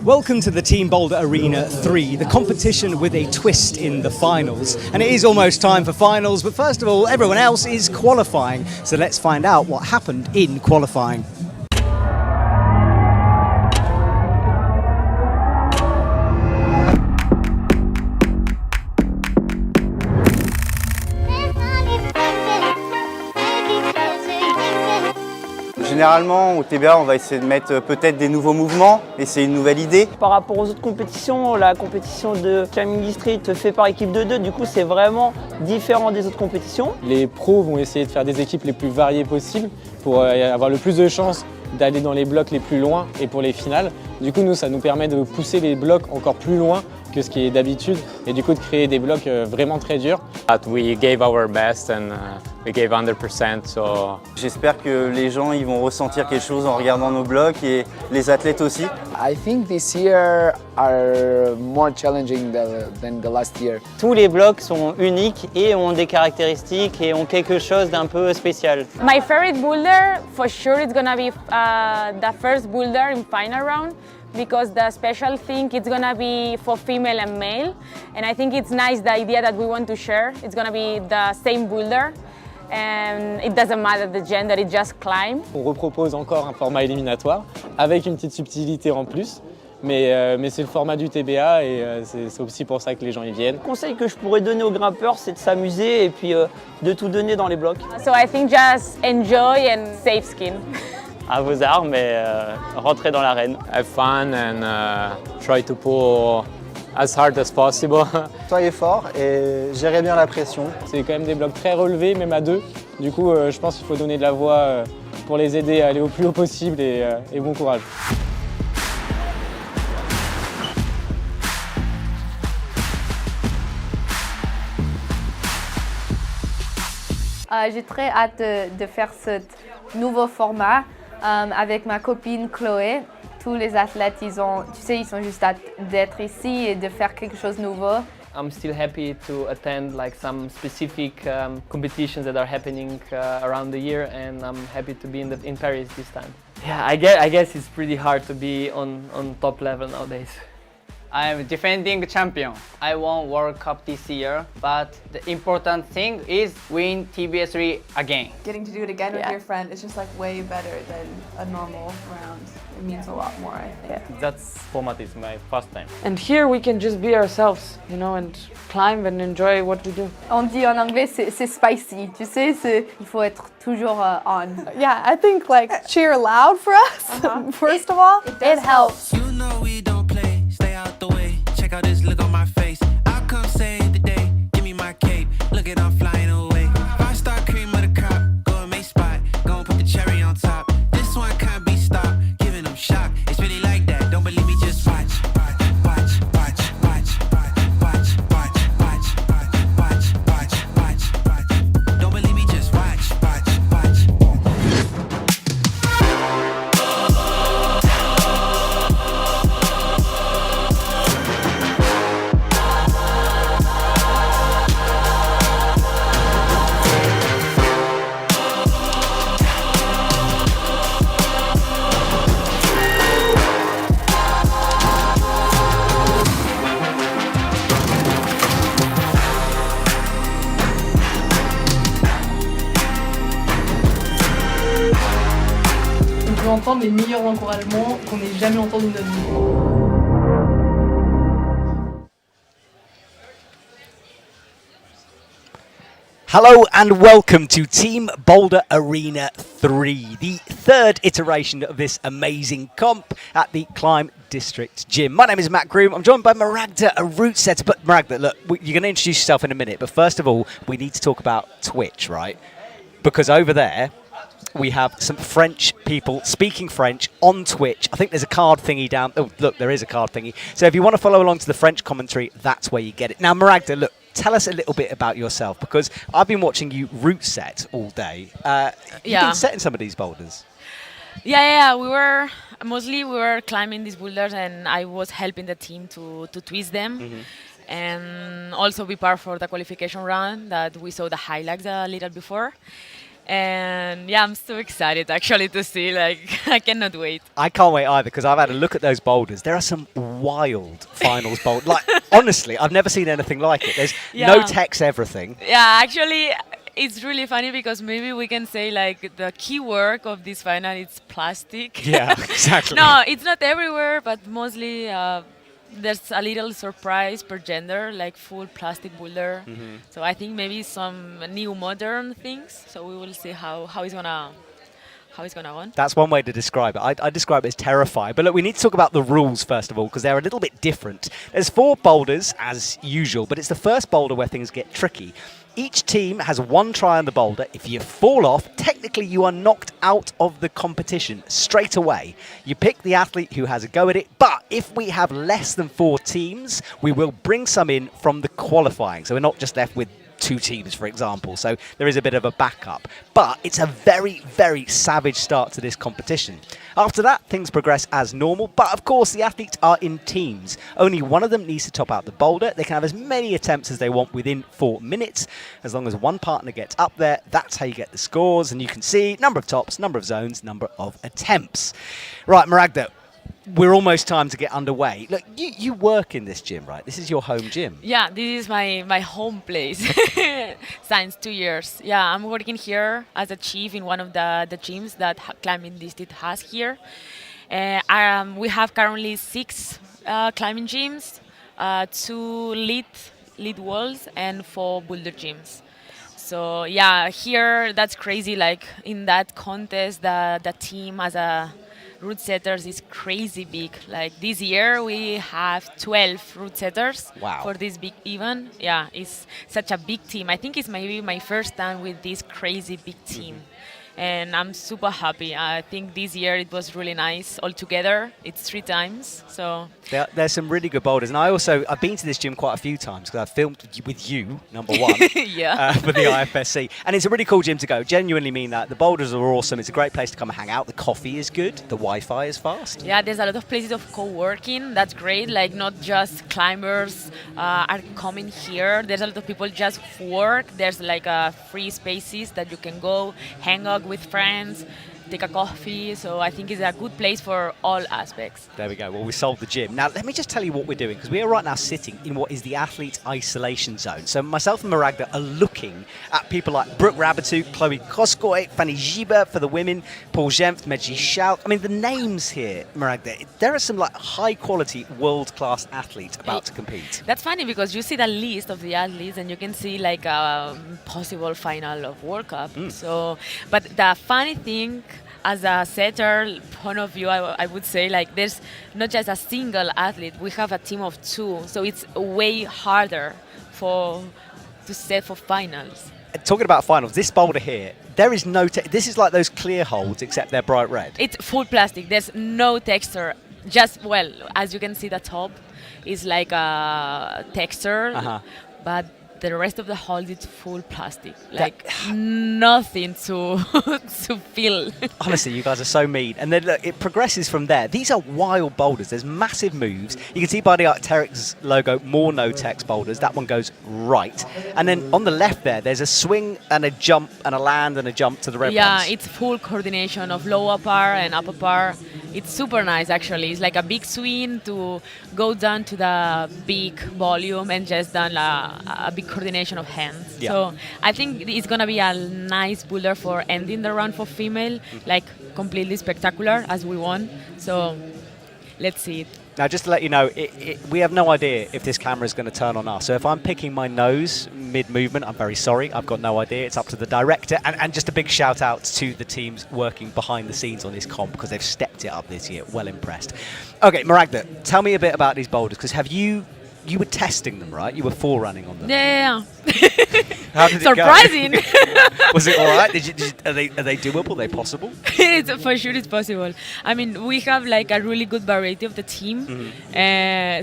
Welcome to the Team Boulder Arena 3, the competition with a twist in the finals. And it is almost time for finals, but first of all, everyone else is qualifying. So let's find out what happened in qualifying. Généralement, au TBA, on va essayer de mettre peut-être des nouveaux mouvements, et c'est une nouvelle idée. Par rapport aux autres compétitions, la compétition de climbing street fait par équipe de 2, du coup c'est vraiment différent des autres compétitions. Les pros vont essayer de faire des équipes les plus variées possibles pour avoir le plus de chances d'aller dans les blocs les plus loin et pour les finales. Du coup, nous, ça nous permet de pousser les blocs encore plus loin que ce qui est d'habitude et du coup de créer des blocs vraiment très durs. We gave our best and we gave 100%. So j'espère que les gens ils vont ressentir quelque chose en regardant nos blocs et les athlètes aussi. I think this year are more challenging than the last year. Tous les blocs sont uniques et ont des caractéristiques et ont quelque chose d'un peu spécial. My favorite boulder, for sure, it's gonna be the first boulder in final round. Because the special thing it's gonna be for female and male, and I think it's nice the idea that we want to share. It's gonna be the same boulder, and it doesn't matter the gender, it just climb. On repropose encore un format éliminatoire avec une petite subtilité en plus, mais c'est le format du TBA et c'est aussi pour ça que les gens y viennent. Le conseil que je pourrais donner aux grimpeurs, c'est de s'amuser et puis de tout donner dans les blocs. So I think just enjoy and save skin. À vos armes et rentrez dans l'arène. have fun and try to pull as hard as possible. Soyez forts et gérez bien la pression. C'est quand même des blocs très relevés, même à deux. Du coup, je pense qu'il faut donner de la voix pour les aider à aller au plus haut possible et bon courage. J'ai très hâte de faire ce nouveau format avec ma copine Chloé. Tous les athlètes, ils sont juste hâte d'être ici et de faire quelque chose de nouveau. I'm still happy to attend like some specific competitions that are happening around the year, and I'm happy to be in Paris this time. Yeah, I guess it's pretty hard to be on top level nowadays. I'm defending champion. I won World Cup this year, but the important thing is win TBS3 again. Getting to do it again with your friend is just like way better than a normal round. It means a lot more, I think. Yeah. That format is my first time. And here we can just be ourselves, you know, and climb and enjoy what we do. On dit en anglais c'est spicy, tu sais, il faut être toujours on. Yeah, I think like cheer loud for us. First of all, it helps. You know we don't play. Stay out the way. Check out this look on my face. I'll come save the day. Give me my cape. Look at I'm flying away. Five-star cream of the crop. Go and make spot. Go and put the cherry on top. This one can't be stopped. Giving them shock. It's really like that. Don't believe me, just watch. Don't believe me, just watch. On peut entendre les meilleurs encouragements qu'on ait jamais entendus de notre vie. Hello and welcome to Team Boulder Arena 3, the third iteration of this amazing comp at the Climb District Gym. My name is Matt Groom. I'm joined by Maragda, a route setter. But Maragda, look, you're going to introduce yourself in a minute, but first of all, we need to talk about Twitch, right? Because over there, we have some French people speaking French on Twitch. I think there's a card thingy down. Oh, look, there is a card thingy. So if you want to follow along to the French commentary, that's where you get it. Now, Maragda, look, tell us a little bit about yourself, because I've been watching you route set all day. You've been setting some of these boulders. Yeah. We were climbing these boulders, and I was helping the team to twist them. And also be part for the qualification round that we saw the highlights a little before. And yeah, I'm so excited actually to see, like, I cannot wait. I can't wait either, because I've had a look at those boulders. There are some wild finals boulders. Like, honestly, I've never seen anything like it. There's no text, everything. Yeah, actually, it's really funny because maybe we can say, like, the key work of this final is plastic. Yeah, exactly. No, it's not everywhere, but mostly there's a little surprise per gender, like full plastic boulder. So I think maybe some new modern things. So we will see how it's gonna go. That's one way to describe it. I describe it as terrifying. But look, we need to talk about the rules first of all, because they're a little bit different. There's 4 boulders as usual, but it's the first boulder where things get tricky. Each team has one try on the boulder. If you fall off, technically you are knocked out of the competition straight away. You pick the athlete who has a go at it, but if we have less than 4 teams, we will bring some in from the qualifying. So we're not just left with 2 teams, for example. So there is a bit of a backup. But it's a very, very savage start to this competition. After that, things progress as normal. But of course, the athletes are in teams. Only one of them needs to top out the boulder. They can have as many attempts as they want within 4 minutes. As long as one partner gets up there, that's how you get the scores. And you can see number of tops, number of zones, number of attempts. Right, Maragda, we're almost time to get underway. Look, you work in this gym, right? This is your home gym. Yeah, this is my home place since 2 years. Yeah, I'm working here as a chief in one of the gyms that Climbing District has here. We have currently 6 climbing gyms, 2 lead walls, and 4 boulder gyms. So yeah, here that's crazy. Like in that contest, the team as a route setters is crazy big. Like this year we have 12 route setters for this big event. Yeah, it's such a big team. I think it's maybe my first time with this crazy big team. And I'm super happy. I think this year it was really nice altogether. It's 3 times, so... There's some really good boulders. And I've been to this gym quite a few times because I've filmed with you, number one, for the IFSC. And it's a really cool gym to go. Genuinely mean that. The boulders are awesome. It's a great place to come and hang out. The coffee is good. The Wi-Fi is fast. Yeah, there's a lot of places of co-working. That's great. Like not just climbers are coming here. There's a lot of people just work. There's like free spaces that you can go hang out with friends, take a coffee. So I think it's a good place for all aspects. There we go. Well, we solved the gym. Now, let me just tell you what we're doing, because we are right now sitting in what is the athlete isolation zone. So myself and Maragda are looking at people like Brooke Rabatou, Chloe Koskoy, Fanny Giba for the women, Paul Jempf, Mejdi Schalck. I mean, the names here, Maragda, there are some like high-quality, world-class athletes about to compete. That's funny because you see the list of the athletes and you can see like a possible final of World Cup. So, but the funny thing, as a setter point of view, I would say like there's not just a single athlete. We have a team of 2, so it's way harder to set for finals. Talking about finals, this boulder here, there is no. This is like those clear holes, except they're bright red. It's full plastic. There's no texture. Just as you can see, the top is like a texture, but the rest of the hole is full plastic, like nothing to feel. Honestly, you guys are so mean. And then look, it progresses from there. These are wild boulders. There's massive moves. You can see by the Arc'teryx logo, more no-text boulders. That one goes right. And then on the left there's a swing and a jump and a land and a jump to the red ones. Yeah, it's full coordination of lower par and upper par. It's super nice, actually. It's like a big swing to go down to the big volume and just done a big coordination of hands. Yeah. So I think it's going to be a nice boulder for ending the run for female, like completely spectacular as we won. So let's see it. Now, just to let you know, we have no idea if this camera is going to turn on us. So if I'm picking my nose mid-movement, I'm very sorry. I've got no idea. It's up to the director. And just a big shout-out to the teams working behind the scenes on this comp, because they've stepped it up this year. Well impressed. Okay, Maragda, tell me a bit about these boulders, because have you you were testing them, right? You were forerunning on them. Yeah. How did Surprising. it go? Was it all right? Are they doable? Are they possible? For sure it's possible. I mean, we have like a really good variety of the team.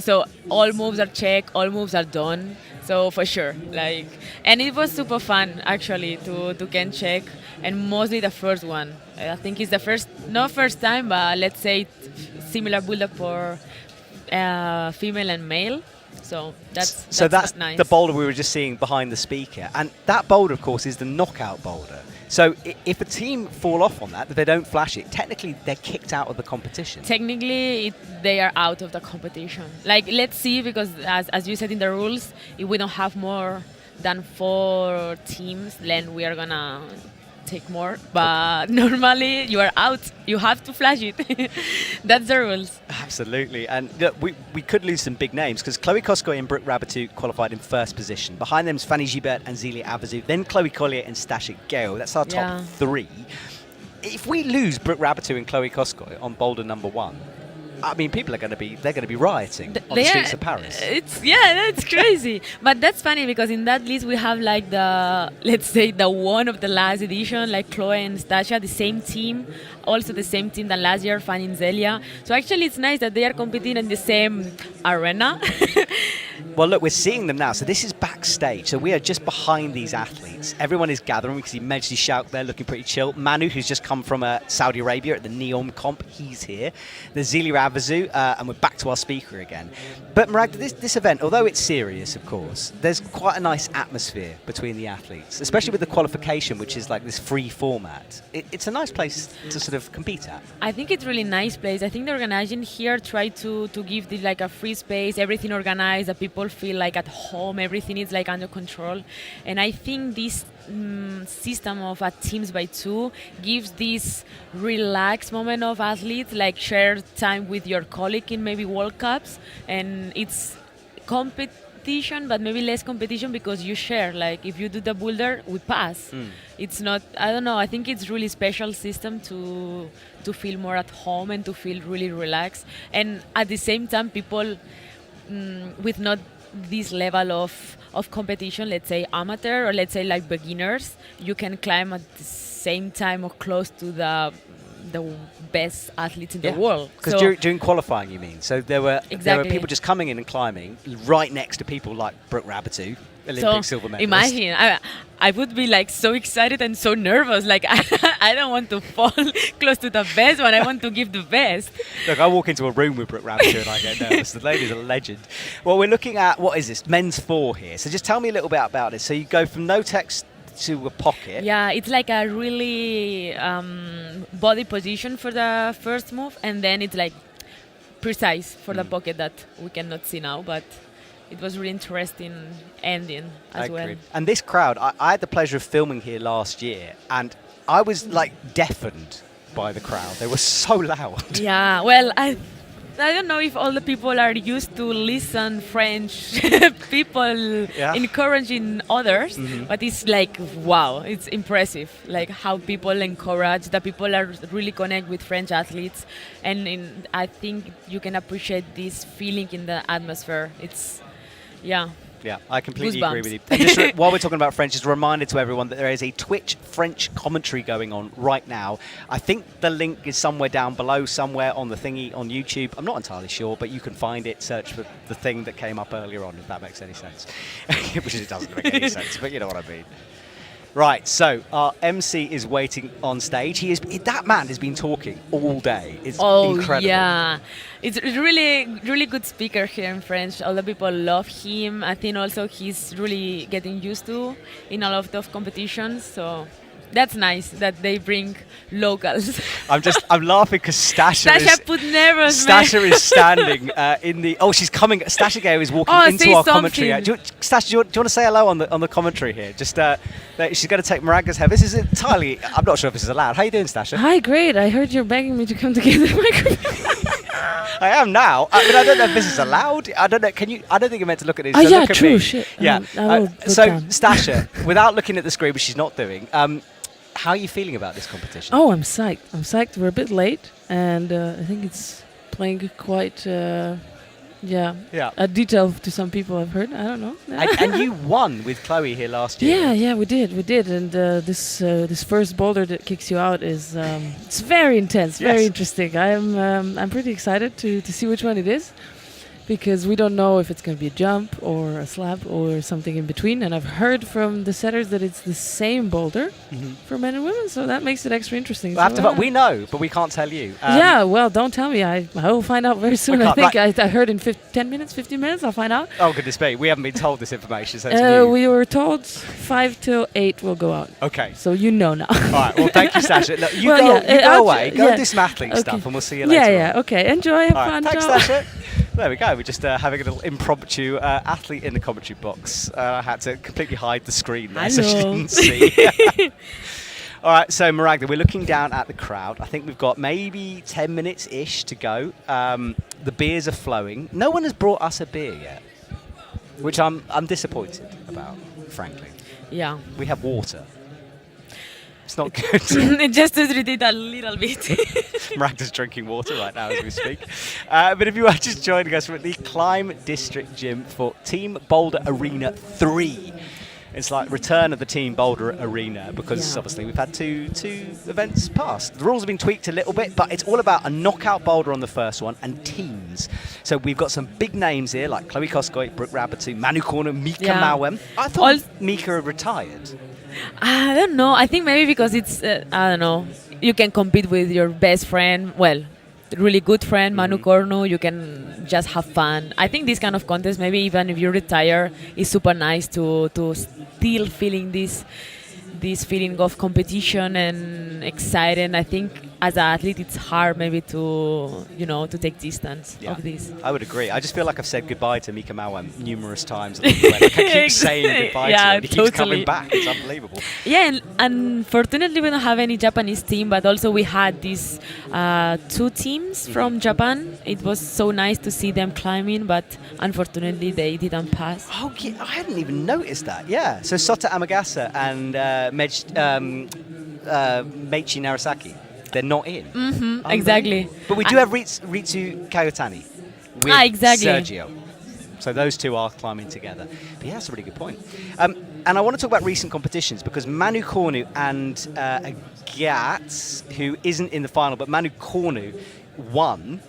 So all moves are checked, all moves are done. So for sure, like, and it was super fun actually to can check, and mostly the first one. I think it's the first, not first time, but let's say similar build up for female and male. So that's nice. The boulder we were just seeing behind the speaker, and that boulder, of course, is the knockout boulder. So if a team fall off on that, if they don't flash it, technically they're kicked out of the competition. Technically, they are out of the competition. Like, let's see, because as you said in the rules, if we don't have more than 4 teams, then we are gonna take more. But normally, you are out. You have to flash it. That's the rules. Absolutely. And we could lose some big names, because Chloe Koskoy and Brooke Rabatou qualified in first position. Behind them is Fanny Gilbert and Zelia Avezou. Then Chloe Collier and Stasha Gale. That's our top 3. If we lose Brooke Rabatou and Chloe Koskoy on boulder number 1, I mean, people are going to be rioting on the streets of Paris. It's crazy. But that's funny, because in that list we have like let's say the one of the last edition, like Chloe and Stasha, the same team, also the same team than last year, Fanny and Zelia. So actually it's nice that they are competing in the same arena. Well, look, we're seeing them now. So this is backstage. So we are just behind these athletes. Everyone is gathering. We can see Mejdi Schalck there looking pretty chill. Manu, who's just come from Saudi Arabia at the Neom comp, he's here. There's Zelia Avezou, and we're back to our speaker again. But Maragda, this event, although it's serious, of course, there's quite a nice atmosphere between the athletes, especially with the qualification, which is like this free format. It's a nice place to sort of compete at. I think it's really nice place. I think the organizing here try to give this like a free space, everything organized, that people feel like at home, everything is like under control. And I think this system of teams by 2 gives this relaxed moment of athletes, like share time with your colleague in maybe World Cups, and it's competition, but maybe less competition because you share. Like if you do the boulder, we pass. It's not, I don't know, I think it's really special system to feel more at home and to feel really relaxed. And at the same time, people with not this level of competition, let's say amateur or let's say like beginners, you can climb at the same time or close to the best athletes in the world. Because during qualifying, you mean? So there were people just coming in and climbing right next to people like Brooke Rabatou, Olympic silver medalist. Imagine, I would be like so excited and so nervous. Like I don't want to fall close to the best one. I want to give the best. Look, I walk into a room with Brooke Rabatou and I get nervous. The lady's a legend. Well, we're looking at, what is this? Men's 4 here. So just tell me a little bit about it. So you go from no text to a pocket. Yeah, it's like a really body position for the first move, and then it's like precise for the pocket that we cannot see now, but it was really interesting ending as well. And this crowd, I had the pleasure of filming here last year, and I was like deafened by the crowd. They were so loud. Yeah, well, I don't know if all the people are used to listen French people encouraging others, but it's like, wow, it's impressive, like how people encourage, the people are really connect with French athletes, and I think you can appreciate this feeling in the atmosphere. It's, yeah, I completely agree with you. And just while we're talking about French, just a reminder to everyone that there is a Twitch French commentary going on right now. I think the link is somewhere down below, somewhere on the thingy on YouTube. I'm not entirely sure, but you can find it. Search for the thing that came up earlier on, if that makes any sense. Which it doesn't make any sense, but you know what I mean. Right, so our MC is waiting on stage. That man has been talking all day. It's incredible. Yeah, it's really, really good speaker here in French. All the people love him. I think also he's really getting used to in a lot of competitions. So that's nice that they bring locals. I'm laughing because Stasha put nervous. Stasha is standing in the. Oh, she's coming. Stasha Gale is walking into our commentary. Stasha, do you want to say hello on the commentary here? Just she's going to take Maragda's head. This is entirely. I'm not sure if this is allowed. How you doing, Stasha? Hi, great. I heard you're begging me to come to get the microphone. I am now. I mean, I don't know if this is allowed. I don't know. Can you? I don't think you're meant to look at this. Oh, so yeah, look at true. Me. Shit. Yeah. So Stasha, without looking at the screen, which she's not doing. How are you feeling about this competition? Oh, I'm psyched. We're a bit late, and I think it's playing quite Yeah. Yeah. A detail to some people I've heard. I don't know. And you won with Chloe here last year. Yeah, we did. And this first boulder that kicks you out is it's very intense, very interesting. I'm pretty excited to see which one it is, because we don't know if it's going to be a jump or a slab or something in between. And I've heard from the setters that it's the same boulder for men and women, so that makes it extra interesting. But we know, but we can't tell you. Yeah, well, don't tell me. I will find out very soon. I think I heard in 10 minutes, 15 minutes, I'll find out. Oh, goodness me. We haven't been told this information, so it's new. We were told 5 till 8 will go out. Okay. So you know now. All right, well, thank you, Sasha. Look, you Well, go away, go do some athlete stuff, and we'll see you later. Yeah, okay. Enjoy, have fun. Thanks, ciao. Sasha. There we go. We're just having a little impromptu athlete in the commentary box. I had to completely hide the screen there so she didn't see. All right, so Maragda, we're looking down at the crowd. I think we've got maybe 10 minutes-ish to go. The beers are flowing. No one has brought us a beer yet, which I'm disappointed about, frankly. Yeah. We have water. It's not good. Just to treat it a little bit. Maragda's drinking water right now as we speak. But if you are just joining us, we're at the Climb District Gym for Team Boulder Arena 3. It's like return of the Team Boulder Arena, because obviously we've had two events past. The rules have been tweaked a little bit, but it's all about a knockout boulder on the first one and teams. So we've got some big names here like Chloe Koskoy, Brooke Rabatu, Manu Cornu, Mawem. I thought Mika had retired. I don't know. I think maybe because it's, I don't know, you can compete with your best friend, well, really good friend, Manu Cornu, you can just have fun. I think this kind of contest, maybe even if you retire, is super nice to still feeling this feeling of competition and excited. I think as an athlete, it's hard maybe to take distance of this. I would agree. I just feel like I've said goodbye to Mika Mawem numerous times. I keep saying goodbye to him. He keeps coming back. It's unbelievable. Yeah, and unfortunately we don't have any Japanese team, but also we had these 2 teams from Japan. It was so nice to see them climbing, but unfortunately they didn't pass. Oh, yeah, I hadn't even noticed that. Yeah, so Sohta Amagasa and Meichi Narasaki. They're not in. Exactly. But we do have Ristu Kayotani with exactly. Sergio. So those two are climbing together. But yeah, that's a really good point. And I want to talk about recent competitions, because Manu Cornu and Gats, who isn't in the final, but Manu Cornu won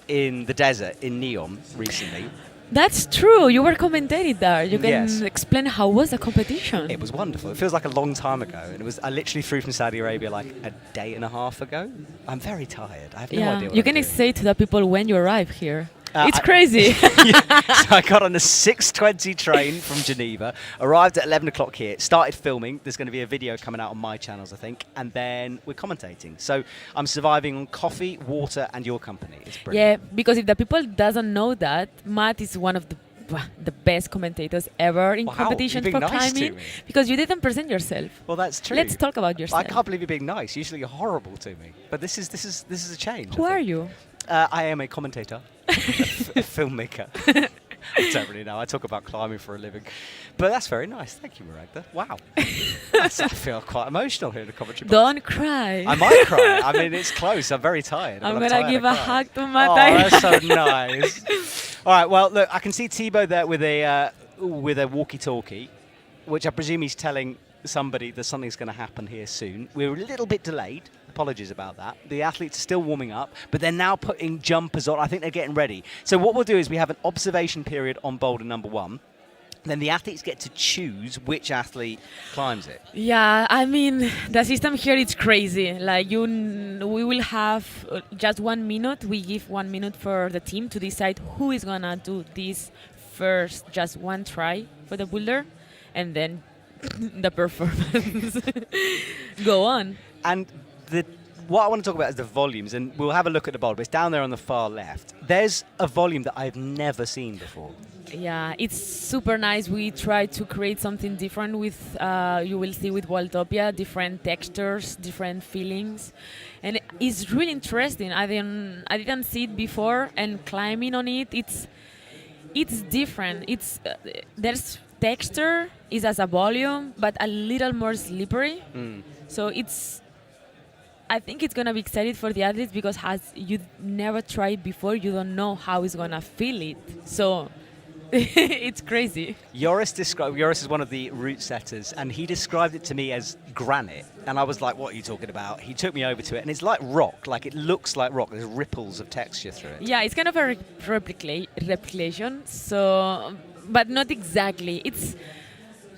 in the desert in Neom recently. That's true. You were commentating there. You can explain how was the competition. It was wonderful. It feels like a long time ago. And I literally flew from Saudi Arabia like a day and a half ago. I'm very tired. I have no idea what you I'm can doing. say to the people when you arrive here. It's crazy. So I got on a 6:20 train from Geneva, arrived at 11 o'clock here, started filming. There's going to be a video coming out on my channels, I think, and then we're commentating. So I'm surviving on coffee, water, and your company. It's brilliant. Yeah, because if the people doesn't know that, Matt is one of the best commentators ever in competitions for climbing, because you didn't present yourself. Well, that's true. Let's talk about yourself. I can't believe you're being nice. Usually you're horrible to me, but this is a change. Who are you? I am a commentator, a filmmaker. I don't really know. I talk about climbing for a living. But that's very nice. Thank you, Maragda. Wow. I feel quite emotional here in the commentary box. Don't cry. I might cry. I mean, it's close. I'm very tired. I'm going to give a hug to Matt. Oh, that's so nice. All right. Well, look, I can see Thibo there with a walkie-talkie, which I presume he's telling somebody that something's going to happen here soon. We're a little bit delayed. Apologies about that. The athletes are still warming up, but they're now putting jumpers on. I think they're getting ready. So what we'll do is we have an observation period on boulder number 1. Then the athletes get to choose which athlete climbs it. Yeah, I mean, the system here is crazy. Like we will have just 1 minute. We give 1 minute for the team to decide who is going to do this first, just one try for the boulder, and then the performance go on. And what I want to talk about is the volumes, and we'll have a look at the boulder. It's down there on the far left. There's a volume that I've never seen before. Yeah, it's super nice. We try to create something different with, you will see with Walltopia, different textures, different feelings. And it's really interesting. I didn't see it before, and climbing on it, it's different. It's there's texture, is as a volume, but a little more slippery. So it's I think it's gonna be exciting for the athletes because as you never tried before, you don't know how it's gonna feel it. So it's crazy. Joris is one of the route setters, and he described it to me as granite. And I was like, what are you talking about? He took me over to it, and it's like rock. Like, it looks like rock. There's ripples of texture through it. Yeah, it's kind of a replication, so, but not exactly. It's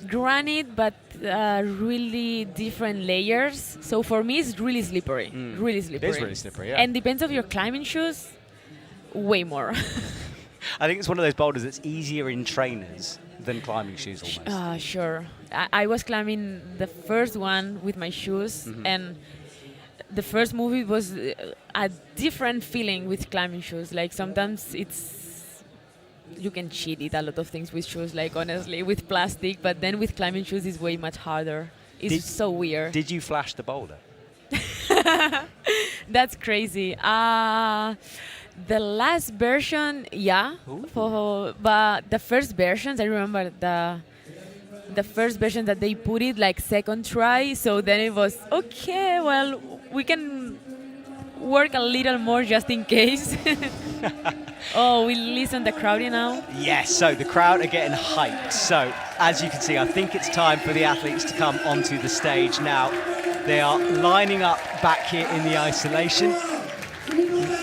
granite, but really different layers. So for me, it's really slippery. Really slippery. It is really slippery, yeah. And depends on your climbing shoes, way more. I think it's one of those boulders that's easier in trainers than climbing shoes almost. Sure. I was climbing the first one with my shoes, and the first movie was a different feeling with climbing shoes. Like sometimes you can cheat it a lot of things with shoes, like honestly, with plastic, but then with climbing shoes it's way much harder. It's so weird. Did you flash the boulder? That's crazy. The last version, yeah, but the first versions, I remember the first version that they put it like second try, so then it was, okay, well, we can work a little more just in case. Oh, we listen to the crowd now? Yes, so the crowd are getting hyped. So, as you can see, I think it's time for the athletes to come onto the stage now. They are lining up back here in the isolation.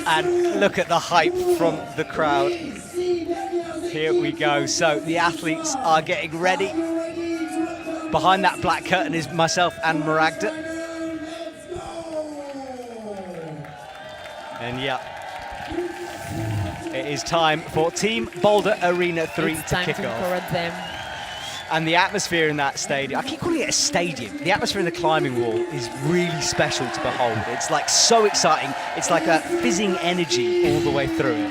And look at the hype from the crowd. Here we go. So the athletes are getting ready. Behind that black curtain is myself and Maragda. And yeah, it is time for Team Boulder Arena 3 it's to time kick to off. encourage them. And the atmosphere in that stadium, I keep calling it a stadium. The atmosphere in the climbing wall is really special to behold. It's like so exciting. It's like a fizzing energy all the way through it.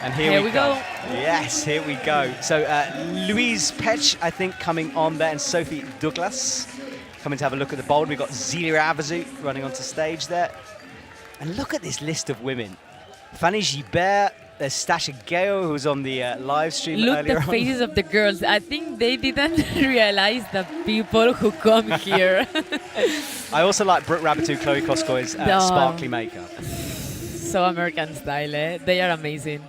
And here we go. Yes, here we go. So Louise Petch, I think, coming on there, and Sophie Douglas coming to have a look at the boulder. We've got Zelia Avezou running onto stage there. And look at this list of women. Fanny Gibert, there's Stasha Gale, who was on the live stream Look earlier the faces of the girls. I think they didn't realize the people who come here. I also like Brooke Rabatou, Chloe Koskoy's sparkly makeup. So American style, eh? They are amazing.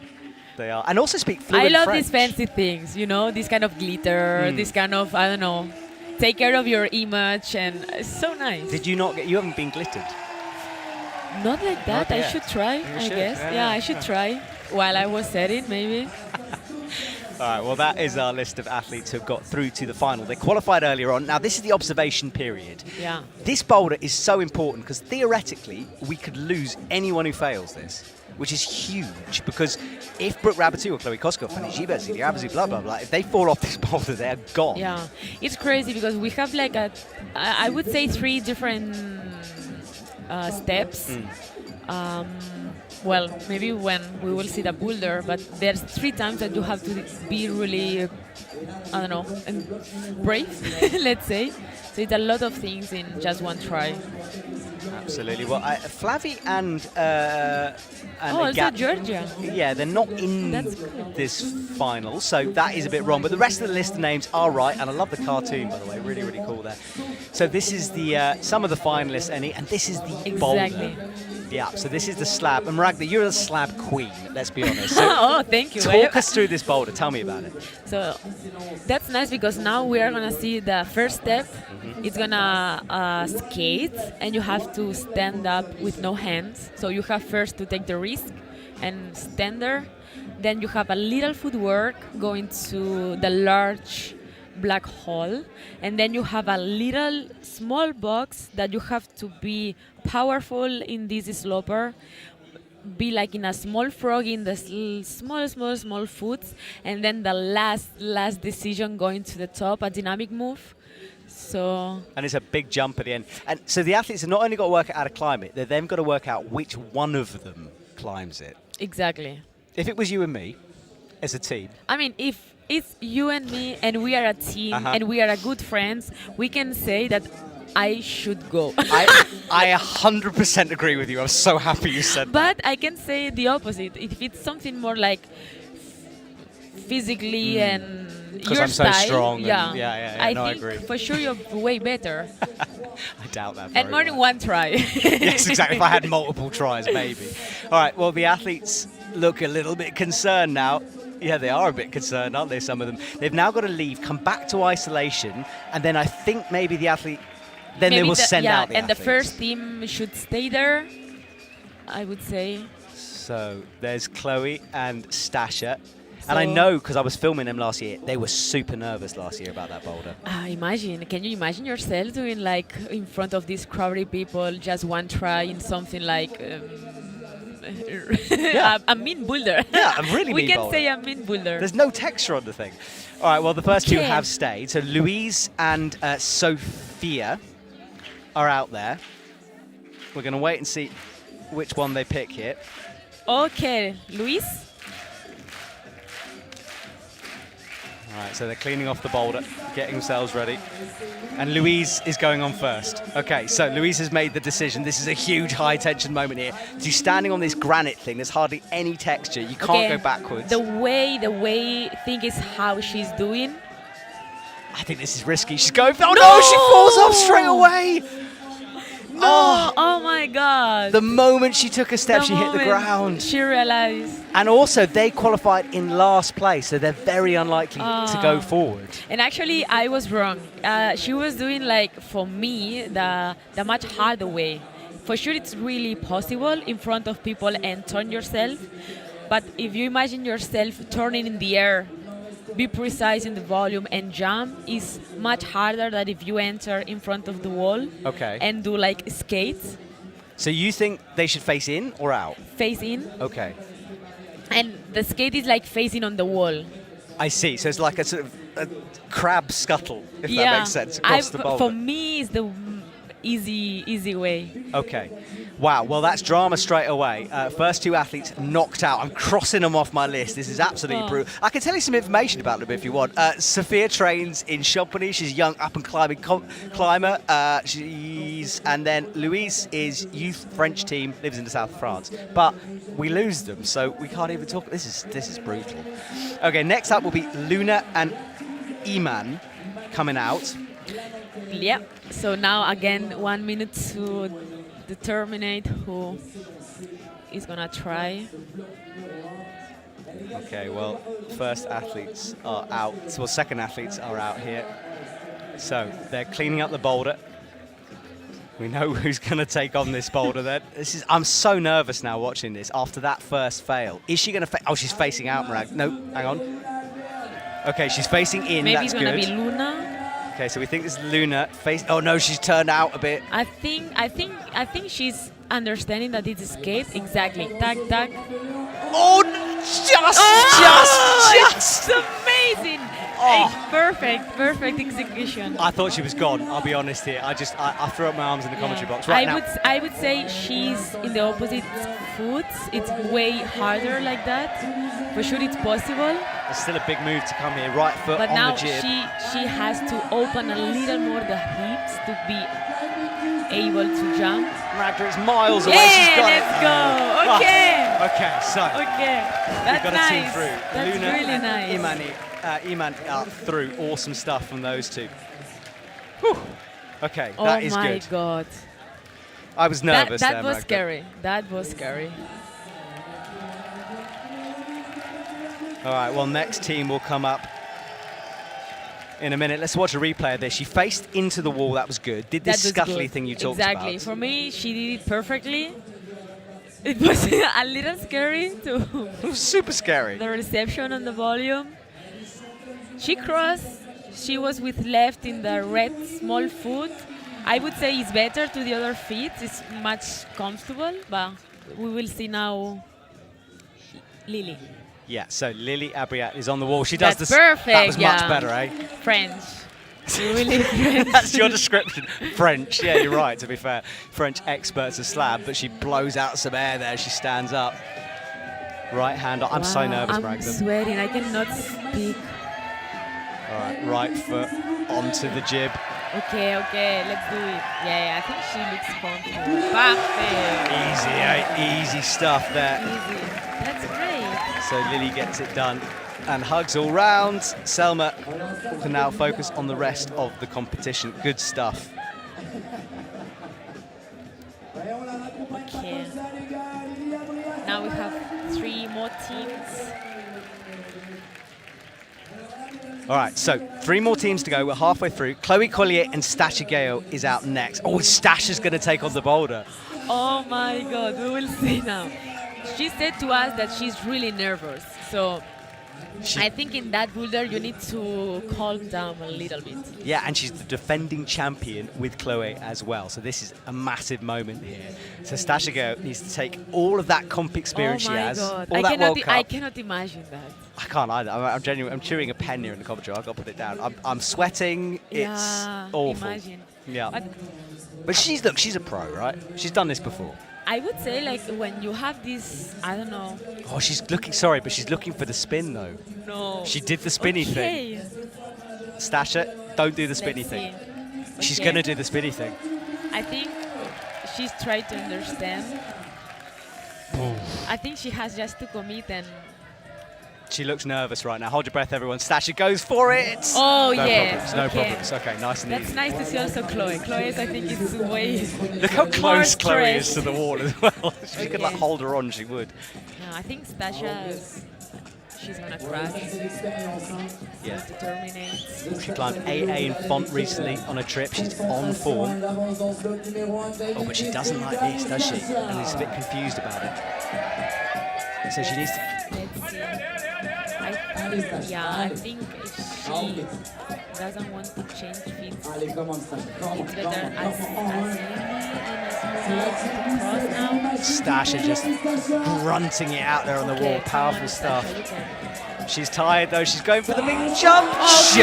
They are. And also speak fluent I love French. these fancy things, you know, this kind of glitter, this kind of, I don't know, take care of your image, and it's so nice. Did you not get, you haven't been glittered? Not like that. Not I yet. should try, I guess. Yeah, I should try. While I was setting, maybe. All right, well, that is our list of athletes who've got through to the final. They qualified earlier on. Now, this is the observation period. Yeah. This boulder is so important because theoretically, we could lose anyone who fails this, which is huge because if Brooke Rabatou or Chloe Kosko, Fanny Gibert, Zelia Avezou, blah, blah, blah, if they fall off this boulder, they're gone. Yeah, it's crazy because we have like I would say 3 different steps. Well, maybe when we will see the boulder, but there's 3 times that you have to be really, I don't know, brave, let's say. So it's a lot of things in just one try. Absolutely. Well, Flavie and also Georgia. Yeah, they're not in this final, so that is a bit wrong. But the rest of the list of names are right, and I love the cartoon, by the way. Really, really cool there. So this is the some of the finalists, and this is the boulder. Yeah, so this is the slab. And Maragda, you're the slab queen, let's be honest. So oh, thank you. Talk us through this boulder. Tell me about it. So that's nice because now we are going to see the first step. It's going to skate, and you have to stand up with no hands. So you have first to take the risk and stand there. Then you have a little footwork going to the large black hole, and then you have a little small box that you have to be powerful in this sloper, be like in a small frog in the small foot, and then the last decision going to the top, a dynamic move. So and it's a big jump at the end. And so the athletes have not only got to work out how to climb it, they've then got to work out which one of them climbs it. Exactly. If it was you and me as a team, I mean, if it's you and me and we are a team and we are good friends, we can say that I should go. I 100% agree with you. I'm so happy you said that. But I can say the opposite. If it's something more like physically and 'Cause your I'm so style, strong and- yeah, yeah, I no, I think agree. for sure you're way better. I doubt that. And very more than much. one try. Yes, exactly. If I had multiple tries, maybe. All right, well, the athletes look a little bit concerned now. Yeah, they are a bit concerned, aren't they, some of them? They've now got to leave, come back to isolation, and then I think maybe the athlete, then they will send out the and athletes. the first team should stay there, I would say. So there's Chloe and Stasha. And I So- know, because I was filming them last year, they were super nervous last year about that boulder. Can you imagine yourself doing like in front of these crowded people, just one try in something like a mean boulder? Yeah, a really We mean can boulder. say a mean boulder. There's no texture on the thing. All right, well, the first two Okay. have stayed. So Louise and Sophia are out there. We're going to wait and see which one they pick here. Okay, Luis. All right, so they're cleaning off the boulder, getting themselves ready. And Louise is going on first. Okay, so Louise has made the decision. This is a huge high-tension moment here. She's standing on this granite thing. There's hardly any texture. You can't Okay, go backwards. The way thing is how she's doing. I think this is risky. She's going... Oh, no! She falls off straight away! No! Oh my God! The moment she took a step, she hit the moment ground. She realized. And also, they qualified in last place, so they're very unlikely to go forward. And actually, I was wrong. She was doing like, for me, the much harder way. For sure, it's really possible in front of people and turn yourself. But if you imagine yourself turning in the air, be precise in the volume and jump is much harder than if you enter in front of the wall and do like skates. So you think they should face in or out? Face in. Okay. And the skate is like facing on the wall. I see. So it's like a sort of a crab scuttle, if that makes sense, across the boulder. For me, it's the easy way. Okay. Wow. Well, that's drama straight away. First two athletes knocked out. I'm crossing them off my list. This is absolutely brutal. I can tell you some information about them if you want. Sophia trains in Champagny. She's a young up-and-climbing climber. And then Louise is youth French team, lives in the south of France. But we lose them, so we can't even talk. This is brutal. Okay, next up will be Luna and Iman coming out. Yeah. So now again, 1 minute to determine who is gonna try. Okay, well, first athletes are out. Well, second athletes are out here. So they're cleaning up the boulder. We know who's going to take on this boulder then. I'm so nervous now watching this after that first fail. Is she going to oh, she's facing out, Marag. No, hang on. Okay, she's facing in. Maybe That's it's gonna good. be Luna. Okay, so we think this is Luna. Oh no, she's turned out a bit. I think she's understanding that it's a skate. Exactly. Tack, tack. Oh, just. It's amazing. Oh. Perfect execution. I thought she was gone. I'll be honest here. I threw up my arms in the commentary box right now. I would say she's in the opposite foot. It's way harder like that. For sure, it's possible. There's still a big move to come here. Right foot But on now the jib. she has to open a little more the hips to be able to jump. Ragda is miles away. Yeah, She's got let's it. go. Okay. Okay, so That's we've got nice. a team through. That's Luna really and nice. Iman through. Awesome stuff from those two. Whew. Okay, that is good. Oh my God. I was nervous That there, was Magda. scary. That was scary. All right, well, next team will come up in a minute. Let's watch a replay of this. She faced into the wall. That was good. Did this That was scuttly good. thing you talked Exactly. about. For me, she did it perfectly. It was a little scary to. It was super scary. The reception on the volume. She crossed. She was with left in the red small foot. I would say it's better to the other feet. It's much comfortable, but we will see now. Lily. Yeah, so Lily Abriat is on the wall. She does That's this. perfect. That was yeah. much better, eh? French. Really French. That's your description. French. Yeah, you're right, to be fair. French experts are slab, but she blows out some air there. She stands up. Right hand up. I'm so nervous, I'm Bragdon. sweating. I cannot speak. All right, right foot onto the jib. Okay, let's do it. Yeah, I think she looks comfortable. Perfect. Easy, eh? Easy stuff there. Easy. That's great. So Lily gets it done. And hugs all round. Selma can now focus on the rest of the competition. Good stuff. Okay. Now we have 3 more teams. All right, so 3 more teams to go. We're halfway through. Chloe Collier and Stasha Gale is out next. Oh, Stasha's going to take on the boulder. Oh my God, we will see now. She said to us that she's really nervous. So I think in that boulder you need to calm down a little bit. Yeah, and she's the defending champion with Chloe as well. So this is a massive moment here. So Stasha Gale needs to take all of that comp experience she has. God. All that World Cup. I cannot imagine that. I can't either. I'm genuinely. I'm chewing a pen here in the commentary. I've got to put it down. I'm sweating. It's awful. Imagine. Yeah. But she's a pro, right? She's done this before. I would say like when you have this, I don't know. Oh, she's looking. Sorry, but she's looking for the spin though. No. She did the spinny thing. Stasha, don't do the spinny thing. She's gonna do the spinny thing. I think she's trying to understand. I think she has just to commit and. She looks nervous right now. Hold your breath, everyone. Stasha goes for it. Oh, no yeah. Problems, no problems. Okay, nice and That's easy. nice to see also Chloe. Chloe's, I think, is way. Look how close Chloe is stressed. to the wall as well. If she could like hold her on, she would. No, I think Stasha, she's gonna crash. Yeah. Determinate. She climbed AA in font recently on a trip. She's on form. Oh, but she doesn't like this, does she? And is a bit confused about it. So she needs to. Let's see. I think if she doesn't want to change feet, it's better as Stasha just grunting it out there on the wall. Powerful stuff. She's tired though. She's going for the big jump. Just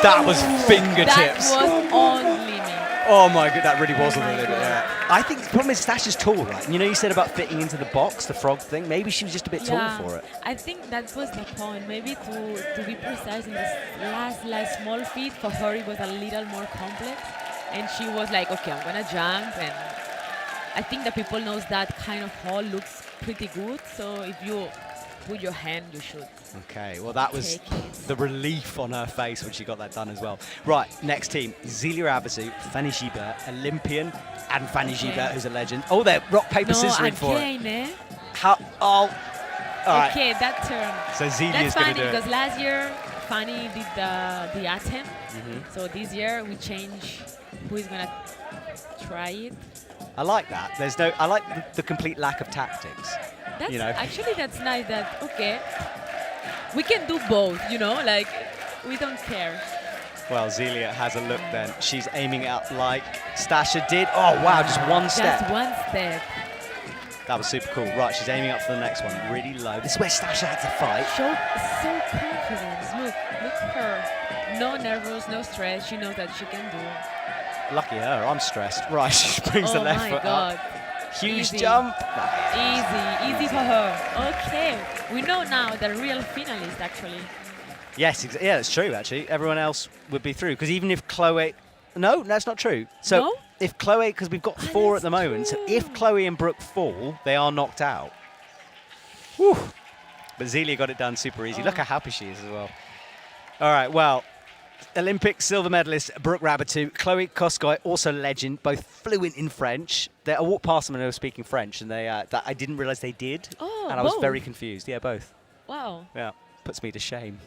that was fingertips. That was on limit. Oh my god, that really was on the limit. Yeah. I think the problem is Stasha's tall, right? You know, you said about fitting into the box, the frog thing. Maybe she was just a bit tall for it. I think that was the point. Maybe to be precise in this last small feet, for her it was a little more complex. And she was like, okay, I'm gonna jump. And I think that people knows that kind of hold looks pretty good. So if you put your hand, you should. Okay, well that was the relief on her face when she got that done as well. Right, next team, Zelia Avezou, Fanny Gibert, Olympian, and Fanny Gibert, who's a legend. Oh, they're rock, paper, scissoring for it. How? Oh, all right. Okay, that turn. So Zelia's going to do it. Because last year, Fanny did the attempt. So this year, we change who is going to try it. I like that. I like the complete lack of tactics. That's, you know? Actually, that's nice that, okay, we can do both, you know, like, we don't care. Well, Zelia has a look then. She's aiming it up like Stasha did. Oh, wow, just one step. Just one step. That was super cool. Right, she's aiming up for the next one, really low. This is where Stasha had to fight. So confident. Look at her. No nervous, no stress. She knows that she can do. Lucky her, I'm stressed. Right, she brings the left foot up. Huge Easy. jump. Easy for her. Okay, we know now the real finalist actually. Yes, yeah, that's true actually. Everyone else would be through because even if Chloe, no, that's not true. So no? If Chloe, because we've got 4 at the moment, so if Chloe and Brooke fall, they are knocked out. Whew. But Zelia got it done super easy. Look how happy she is as well. All right, well. Olympic silver medalist Brooke Rabatou, Chloe Koskoy, also legend, both fluent in French. I walked past them and they were speaking French, and I didn't realise they did, and I was very confused. Yeah, both. Wow. Yeah, puts me to shame.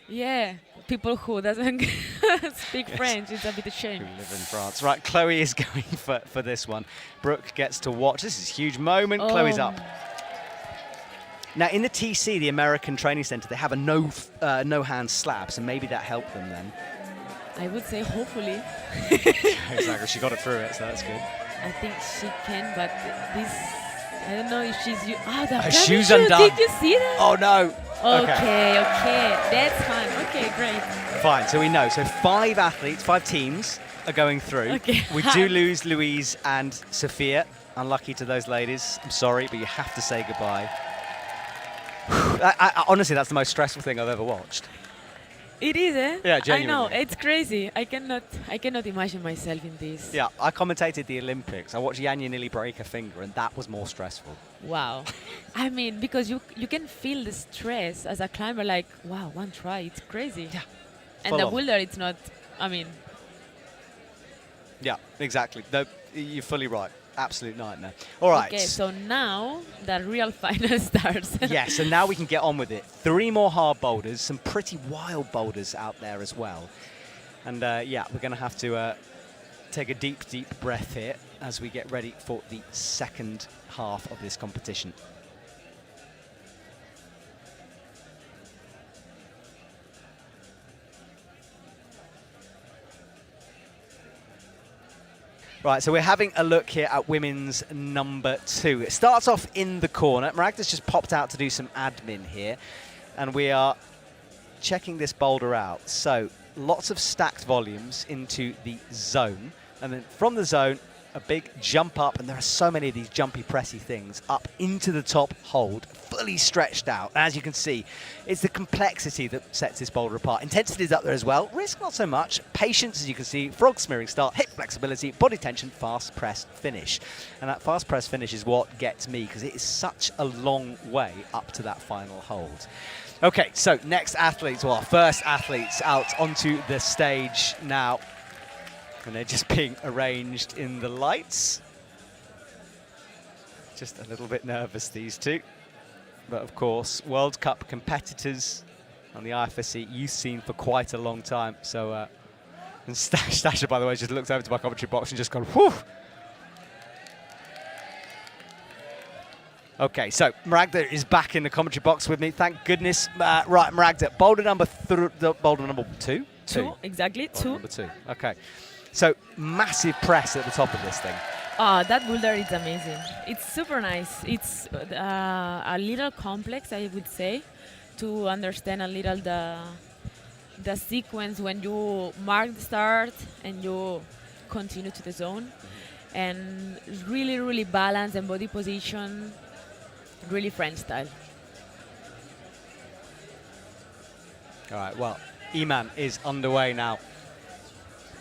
Yeah, people who doesn't speak French, it's a bit of shame. Who live in France. Right, Chloe is going for this one. Brooke gets to watch. This is a huge moment. Chloe's up. Now, in the TC, the American Training Center, they have a no-hand slab, so maybe that helped them then. I would say hopefully. Exactly, she got it through it, so that's good. I think she can, but this, I don't know if she's... her shoe's undone. Did you see that? Oh, no. Okay, that's fine. Okay, great. Fine, so we know. So 5 athletes, 5 teams are going through. Okay. We do lose Louise and Sophia. Unlucky to those ladies. I'm sorry, but you have to say goodbye. Honestly, that's the most stressful thing I've ever watched. It is, eh? Yeah, I know, genuinely. it's crazy. I cannot imagine myself in this. Yeah, I commentated the Olympics. I watched Yanya nearly break her finger, and that was more stressful. Wow. I mean, because you can feel the stress as a climber, like, wow, one try, it's crazy. Yeah. And Full the on. boulder, it's not, I mean. Yeah, exactly. No, you're fully right. Absolute nightmare. All right. Okay, so now the real final starts. Yes, and now we can get on with it. 3 more hard boulders, some pretty wild boulders out there as well. And yeah, we're going to have to take a deep, deep breath here as we get ready for the second half of this competition. Right, so we're having a look here at women's number 2. It starts off in the corner. Maragda's just popped out to do some admin here, and we are checking this boulder out. So lots of stacked volumes into the zone, and then from the zone, a big jump up, and there are so many of these jumpy, pressy things up into the top hold, fully stretched out. As you can see, it's the complexity that sets this boulder apart. Intensity is up there as well. Risk, not so much. Patience, as you can see. Frog smearing start, hip flexibility, body tension, fast press finish. And that fast press finish is what gets me, because it is such a long way up to that final hold. Okay, so next athletes, well, our first athletes out onto the stage now. And they're just being arranged in the lights. Just a little bit nervous, these two. But of course, World Cup competitors on the IFSC youth scene for quite a long time. So, and Stasha, by the way, just looked over to my commentary box and just gone, whew. Okay, so Maragda is back in the commentary box with me. Thank goodness. Right, Maragda, boulder number 2? Two, exactly, Boulder two. number 2, okay. So massive press at the top of this thing. That boulder is amazing. It's super nice. It's a little complex, I would say, to understand a little the sequence when you mark the start and you continue to the zone. And really, really balanced and body position, really French style. All right, well, Iman is underway now.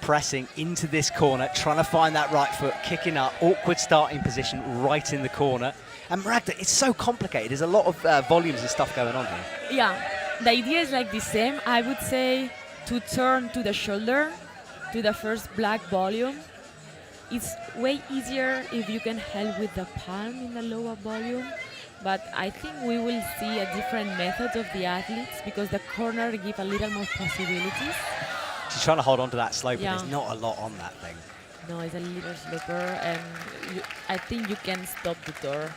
Pressing into this corner, trying to find that right foot, kicking up, awkward starting position right in the corner. And Maragda, it's so complicated. There's a lot of volumes and stuff going on here. Yeah, the idea is like the same. I would say to turn to the shoulder, to the first black volume. It's way easier if you can help with the palm in the lower volume. But I think we will see a different method of the athletes because the corner give a little more possibilities. She's trying to hold on to that slope, Yeah. but there's not a lot on that thing. No, it's a little sloper, and I think you can stop the door.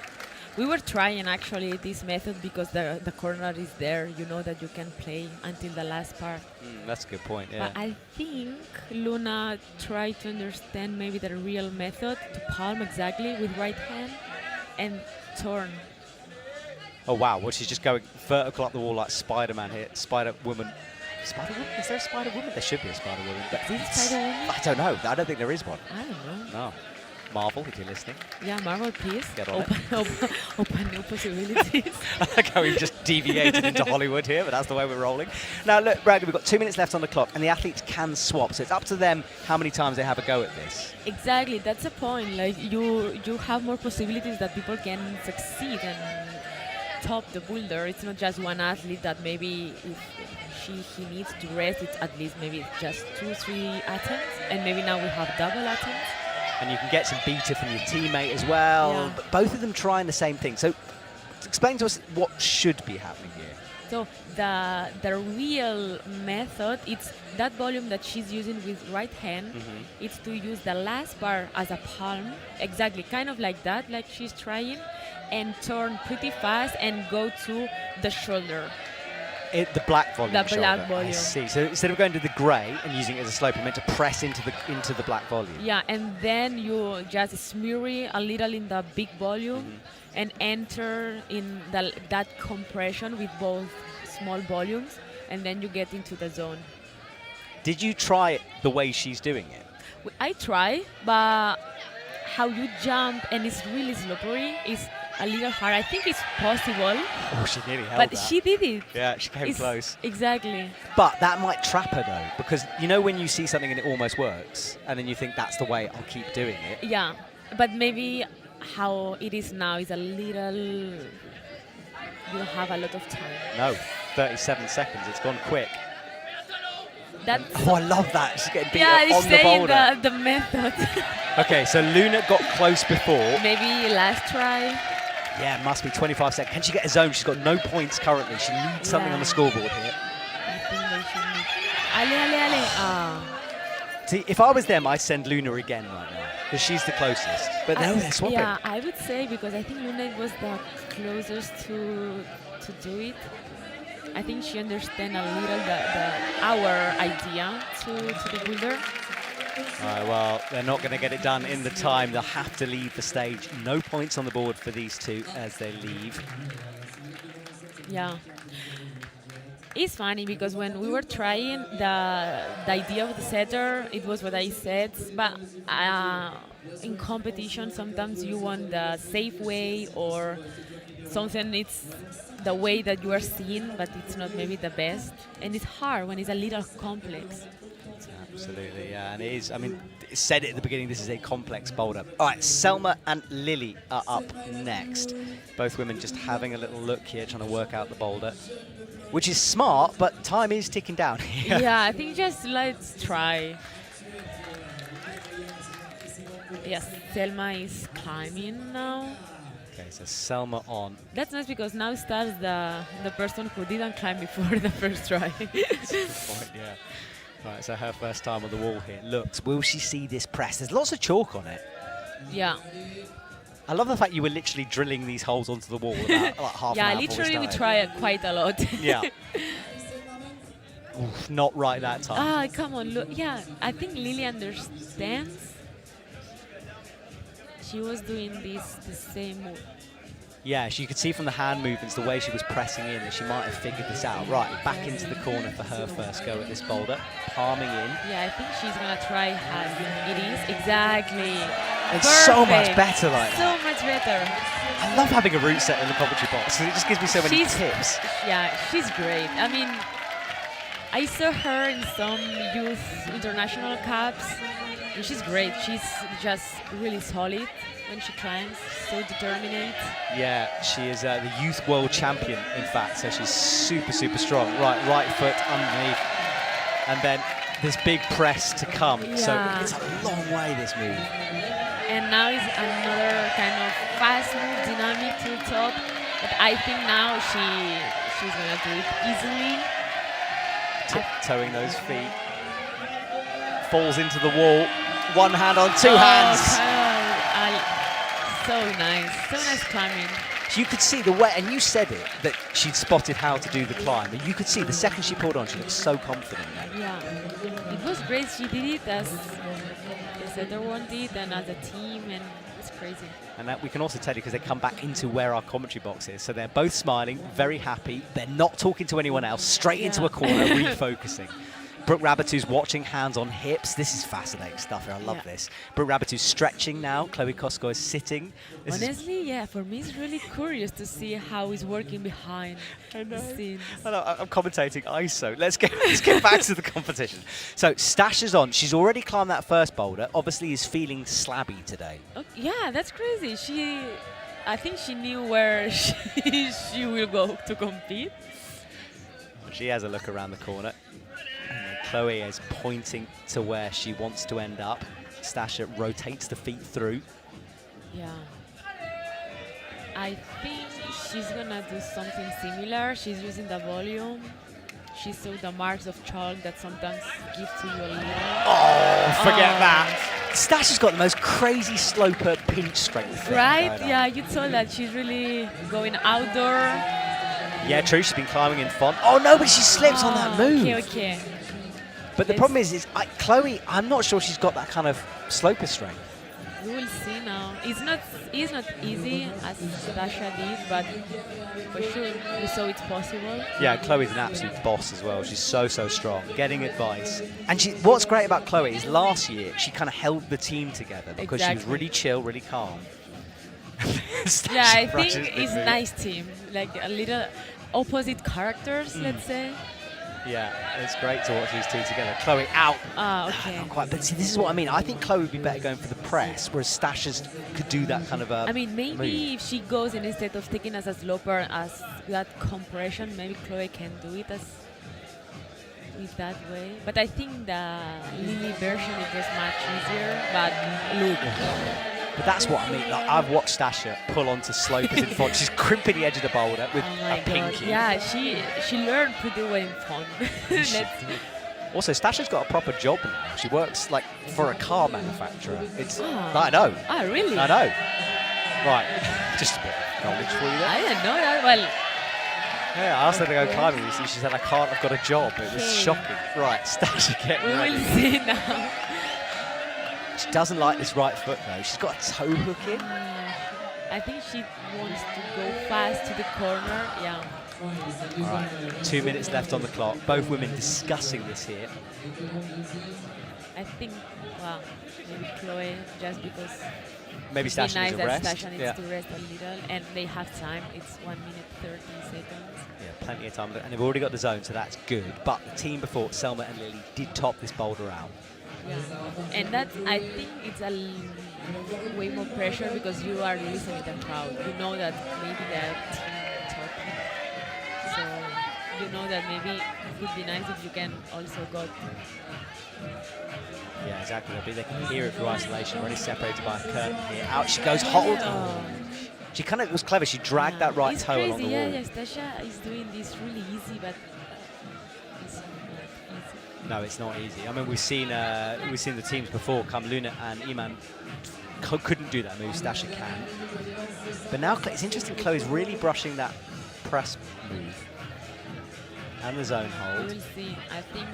We were trying actually this method because the corner is there. You know that you can play until the last part. That's a good point, yeah. But I think Luna tried to understand maybe the real method to palm exactly with right hand and turn. Oh, wow. Well, she's just going vertical up the wall like Spider-Man here. Spider-Woman. Spider-Woman? Is there a Spider-Woman? There should be a Spider-Woman. But Is it Spider-Woman? I don't know. I don't think there is one. I don't know. No. Marvel, if you're listening. Yeah, Marvel, please. Get on Open new possibilities. I like how we've just deviated into Hollywood here, but that's the way we're rolling. Now, look, Bragg, we've got 2 minutes left on the clock, and the athletes can swap, so it's up to them how many times they have a go at this. Exactly, that's the point. Like you have more possibilities that people can succeed and top the boulder. It's not just one athlete that maybe if he needs to rest, it's at least maybe just 2-3 attempts, and maybe now we have double attempts. And you can get some beta from your teammate as well. Yeah. But both of them trying the same thing. So explain to us what should be happening here. So the real method, it's that volume that she's using with right hand. It's to use the last bar as a palm, exactly, kind of like that, like she's trying, and turn pretty fast and go to the shoulder. The black volume. The black shoulder. volume. I see. So instead of going to the grey and using it as a slope, you're meant to press into the black volume. Yeah, and then you just smear it a little in the big volume and enter in that compression with both small volumes, and then you get into the zone. Did you try it the way she's doing it? I try, but how you jump and it's really slippery is a little hard. I think it's possible. Oh, she nearly held But that. she did it. Yeah, she came close. Exactly. But that might trap her though, because you know when you see something and it almost works, and then you think that's the way, I'll keep doing it. Yeah, but maybe how it is now is a little. You don't have a lot of time. No, 37 seconds. It's gone quick. That's Oh, I love that. She's getting beat yeah, up it's on the saying boulder. the method. Okay, so Luna got close before. Maybe last try. Yeah, must be 25 seconds. Can she get a zone? She's got no points currently. She needs something on the scoreboard here. I think they should need. Ale. Ah. See, if I was them, I'd send Luna again right now, because she's the closest. But no, they're swapping. Yeah, I would say because I think Luna was the closest to do it. I think she understands a little our idea to the Boulder. All right, well, they're not going to get it done in the time. They'll have to leave the stage. No points on the board for these two as they leave. Yeah. It's funny because when we were trying the idea of the setter, it was what I said. But in competition, sometimes you want the safe way or something. It's the way that you are seeing, but it's not maybe the best. And it's hard when it's a little complex. Absolutely, yeah, and it is. I mean, it said it at the beginning, this is a complex boulder. All right, Selma and Lily are up next. Both women just having a little look here, trying to work out the boulder, which is smart, but time is ticking down here. Yeah, I think just let's try. Yes, Selma is climbing now. Okay, so Selma on. That's nice because now starts the person who didn't climb before the first try. That's a good point, yeah. Right, so her first time on the wall here. Looks, will she see this press? There's lots of chalk on it. Yeah. I love the fact you were literally drilling these holes onto the wall about like half yeah, an hour literally we before try it quite a lot. Yeah. Oof, not right that time. Ah, come on, look. Yeah, I think Lily understands. She was doing the same move. Yeah, you could see from the hand movements, the way she was pressing in, that she might have figured this out. Right, back into the corner for her first go at this boulder. Palming in. Yeah, I think she's going to try as it is. Exactly. It's so much better like that. So much better. I love having a route set in the commentary box, because it just gives me so many tips. Yeah, she's great. I mean, I saw her in some youth international cups, and she's great. She's just really solid when she climbs, so determined. Yeah, she is the youth world champion, in fact, so she's super, super strong. Right foot underneath, and then this big press to come. Yeah. So it's a long way, this move. And now is another kind of fast move, dynamic to the top. But I think now she's gonna do it easily. Tiptoeing those feet. Falls into the wall. One hand on two hands. So nice climbing. You could see the way, and you said it, that she'd spotted how to do the climb. And you could see the second she pulled on, she looked so confident. Yeah, it was great. She did it as the other one did, and as a team, and it's crazy. And that we can also tell you because they come back into where our commentary box is. So they're both smiling, very happy. They're not talking to anyone else, straight into a corner, refocusing. Brooke Rabatu's watching, hands on hips. This is fascinating stuff here. I love this. Brooke Rabatu's stretching now. Chloe Kosko is sitting. Honestly, yeah, for me it's really curious to see how he's working behind the scenes. I know, I'm commentating ISO. Let's get back to the competition. So Stash is on. She's already climbed that first boulder. Obviously is feeling slabby today. Okay, yeah, that's crazy. I think she knew where she will go to compete. She has a look around the corner. Chloe is pointing to where she wants to end up. Stasha rotates the feet through. Yeah. I think she's gonna do something similar. She's using the volume. She saw the marks of Schalck that sometimes give to you a little. Oh, forget that. Stasha's got the most crazy sloper pinch strength. Right? Yeah, you saw that. She's really going outdoor. Yeah, true. She's been climbing in font. Oh, no, but she slips on that move. Okay. But the problem is Chloe, I'm not sure she's got that kind of sloper strength. We will see now. It's not easy as Stasha did, but for sure we saw it's possible. Yeah, Chloe's an absolute boss as well. She's so strong, getting advice. And what's great about Chloe is last year she kind of held the team together because she was really chill, really calm. Yeah, I think brushes the it's move. nice team, like a little opposite characters, let's say. Yeah, it's great to watch these two together. Chloe out. Ah, okay. Not quite, but see, this is what I mean. I think Chloe would be better going for the press, whereas Stasha's could do that kind of a I mean, maybe move. if she goes and instead of taking as a sloper as that compression, maybe Chloe can do it as with that way. But I think the Lily version is just much easier. But look. But that's what I mean. Like, I've watched Stasha pull onto slopers in front. She's crimping the edge of the boulder with a pinky. Yeah, she learned pretty well in front. Also, Stasha's got a proper job now. She works like for a car manufacturer. It's Ah. I know. Ah, really? I know. Right, just a bit of knowledge for you there. I didn't know that. Well, Yeah, I asked her to go climbing recently. She said, I can't, I've got a job. It was Okay. shocking. Right, Stasha getting we ready. will see now. She doesn't like this right foot though. She's got a toe hook in. I think she wants to go fast to the corner. Yeah. All right, 2 minutes left on the clock. Both women discussing this here. I think, well, maybe Chloe, just because Maybe it's Stasha needs nice a that rest. Stasha needs Yeah. to rest a little, and they have time. It's 1 minute 30 seconds. Yeah, plenty of time. And they've already got the zone, so that's good. But the team before, Selma and Lily, did top this boulder out. Yeah. And that, I think it's way more pressure because you are listening to the crowd. You know that maybe the team talking. So you know that maybe it would be nice if you can also go. Yeah, exactly. They can hear it through isolation. Already separated by a curtain here. Out she goes. Hold. Oh. She kind of was clever. She dragged that right It's toe crazy, along the yeah, wall. yeah. Stasha is doing this really easy, but it's not easy. No, it's not easy. I mean, we've seen the teams before. Come Luna and Iman couldn't do that move. Stasha can. But now it's interesting. Chloe's really brushing that press move and the zone We hold. will see. I think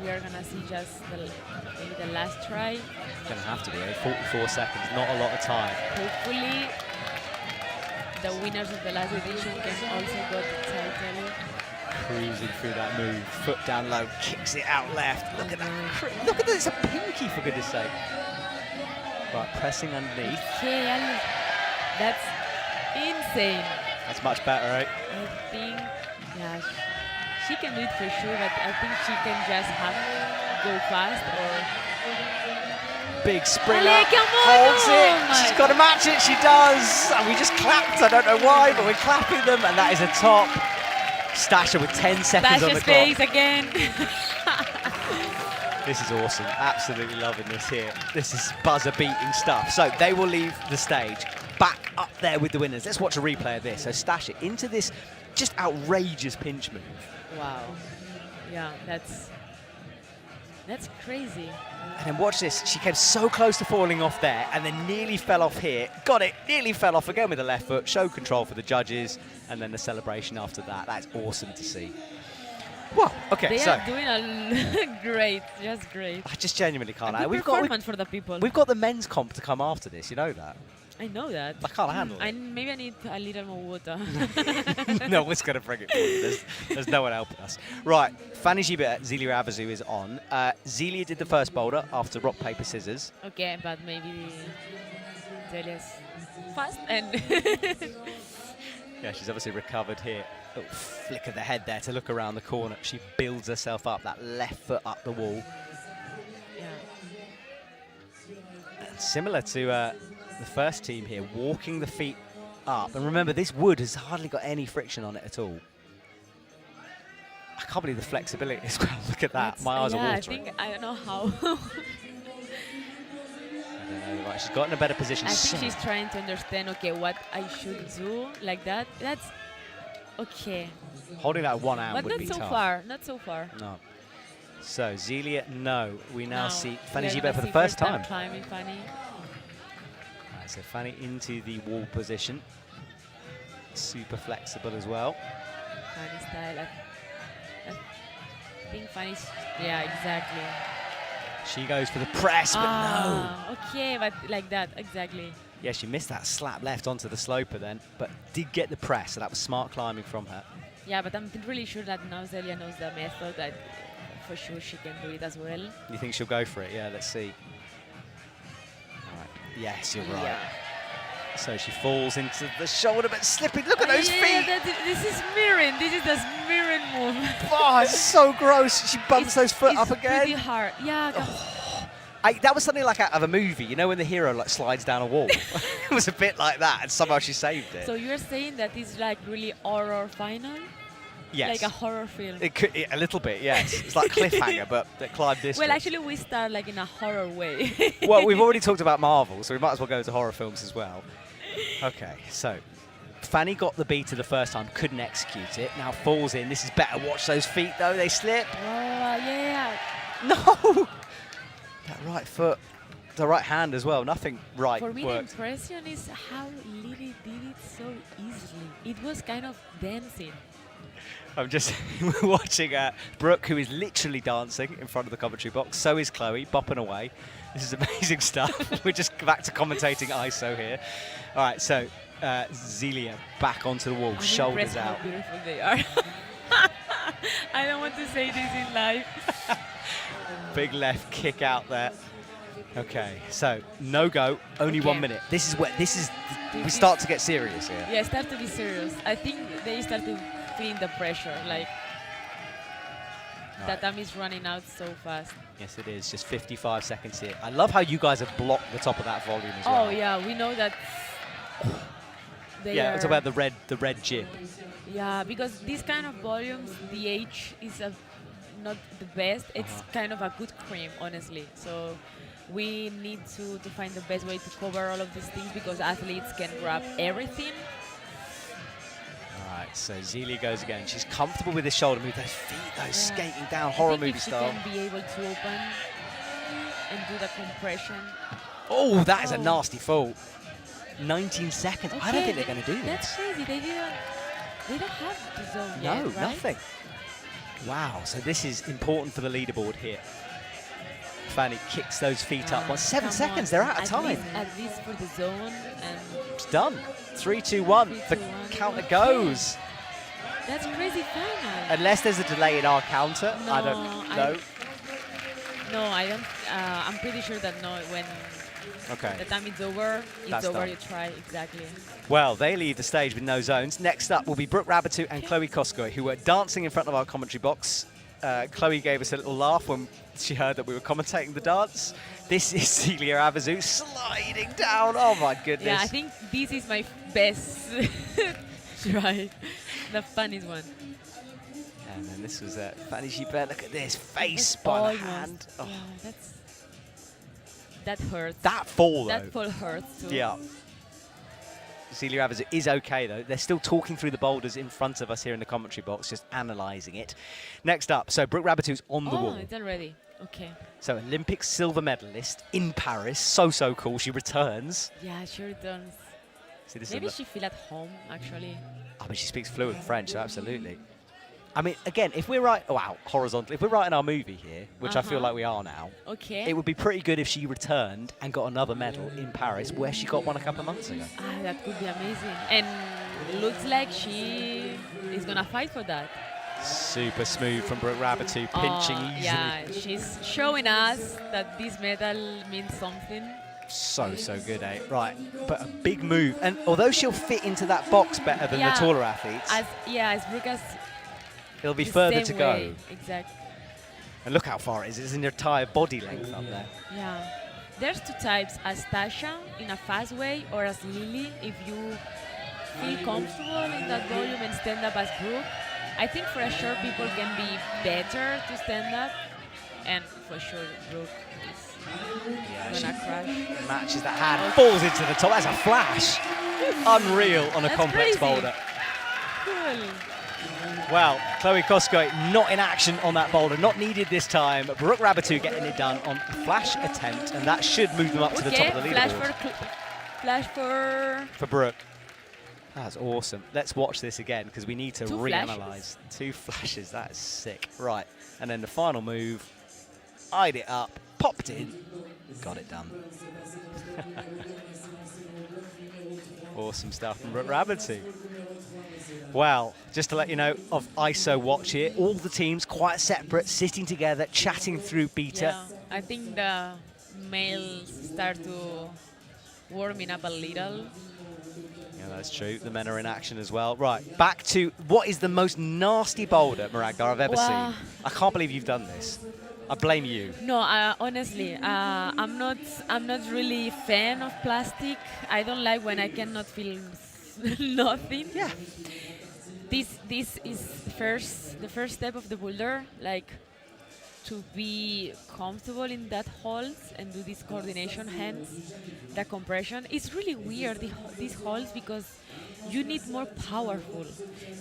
we are gonna see just maybe the last try. Gonna have to be 44 seconds. Not a lot of time. Hopefully, the winners of the last edition can also go to the title. Cruising through that move. Foot down low. Kicks it out left. Look at that. Look at this. It's a pinky, for goodness sake. Right, pressing underneath. Okay, that's insane. That's much better, right? I think, yeah, she can do it for sure, but I think she can just go fast or... Big spring Ale, up, come on! holds Oh it, my she's got to match it, she does! And we just clapped, I don't know why, but we're clapping them, and that is a top. Stasha with 10 seconds on the Stasha's clock. face again. This is awesome, absolutely loving this here. This is buzzer-beating stuff. So they will leave the stage, back up there with the winners. Let's watch a replay of this. So Stasha into this just outrageous pinch move. Wow. Yeah, that's crazy. And then watch this, she came so close to falling off there and then nearly fell off here. Got it, nearly fell off again with the left foot. Show control for the judges and then the celebration after that. That's awesome to see. Well, okay, They so are doing a great, just great. I just genuinely can't. A good performance for the people. We've got the men's comp to come after this, you know that? I know that. I can't handle it. Maybe I need a little more water. No one's going to bring it for you. There's no one helping us. Right, Fanny Gibert, Zelia Avezou is on. Zelia did the first boulder after rock, paper, scissors. Okay, but maybe Zelia's fast and... Yeah, she's obviously recovered here. Little flick of the head there to look around the corner. She builds herself up, that left foot up the wall. Yeah. And similar to the first team here, walking the feet up. And remember, this wood has hardly got any friction on it at all. I can't believe the flexibility as well. Look at that. My eyes are watering. I don't know how. I don't know. Right, she's got in a better position. I think she's trying to understand, okay, what I should do like that. That's okay. Holding that one hand would be tough. But not so far. Not so far. No. So, Zelia, no. We now see Fanny we're Gibert for gonna the see first time time. climbing Fanny. Right, so Fanny into the wall position. Super flexible as well. Fanny style. I think Fanny's... Yeah, exactly. She goes for the press, but no. Okay, but like that, exactly. Yeah, she missed that slap left onto the sloper then, but did get the press, so that was smart climbing from her. Yeah, but I'm really sure that now Zelia knows the method, that for sure she can do it as well. You think she'll go for it? Yeah, let's see. All right. Yes, you're right. Yeah. So she falls into the shoulder, but slipping. Look at those feet. This is mirroring. This is the mirroring move. Oh, it's so gross. She bumps those foot up again. It's pretty hard. Yeah. That was something like out of a movie, you know, when the hero like slides down a wall. It was a bit like that, and somehow she saved it. So you're saying that it's like really horror final? Yes. Like a horror film. It could, a little bit, yes. It's like Cliffhanger, but the Climb District. Well, actually, we start like in a horror way. Well, we've already talked about Marvel, so we might as well go to horror films as well. Okay, so Fanny got the beater the first time, couldn't execute it. Now falls in. This is better. Watch those feet, though. They slip. Oh, yeah. No! That right foot, the right hand as well. Nothing right For me, worked. the impression is how Lily did it so easily. It was kind of dancing. I'm just watching Brooke, who is literally dancing in front of the commentary box. So is Chloe, bopping away. This is amazing stuff. We're just back to commentating ISO here. All right, so Zelia back onto the wall, I'm shoulders impressed out. how beautiful they are. I don't want to say this in live. Big left kick out there. Okay, so no go, only 1 minute. This is we start to get serious here. Yeah, start to be serious. I think they start to feel the pressure, like that time is running out so fast. Yes, it is. Just 55 seconds here. I love how you guys have blocked the top of that volume as well. Oh yeah, we know that. Yeah, it's about the red jib. Yeah, because these kind of volumes, the H is not the best. It's kind of a good cream, honestly. So we need to find the best way to cover all of these things because athletes can grab everything. All right, so Zelia goes again. She's comfortable with the shoulder move. Those feet, those skating down, horror movie style. She can be able to open and do the compression. Oh, that is a nasty fall. 19 seconds. Okay, I don't think they're going to do this. That's crazy. They don't have the zone No, yet, right? nothing. Wow, so this is important for the leaderboard here. Fanny kicks those feet up. Well, 7 seconds, they're out of time. At least for the zone. And It's done. 3, 2, 1. The counter goes. That's crazy final. Unless there's a delay in our counter. No, I don't know. No, I don't. I'm pretty sure that when the time is over, That's over, done. you try, exactly. Well, they leave the stage with no zones. Next up will be Brooke Rabatou and Chloe Koskoy, who were dancing in front of our commentary box. Chloe gave us a little laugh when she heard that we were commentating the dance. This is Zelia Avezou sliding down. Oh, my goodness. Yeah, I think this is my best try. The funniest one. And then this was Fanny Gibert. Look at this. Face by the hand. Oh. Yeah, that hurts. That fall, though. That fall hurts too. Yeah. Zelia Avezou is okay, though. They're still talking through the boulders in front of us here in the commentary box, just analysing it. Next up, so Brooke Rabatou's on the wall. Oh, it's already. Okay. So Olympic silver medalist in Paris. So cool. She returns. Yeah, she returns. See, this Maybe she feel at home, actually. Oh, but she speaks fluent French, so absolutely. I mean, again, if we're right, horizontally, if we're writing our movie here, which I feel like we are now, okay, it would be pretty good if she returned and got another medal in Paris, where she got one a couple of months ago. Ah, that could be amazing. And looks like she is gonna fight for that. Super smooth from Brooke Rabatou, pinching easily. Yeah, she's showing us that this medal means something. So good, eh? Right, but a big move. And although she'll fit into that box better than the taller athletes, as Brooke has it'll be further to go. Exactly. And look how far it is. It's an entire body length up there. Yeah. There's two types, as Tasha in a fast way or as Lily if you feel comfortable in that volume and stand up as Brooke. I think for sure people can be better to stand up, and for sure Brooke is gonna crash. Matches that hand, falls into the top. That's a flash. Unreal on a complex crazy. boulder. Cool. Well, Chloe Koskoy not in action on that boulder, not needed this time. Brooke Rabatou getting it done on a flash attempt, and that should move them up to the top of the leaderboard. Flash for Brooke. That's awesome. Let's watch this again because we need to reanalyze. 2 flashes, that is sick. Right, and then the final move, eyed it up, popped in, got it done. Awesome stuff from Brooke Rabatou. Well, just to let you know of ISO watch here, all the teams quite separate, sitting together, chatting through beta. Yeah, I think the males start to warming up a little. That's true. The men are in action as well. Right, back to what is the most nasty boulder, Maragda, I've ever seen. I can't believe you've done this. I blame you. No, honestly, I'm not really a fan of plastic. I don't like when I cannot feel nothing. Yeah. This is the first step of the boulder, like to be comfortable in that holds and do this coordination hands, the compression. It's really weird, these holds, because you need more powerful.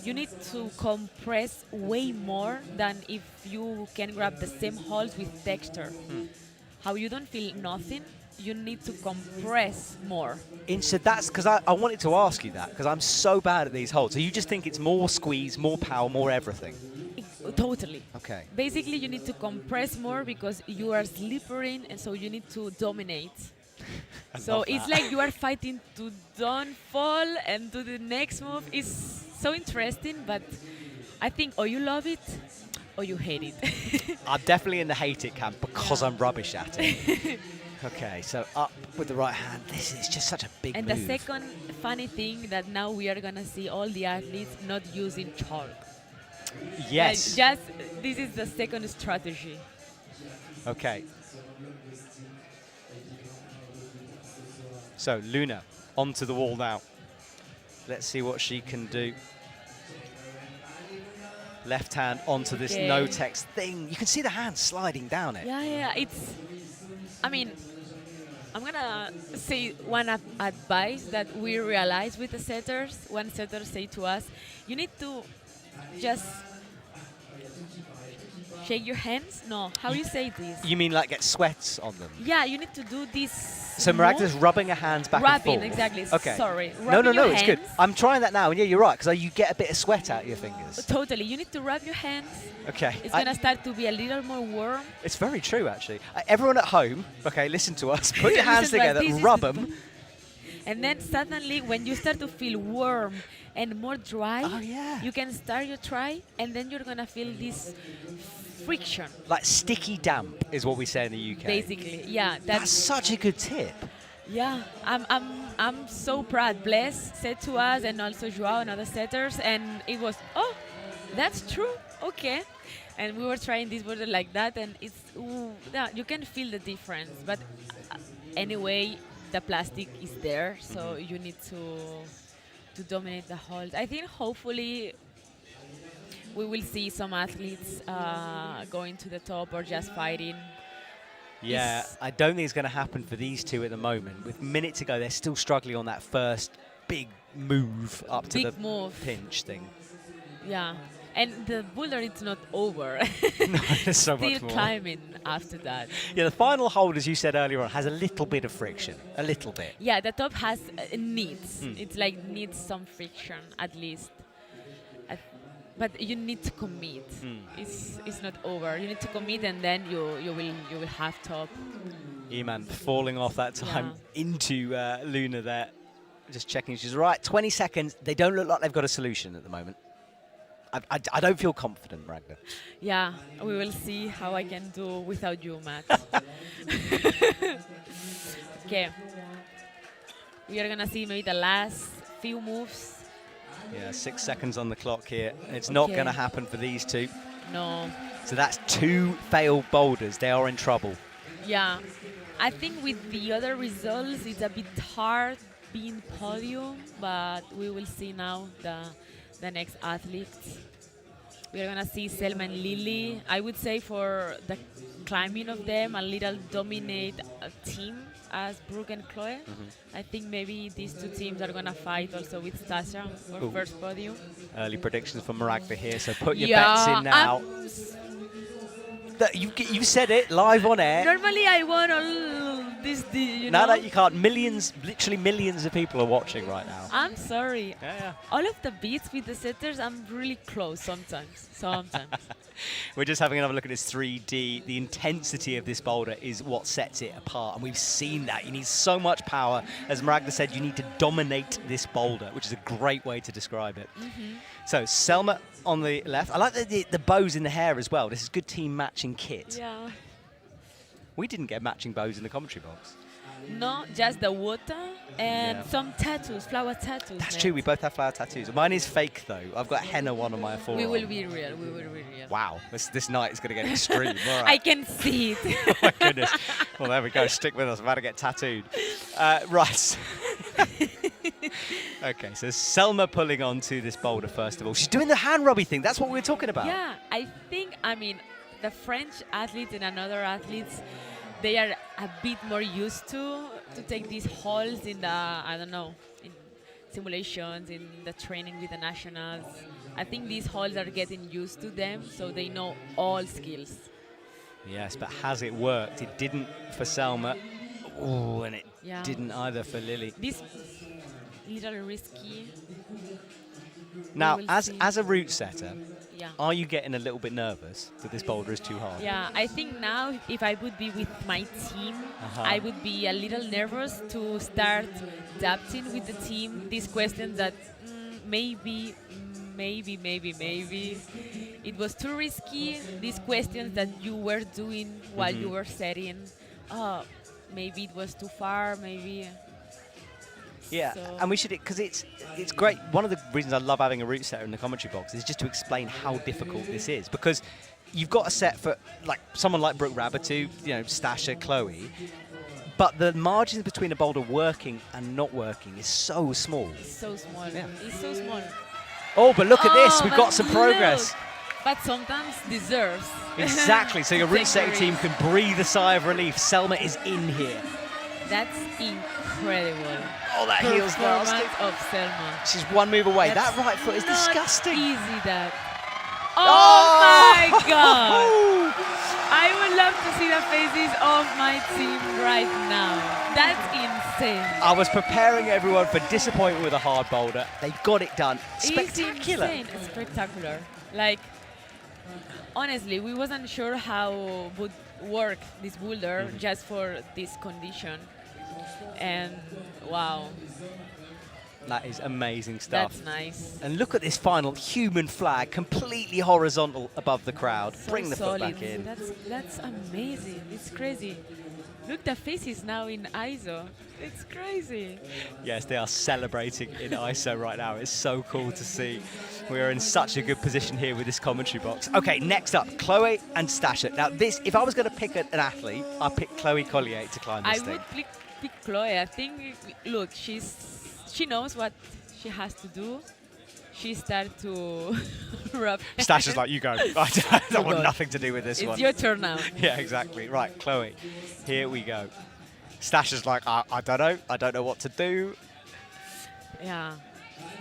You need to compress way more than if you can grab the same holds with texture. How you don't feel nothing, you need to compress more. So that's because I wanted to ask you that, because I'm so bad at these holds. So you just think it's more squeeze, more power, more everything? Totally. Okay. Basically, you need to compress more because you are slippery, and so you need to dominate. So it's like you are fighting to don't fall and do the next move. It's so interesting, but I think or you love it or you hate it. I'm definitely in the hate it camp because I'm rubbish at it. Okay, so up with the right hand. This is just such a big and move. The second funny thing that now we are gonna see all the athletes not using Schalck. Yes. Like this is the second strategy. Okay. So Luna onto the wall now. Let's see what she can do. Left hand onto this no text thing. You can see the hand sliding down it. Yeah. I mean, I'm gonna say one advice that we realize with the setters. One setter say to us, you need to just shake your hands. No, how do you say this? You mean like get sweats on them? Yeah, you need to do this. So Maragda's rubbing her hands back and forth. Exactly. Okay. Sorry. No, it's good. I'm trying that now, and yeah, you're right, because you get a bit of sweat out of your fingers. Totally. You need to rub your hands. Okay. It's going to start to be a little more warm. It's very true, actually. Everyone at home, okay, listen to us. Put your hands together, rub them. And then suddenly, when you start to feel warm and more dry, you can start your try, and then you're going to feel this friction. Like sticky damp is what we say in the UK. Basically, yeah. That's such a good tip. Yeah, I'm so proud. Bless said to us, and also Joao and other setters, and it was, oh, that's true, okay. And we were trying this border like that, and it's, yeah, you can feel the difference. But anyway, the plastic is there, so you need to dominate the hold. I think hopefully we will see some athletes going to the top or just fighting. Yeah, I don't think it's going to happen for these two at the moment. With a minute to go, they're still struggling on that first big move up to the pinch thing. Yeah, and the boulder is not over. No, there's so much Still more. climbing after that. Yeah, the final hold, as you said earlier on, has a little bit of friction. A little bit. Yeah, the top has needs. It's like needs some friction at least. But you need to commit. It's not over. You need to commit, and then you will have top. Eman falling off that time into Luna there. Just checking she's right. 20 seconds. They don't look like they've got a solution at the moment. I don't feel confident, Maragda. Yeah, we will see how I can do without you, Matt. Okay. We are gonna see maybe the last few moves. Yeah, 6 seconds on the clock here. It's not going to happen for these two. No. So that's 2 failed boulders. They are in trouble. Yeah. I think with the other results, it's a bit hard being podium, but we will see now the next athletes. We're going to see Selma and Lily. I would say for the climbing of them, a little dominate a team as Brooke and Chloe. I think maybe these two teams are going to fight also with Tasha for first podium. Early predictions for Maragda here, so put your bets in now. You said it live on air. Normally I want all this, you know. No, you can't. Literally millions of people are watching right now. I'm sorry. Yeah. All of the beats with the setters, I'm really close sometimes. We're just having another look at this 3D. The intensity of this boulder is what sets it apart, and we've seen that. You need so much power. As Maragda said, you need to dominate this boulder, which is a great way to describe it. So Selma on the left. I like the bows in the hair as well. This is good team matching kit. Yeah. We didn't get matching bows in the commentary box. No, just the water and some tattoos, flower tattoos. That's true, we both have flower tattoos. Mine is fake though. I've got henna one on my forearm. We will be real, we will be real. Wow, this night is going to get extreme. All right. I can see it. Oh my goodness. Well, there we go. Stick with us. I'm about to get tattooed. Right. Okay, so Selma pulling onto this boulder first of all. She's doing the hand rubby thing. That's what we were talking about. Yeah, I mean, the French athletes and another athletes, they are a bit more used to take these holds in the, I don't know, in simulations, in the training with the nationals. I think these holds are getting used to them, so they know all skills. Yes, but has it worked? It didn't for Selma. Oh, and it didn't either for Lily. This little risky. Now, as a route setter, yeah. Are you getting a little bit nervous that this boulder is too hard? Yeah, I think now if I would be with my team, I would be a little nervous to start adapting with the team these questions that maybe it was too risky. These questions that you were doing while you were setting, maybe it was too far, maybe. Yeah, so. and we should, because it's great. One of the reasons I love having a route setter in the commentary box is just to explain how difficult this is, because you've got a set for like someone like Brooke Rabatu, Stasha, Chloe, but the margins between a boulder working and not working is so small. It's so small. Yeah. It's so small. Oh, but look at this. We've got some progress. But sometimes deserves. Exactly. So your route setting team can breathe a sigh of relief. Selma is in here. That's incredible. Oh, that heel's nasty. Of Selma. She's one move away. That right foot is disgusting. Easy that. Oh my God! I would love to see the faces of my team right now. That's insane. I was preparing everyone for disappointment with a hard boulder. They got it done. Spectacular. It's insane. Spectacular. Like, honestly, we wasn't sure how would work this boulder just for this condition. And wow. That is amazing stuff. That's nice. And look at this final human flag, completely horizontal above the crowd. So Bring the solid. foot back in. That's amazing. It's crazy. Look, the face is now in ISO. It's crazy. Yes, they are celebrating in ISO right now. It's so cool to see. We are in such a good position here with this commentary box. Okay, next up, Chloe and Stasha. Now, this, if I was going to pick an athlete, I'd pick Chloe Collier to climb this thing. I would pick Chloe. I think, look, she knows what she has to do. She started to rub. Stasha's like, you go. I don't want nothing to do with this one. It's your turn now. Yeah, exactly. Right, Chloe, here we go. Stasha's like, I don't know. I don't know what to do. Yeah.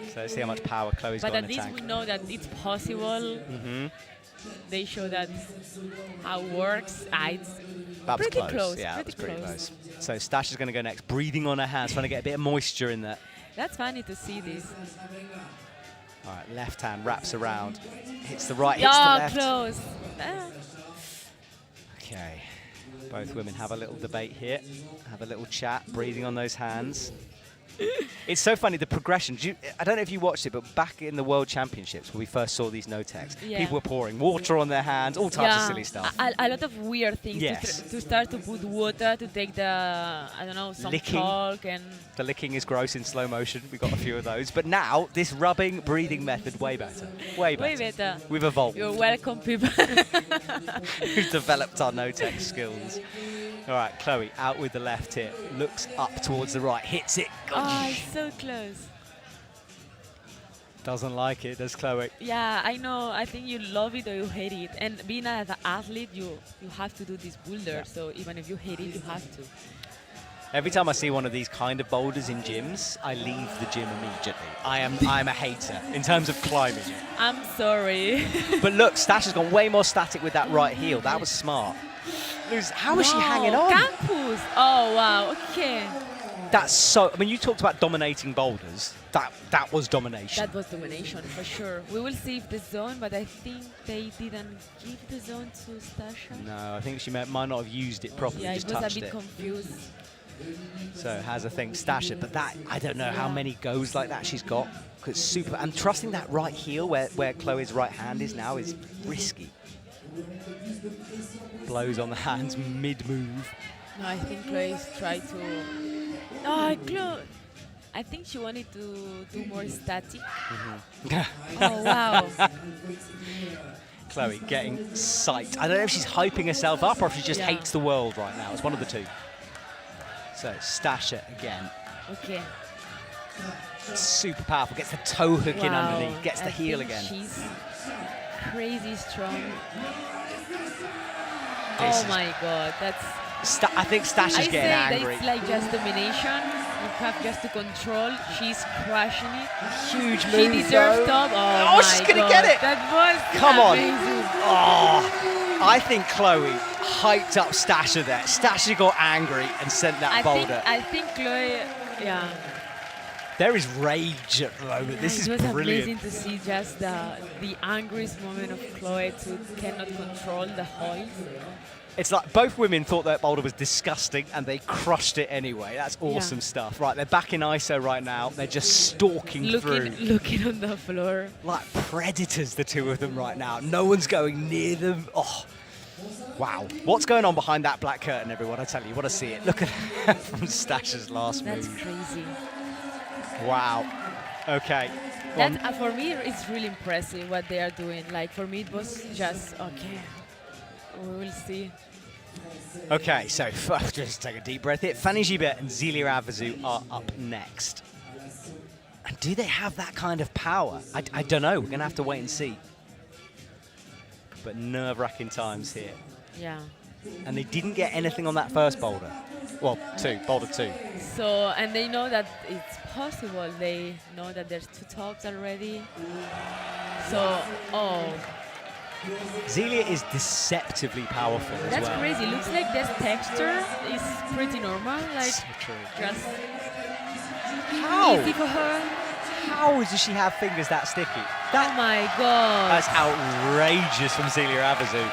So let's see how much power Chloe's got in the tank. But at least we know that it's possible. They show that how it works. It's that was pretty close. Yeah, that was pretty close. So Stasha's going to go next, breathing on her hands, trying to get a bit of moisture in there. That's funny to see this. All right, left hand wraps around, hits the right, hits the left. Close. Okay, both women have a little debate here, have a little chat, breathing on those hands. It's so funny, the progression. I don't know if you watched it, but back in the World Championships, when we first saw these no-techs, people were pouring water on their hands, all types of silly stuff. A lot of weird things. Yes. To start to put water, to take the, I don't know, some chalk and... The licking is gross in slow motion. We got a few of those. But now, this rubbing, breathing method, way better. Way better. We've evolved. You're welcome, people. We've developed our no-tech skills. All right, Chloe, out with the left here. Looks up towards the right, hits it. Oh, so close. Doesn't like it, does Chloe? Yeah, I know. I think you love it or you hate it. And being an athlete, you have to do this boulder. Yeah. So even if you hate it, you have to. Every time I see one of these kind of boulders in gyms, I leave the gym immediately. I'm a hater in terms of climbing it. I'm sorry. But look, Stasha's gone way more static with that right heel. That was smart. How is she hanging on? Campus. Oh, wow. Okay. That's so... I mean, you talked about dominating boulders. That was domination. That was domination, for sure. We will see if the zone, but I think they didn't give the zone to Stasha. No, I think she might not have used it properly. Yeah, just it was touched a bit it. confused. So has a thing, Stasha, but that, I don't know how many goes like that she's got. Cause super, and trusting that right heel where Chloe's right hand is now is risky. Blows on the hands mid-move. No, I think Chloe's tried to. Oh, Chloe. I think she wanted to do more static. Oh, wow. Chloe getting psyched. I don't know if she's hyping herself up or if she just hates the world right now. It's one of the two. So, Stasha again. Okay. Super powerful. Gets the toe hook in underneath. Gets the heel again. She's crazy strong. This Oh my god, that's... I think Stasha's getting angry. It's like just domination. You have just to control. She's crushing it. Huge She move, deserves though. top. Oh, she's going to get it. That was Come amazing. on. Oh, I think Chloe hyped up Stasha there. Stasha got angry and sent that boulder. I think Chloe, yeah. There is rage at the moment. This is it was brilliant. amazing to see just the angriest moment of Chloe to cannot control the hold. It's like both women thought that boulder was disgusting and they crushed it anyway. That's awesome stuff. Right, they're back in ISO right now. They're just stalking through. Looking on the floor. Like predators, the two of them right now. No one's going near them. Oh, wow. What's going on behind that black curtain, everyone? I tell you, you want to see it. Look at that from Stasha's last move. That's crazy. Wow. Okay. That, for me, it's really impressive what they are doing. Like, for me, it was just, okay, we will see. Okay, so just take a deep breath here. Fanny Gibet and Zelia Avezou are up next. And do they have that kind of power? I don't know. We're going to have to wait and see. But nerve-wracking times here. Yeah. And they didn't get anything on that first boulder. Well, boulder two. So, and they know that it's possible. They know that there's two tops already. So, Zelia is deceptively powerful as well. That's crazy. Looks like this texture is pretty normal. Like, so true. Just How? easy for her. How does she have fingers that sticky? Oh my god. That's outrageous from Zelia Avezou.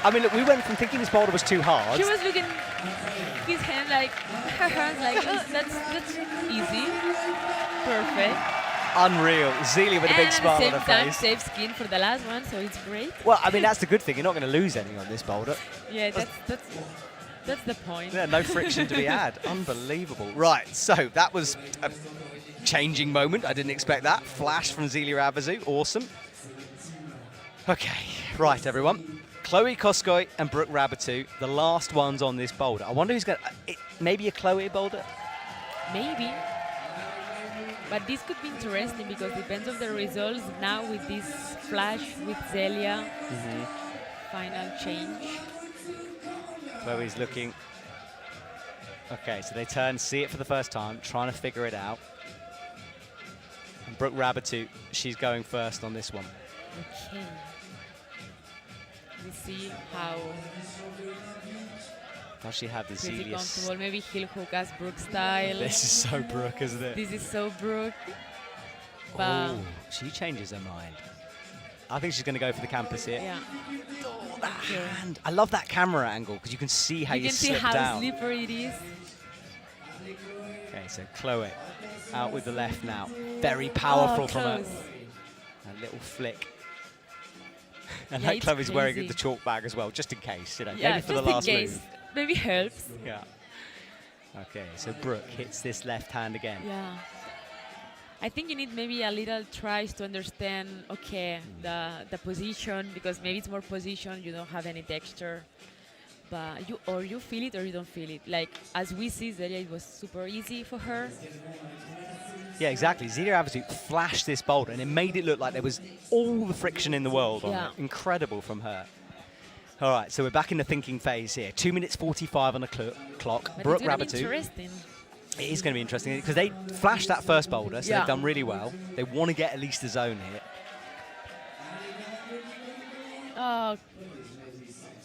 I mean, look, we went from thinking this boulder was too hard. She was looking his hand like, her hands like, oh, that's easy. Perfect. Unreal. Zelia with a big smile on her And at the same time, face. save skin for the last one, so it's great. Well, I mean, that's the good thing. You're not going to lose any on this boulder. Yeah, that's the point. Yeah, no friction to be had. Unbelievable. Right, so that was a changing moment. I didn't expect that. Flash from Zelia Avezou. Awesome. Okay, right, everyone. Chloe Koskoy and Brooke Rabatou, the last ones on this boulder. I wonder who's going to... Maybe a Chloe boulder? Maybe. But this could be interesting because it depends on the results now with this flash with Zelia. Final change. Chloe's looking... Okay, so they turn, see it for the first time, trying to figure it out. And Brooke Rabatou, she's going first on this one. Okay. We see how... Does she have the pretty Zelia? comfortable. Maybe heel hook as Brooke style. This is so Brooke, isn't it? This is so Brooke. But Oh, she changes her mind. I think she's going to go for the campus here. yeah. Oh, that hand. I love that camera angle because you can see how you can see slip how down. slippery it is. Okay, so Chloe out with the left now. Very powerful from her. close. A little flick. And Yeah, like it's Chloe's wearing crazy. the chalk bag as well, just in case, you know, Yeah, maybe for just the last in case. move. Maybe helps. Yeah. Okay, so Brooke hits this left hand again. Yeah. I think you need maybe a little tries to understand, okay, the position, because maybe it's more position, you don't have any texture. But you feel it or you don't feel it. Like, as we see, Zelia, it was super easy for her. Yeah, exactly. Zelia Avezou flashed this boulder and it made it look like there was all the friction in the world on it. Incredible from her. All right, so we're back in the thinking phase here. 2 minutes 45 on the clock. But Brooke it's gonna be Rabatou. interesting. It is going to be interesting because they flashed that first boulder, so Yeah. they've done really well. They want to get at least a zone here. Oh,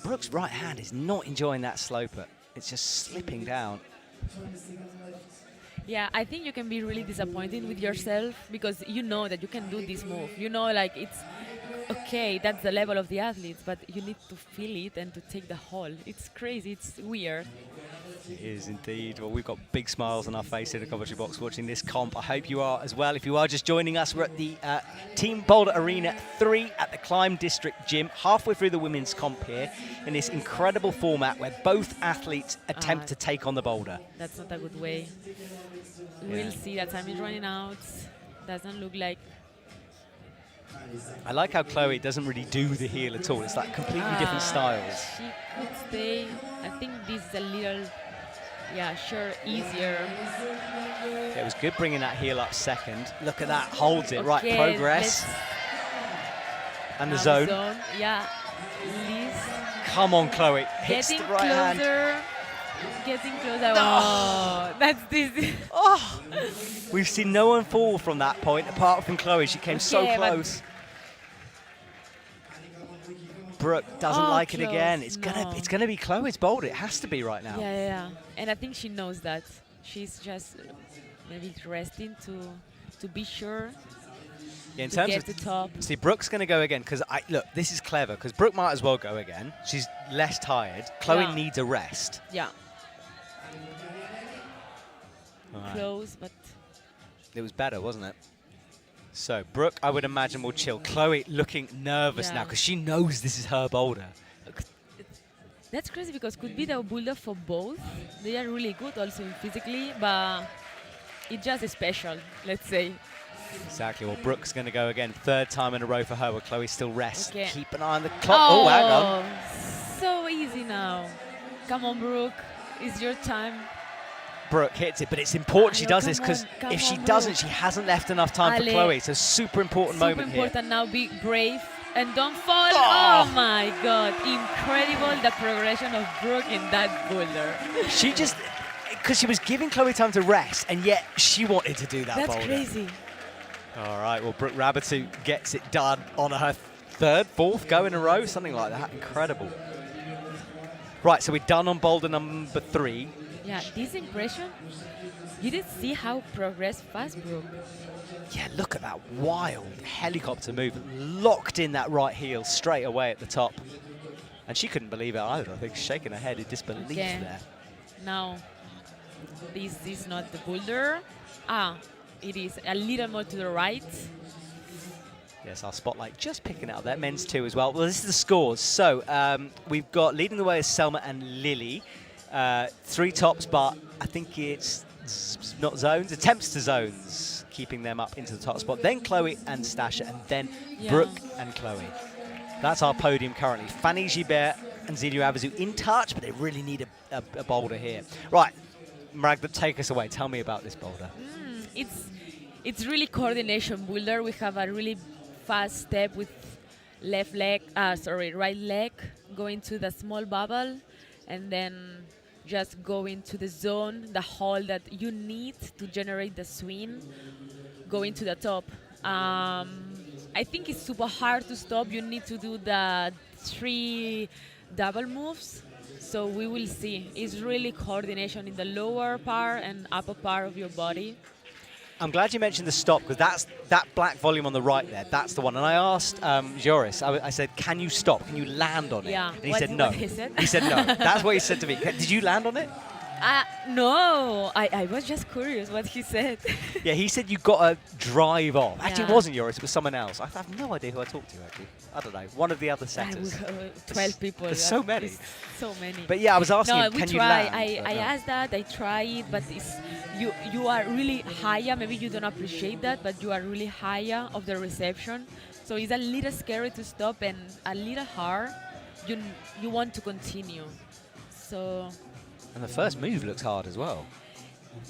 Brooke's right hand is not enjoying that sloper. It's just slipping down. yeah, I think you can be really disappointed with yourself because you know that you can do this move. You know, like, it's okay, that's the level of the athletes, but you need to feel it and to take the hole. It's crazy, it's weird. It is indeed. Well, we've got big smiles on our face in the commentary box watching this comp. I hope you are as well. If you are just joining us, we're at the Team Boulder Arena 3 at the Climb District Gym, halfway through the women's comp here in this incredible format where both athletes attempt to take on the boulder. That's not a good way. We'll see that time is running out. Doesn't look like. I like how Chloe doesn't really do the heel at all. It's like completely different styles. She could stay. I think this is a little, sure, easier. Yeah, it was good bringing that heel up second. Look at that, holds it. Okay, right, progress. And the zone. Yeah, Liz. Come on, Chloe. Hits the right hand. Getting closer. Oh, that's this. Oh, we've seen no one fall from that point apart from Chloe. She came so close. Brooke doesn't like it again. It's gonna be Chloe's boulder. It has to be right now. Yeah. And I think she knows that. She's just maybe resting to be sure. Yeah, in to terms get of the top. See, Brooke's going to go again because look, this is clever because Brooke might as well go again. She's less tired. Chloe needs a rest. Yeah. Right. Close, but it was better, wasn't it? So Brooke, I would imagine, will chill. Chloe looking nervous now because she knows this is her boulder. That's crazy because could be the boulder for both. They are really good also physically, but it's just special, let's say. Exactly. Well, Brooke's going to go again. Third time in a row for her where Chloe still rests. Okay. Keep an eye on the clock. Oh, hang on. So easy now. Come on, Brooke. It's your time. Brooke hits it, but it's important she does this because if she doesn't, she hasn't left enough time for Chloe. It's a super important moment here. Super important now. Be brave and don't fall. Oh my God. Incredible the progression of Brooke in that boulder. She just, because she was giving Chloe time to rest, and yet she wanted to do that boulder. That's crazy. All right, well, Brooke Rabatou gets it done on her fourth go in a row, something like that. Incredible. Right, so we're done on boulder number 3. Yeah, this impression, you did see how progressed fast, Brooke. Yeah, look at that wild helicopter movement. Locked in that right heel straight away at the top. And she couldn't believe it either, I think, shaking her head in disbelief there. Now, this is not the boulder. It is a little more to the right. Yes, our spotlight just picking out there. Men's 2 as well. Well, this is the scores. So we've got leading the way is Selma and Lily. 3 tops, but I think it's not zones, attempts to zones, keeping them up into the top spot. Then Chloe and Stasha, and then Brooke and Chloe. That's our podium currently. Fanny Gibert and Zelia Avezou in touch, but they really need a boulder here. Right, Maragda, take us away. Tell me about this boulder. It's really coordination boulder. We have a really fast step with right leg going to the small bubble, and then just go into the zone, the hole that you need to generate the swing, going to the top. I think it's super hard to stop. You need to do the 3 double moves. So we will see. It's really coordination in the lower part and upper part of your body. I'm glad you mentioned the stop, because that's that black volume on the right there. That's the one. And I asked Joris, I said, can you stop? Can you land on it? Yeah. And he said no. He said? He said no. That's what he said to me. Did you land on it? No. I was just curious what he said. Yeah, he said you got to drive off. Actually, it wasn't Joris. It was someone else. I have no idea who I talked to, actually. I don't know. One of the other setters. 12 people. There's so many. So many. But yeah, I was asking him, can you land? I asked that. I tried, but you are really higher. Maybe you don't appreciate that, but you are really higher of the reception. So it's a little scary to stop and a little hard. You want to continue. So. And the first move looks hard as well.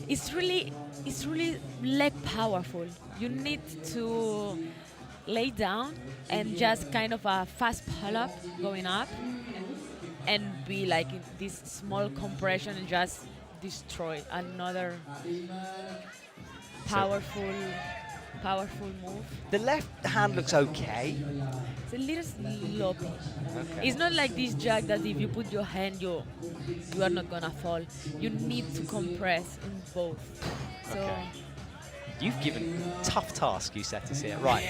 It's really leg powerful. You need to lay down and just kind of a fast pull-up going up and be like in this small compression and just destroy another powerful move. The left hand looks okay. It's a little sloppy. Okay. It's not like this jack that if you put your hand, you are not gonna fall. You need to compress in both. So. Okay. You've given tough task, you set us here. Right,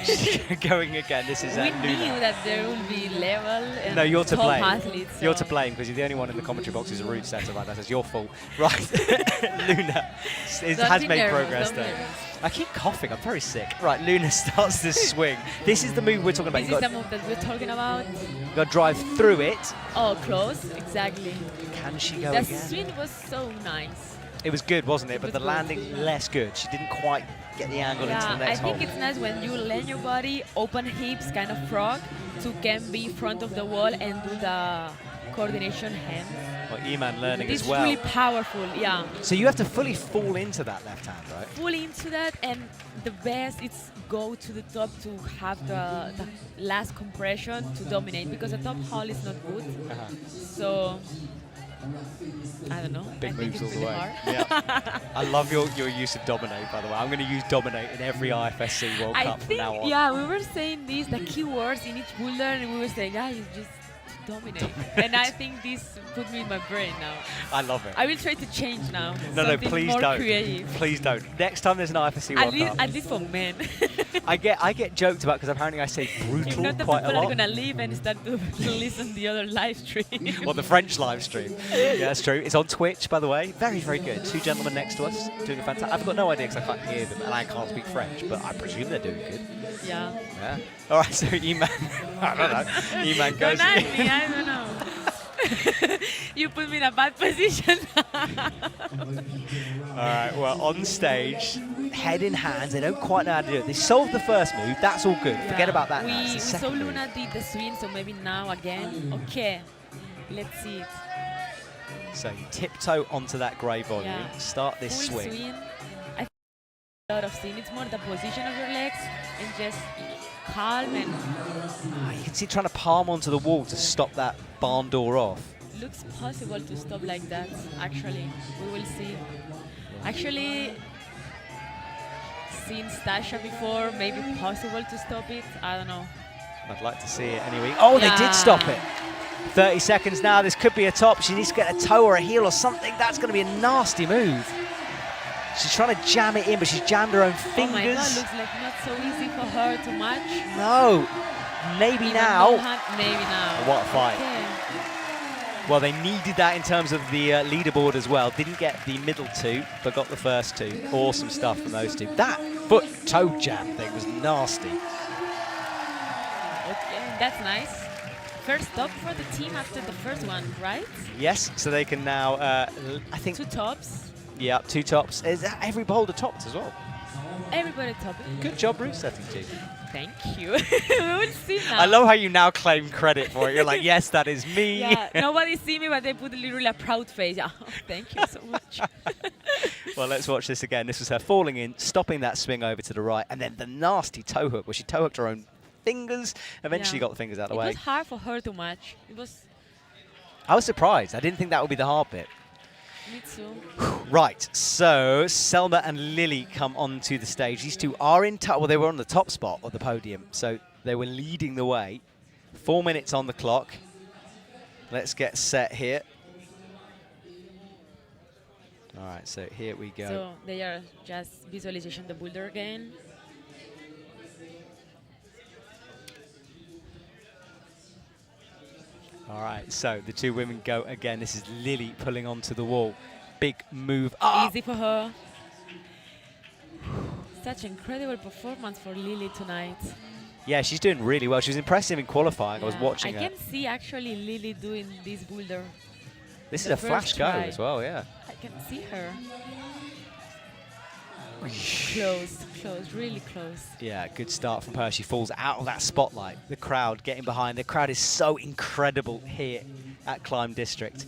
going again. This is We Luna. knew that there will be level and No, you're to top blame. athletes. You're to so- blame because you're the only one in the commentary box who's a rude setter like that. It's your fault. Right, Luna has be made nervous, progress don't be though. nervous. I keep coughing. I'm very sick. Right, Luna starts this swing. This is the move we're talking about. This You've is got, the move that we're talking about. got to drive through it. Oh, close, exactly. Can she go The again? swing was so nice. It was good, wasn't it? But was the good. landing less good. She didn't quite get the angle into the Yeah, I next hole. think it's nice when you land your body, open hips, kind of frog, to can be in front of the wall and do the coordination hands. Well, Iman learning It's as well. really powerful, yeah. So you have to fully fall into that left hand, right? Fully into that, and the best is go to the top to have the last compression to dominate, because the top hole is not good. So I don't know. Big I think moves it's all the really way. hard. Yeah. I love your use of dominate, by the way. I'm going to use dominate in every IFSC World I Cup from think, now on. yeah, we were saying this, the keywords in each boulder, and we were saying, guys, just dominate. And I think this put me in my brain now. I love it. I will try to change now. No, Something please more don't. creative. Please don't. Next time there's an IFSC World Cup. At least for men. I get joked about because apparently I say If brutal not, the quite a people are lot. gonna leave and start to listen to the other live stream. Well, the French live stream. Yeah, that's true. It's on Twitch, by the way. Very, very good. Two gentlemen next to us doing a fantastic. I've got no idea because I can't hear them and I can't speak French, but I presume they're doing good. Yeah. Yeah. All right, so Iman, I don't know. Iman goes. Don't ask me, I don't know. You put me in a bad position. All right, well, on stage, head in hands, they don't quite know how to do it. They solved the first move, that's all good. Forget about that now. It's We the saw second move. Luna did the swing, so maybe now again. Okay, let's see it. So you tiptoe onto that grey volume, Yeah. start this Full swing. I think a lot of swing. It's more the position of your legs and just calm and You can see trying to palm onto the wall to stop that barn door off. looks possible to stop like that. Actually, we will see. Actually, seen Stasha before, maybe possible to stop it. I don't know. I'd like to see it anyway. Oh, they did stop it. 30 seconds now. This could be a top. She needs to get a toe or a heel or something. That's going to be a nasty move. She's trying to jam it in, but she's jammed her own fingers. Oh my God, looks like not so easy for her to match. No. Maybe Even now. no hand, maybe now. What a fight. Okay. Well, they needed that in terms of the leaderboard as well. Didn't get the middle two, but got the first two. Awesome stuff from those two. That foot toe jam thing was nasty. Okay, that's nice. First stop for the team after the first one, right? Yes, so they can now, I think... Two tops. Yeah, two tops. Is every boulder topped as well? Everybody top. Good job, route setting team. Thank you. We will see now. I love how you now claim credit for it. You're like, yes, that is me. Yeah, nobody see me, but they put literally a proud face. Yeah, thank you so much. Well, let's watch this again. This was her falling in, stopping that swing over to the right, and then the nasty toe hook, where she toe hooked her own fingers, eventually got the fingers out of the way. It was hard for her to match. It was. I was surprised. I didn't think that would be the hard bit. Me too. Right, so Selma and Lily come onto the stage. These two are in touch. Well, they were on the top spot of the podium, so they were leading the way. 4 minutes on the clock. Let's get set here. All right, so here we go. So they are just visualization the boulder again. All right, so the two women go again. This is Lily pulling onto the wall. Big move Easy for her. Such incredible performance for Lily tonight. Yeah, she's doing really well. She was impressive in qualifying. I was watching her. I can see actually Lily doing this boulder. This is the a flash first go try. as well, yeah. I can see her. Close, close, really close. Yeah, good start from her. She falls out of that spotlight. The crowd getting behind. The crowd is so incredible here at Climb District.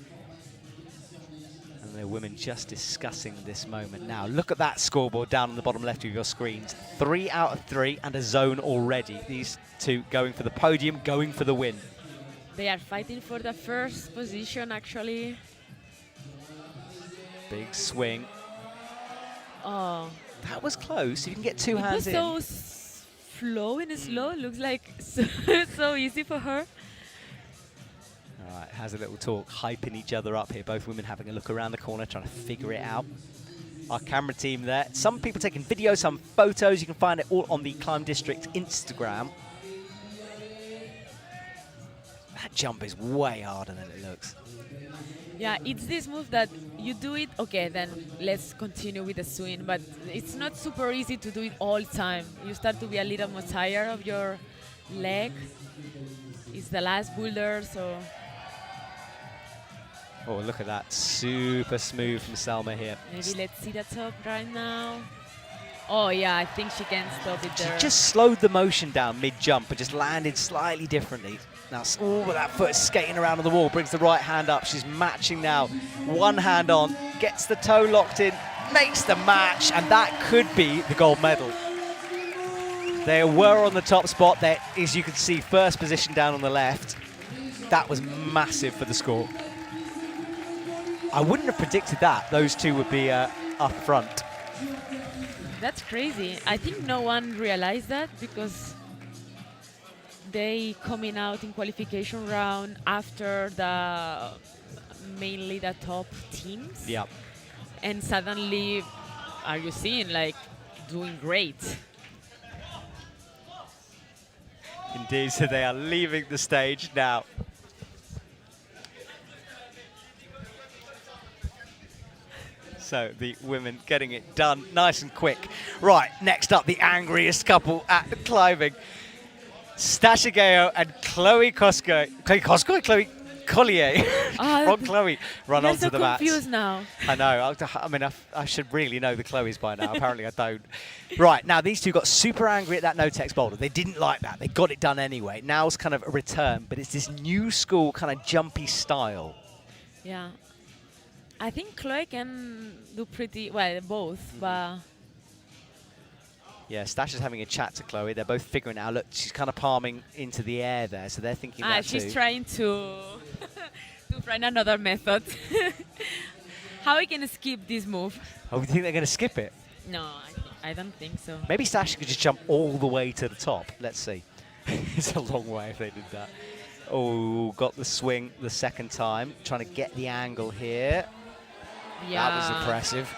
And the women just discussing this moment now. Look at that scoreboard down on the bottom left of your screens. 3 out of 3 and a zone already. These two going for the podium, going for the win. They are fighting for the first position actually. Big swing. Oh. That was close. You can get two It hands was in. so flow and slow. Looks like so easy for her. All right, has a little talk, hyping each other up here. Both women having a look around the corner, trying to figure it out. our camera team there. Some people taking videos, some photos. You can find it all on the Climb District Instagram. That jump is way harder than it looks. Yeah, it's this move that you do it, okay, then let's continue with the swing, but it's not super easy to do it all time. You start to be a little more tired of your leg. It's the last boulder, so... Oh, look at that. Super smooth from Selma here. Maybe let's see the top right now. Oh, yeah, I think she can stop it there. She just slowed the motion down mid-jump and just landed slightly differently. Now, that foot skating around on the wall, brings the right hand up. She's matching now. One hand on, gets the toe locked in, makes the match, and that could be the gold medal. They were on the top spot there, as you can see, first position down on the left. That was massive for the score. I wouldn't have predicted that. Those two would be up front. That's crazy. I think no one realized that because they coming out in qualification round after mainly the top teams. Yeah. And suddenly, are you seeing like doing great? Indeed, so they are leaving the stage now. So the women getting it done nice and quick. Right, next up, the angriest couple at the climbing. Stasha Gayo and Chloe Collier. Wrong Chloe run onto so the mat. I'm confused now. I know. I mean, I should really know the Chloes by now. Apparently, I don't. Right, now these two got super angry at that no-text boulder. They didn't like that. They got it done anyway. Now's kind of a return, but it's this new school kind of jumpy style. Yeah. I think Chloe can do pretty well, both, but... Yeah, Stash is having a chat to Chloe. They're both figuring it out. Look, she's kind of palming into the air there, so they're thinking that she's too. Trying to find another method. How we can skip this move? Oh, you think they're going to skip it? No, I don't think so. Maybe Stash could just jump all the way to the top. Let's see. It's a long way if they did that. Oh, got the swing the second time. Trying to get the angle here. Yeah. That was impressive.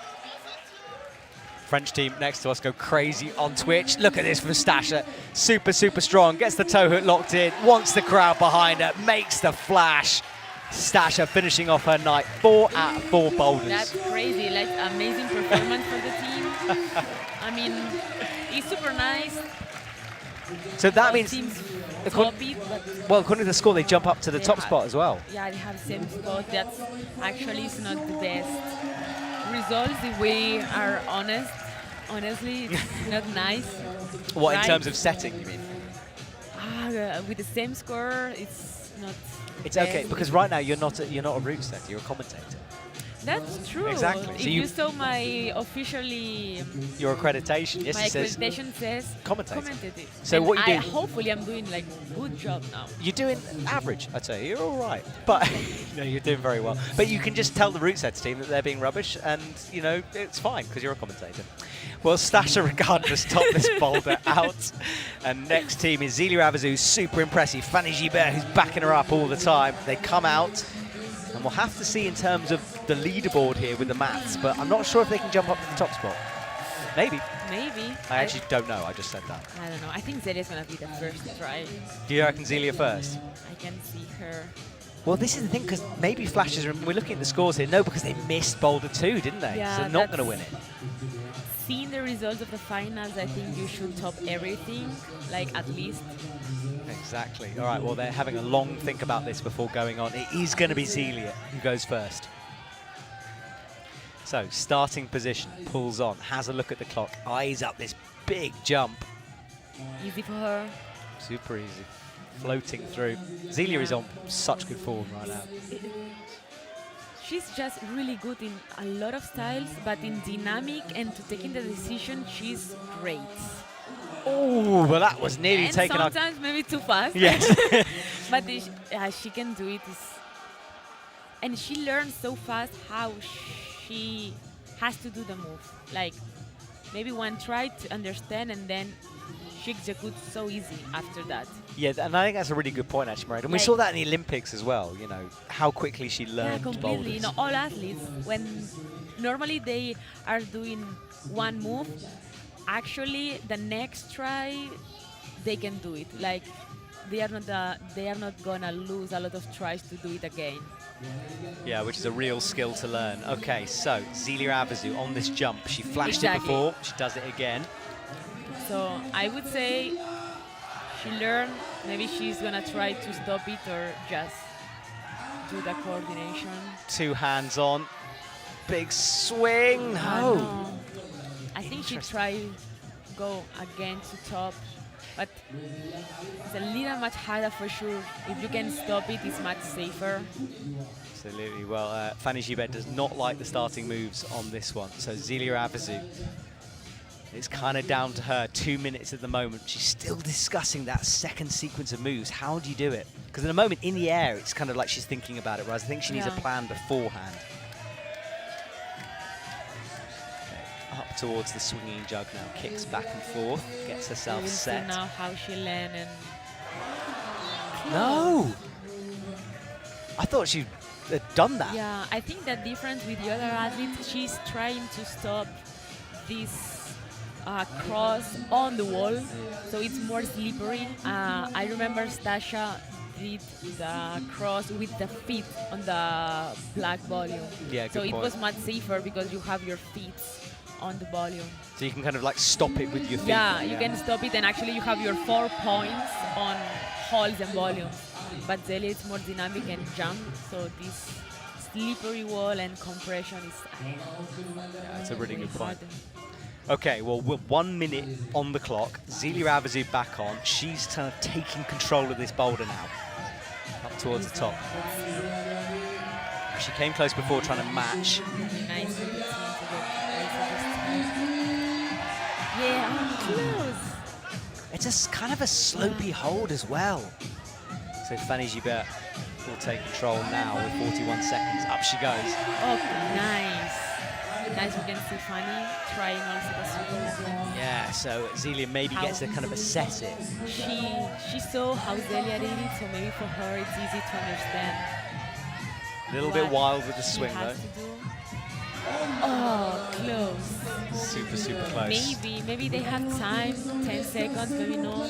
French team next to us go crazy on Twitch. Look at this from Stasha. Super, super strong. Gets the toe hook locked in. Wants the crowd behind her. Makes the flash. Stasha finishing off her night. 4 out of 4 boulders. That's crazy. Like, amazing performance for the team. I mean, it's super nice. So that means... Well, according to the score, they jump up to the top spot as well. Yeah, they have the same spot. That's actually is not the best results if we are honest. Honestly, it's not nice. What, right? in terms of setting, you mean? With the same score, it's not. It's okay because right now you're not a route setter. You're a commentator. That's true. Exactly. If So you saw my officially... Your accreditation, yes, my it says... accreditation says... Commentator. Commentated. So and what you do... hopefully I'm doing like good job now. You're doing average, I'd say. You're all right. But, no, you're doing very well. But you can just tell the route setter team that they're being rubbish and, you know, it's fine because you're a commentator. Well, Stasha, regardless, topped this boulder out. And next team is Zelia Avezou, super impressive. Fanny Gibert, who's backing her up all the time. They come out. And we'll have to see in terms of the leaderboard here with the maths, but I'm not sure if they can jump up to the top spot. Maybe. Maybe. I actually don't know. I just said that. I don't know. I think Zelia's going to be the first try. Do you reckon Zelia first? I can see her. Well, this is the thing, because maybe Flashes, we're looking at the scores here. No, because they missed Boulder 2, didn't they? Yeah, so they're not going to win it. Seeing the results of the finals, I think you should top everything, like at least. Exactly. All right, well, they're having a long think about this before going on. It is going to be Zelia who goes first. So, starting position, pulls on, has a look at the clock, eyes up this big jump. Easy for her. Super easy. Floating through. Zelia is on such good form right now. She's just really good in a lot of styles, but in dynamic and to taking the decision, she's great. Oh, well, that was nearly and taken up. sometimes maybe too fast. Yes. But she can do it. And she learns so fast how she has to do the move. Like, maybe one try to understand and then she executes so easy after that. Yeah, and I think that's a really good point, actually, Maria. And we Like- saw that in the Olympics as well, you know, how quickly she Yeah, learned completely. boulders. You know, all athletes, when normally they are doing one move, actually the next try they can do it. Like they are not gonna lose a lot of tries to do it again. Yeah, which is a real skill to learn. Okay, so Zelia Avezou on this jump. She flashed it Exactly. before. She does it again. So I would say she learned. Maybe she's gonna try to stop it or just do the coordination. 2 hands on. Big swing. No. I think she tried go again to top, but it's a little much harder for sure. If you can stop it, it's much safer. Absolutely. Well, Fanny Gibet does not like the starting moves on this one. So Zelia Avezou, it's kind of down to her. 2 minutes at the moment. She's still discussing that second sequence of moves. How do you do it? Because at the moment, in the air, it's kind of like she's thinking about it, whereas I think she needs a plan beforehand. Okay, up towards the swinging jug now. Kicks back and forth. Gets herself We'll set. see now how she learned and No! I thought she had done that. yeah, I think the difference with the other athletes, she's trying to stop this cross on the wall, so it's more slippery. I remember Stasha did the cross with the feet on the black volume. Yeah, so good it point. was much safer because you have your feet on the volume. So you can kind of like stop it with your feet. Yeah, you can stop it, and actually you have your 4 points on holes and volume. But Zelia is more dynamic and jump, so this slippery wall and compression is. That's a really good point. Okay, well, we're 1 minute on the clock. Zelia Avezou back on. She's kind of taking control of this boulder now. Up towards the top. She came close before trying to match. Nice. Yeah, close. It's kind of a slopey hold as well. So Fanny Gibet will take control now with 41 seconds. Up she goes. Oh, nice. Nice, we can see Fanny trying also the swing. Yeah, so Zelia maybe gets to kind of assess it. She saw how Zelia did it, so maybe for her it's easy to understand. A little bit what wild with the she swing has though. to do. Oh, close. Super, super close. Maybe they have time, 10 seconds, maybe not.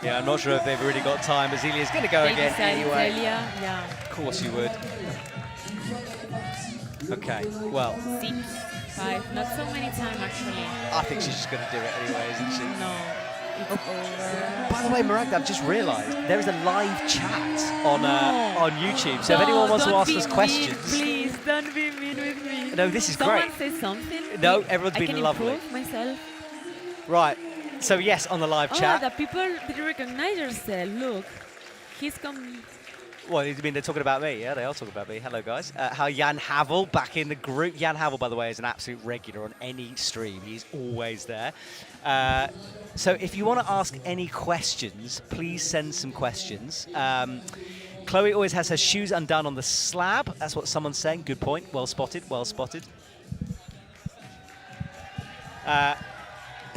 Yeah, I'm not sure if they've really got time, but Zelia's going to go They again decided anyway. Zelia, yeah. Of course you would. Okay, well, 6, 5, not so many time actually. I think she's just going to do it anyway, isn't she? No, it's over. By the way, Maragda, I've just realised there is a live chat on YouTube. So if No, anyone wants to don't ask be us mean, questions, please don't be mean with me. No, this is Someone great. say something. No, everyone's I been can lovely. improve myself. Right. So yes, on the live Oh, chat. the people did recognize yourself. Look, he's come. Well, you mean they're talking about me? Yeah, they are talking about me. Hello, guys. How Jan Havel back in the group. Jan Havel, by the way, is an absolute regular on any stream. He's always there. So if you want to ask any questions, please send some questions. Chloe always has her shoes undone on the slab. That's what someone's saying. Good point. Well spotted. Well spotted.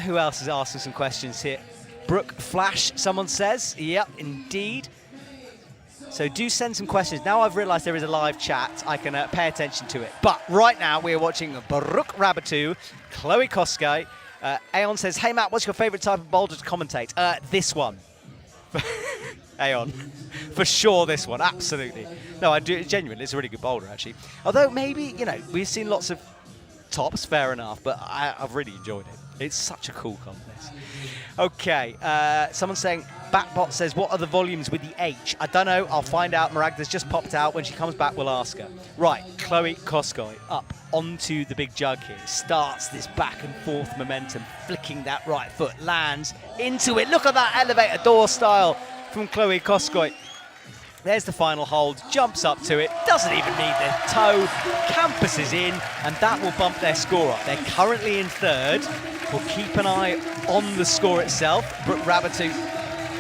Who else is asking some questions here? Brooke Flash, someone says. Yep, indeed. So do send some questions. Now I've realised there is a live chat, I can pay attention to it. But right now we're watching Brooke Rabatou, Chloe Koskay. Aeon says, hey Matt, what's your favourite type of boulder to commentate? This one. Aeon. For sure this one, absolutely. No, I do, genuinely, it's a really good boulder actually. Although maybe, you know, we've seen lots of tops, fair enough, but I've really enjoyed it. It's such a cool contest. Okay, someone's saying, Batbot says, what are the volumes with the H? I don't know, I'll find out. Maragda's just popped out. When she comes back, we'll ask her. Right, Chloe Koskay up onto the big jug here. Starts this back and forth momentum, flicking that right foot, lands into it. Look at that elevator door style from Chloe Koskay. There's the final hold, jumps up to it, doesn't even need the toe, campuses in, and that will bump their score up. They're currently in third. We'll keep an eye on the score itself. Brooke Rabatou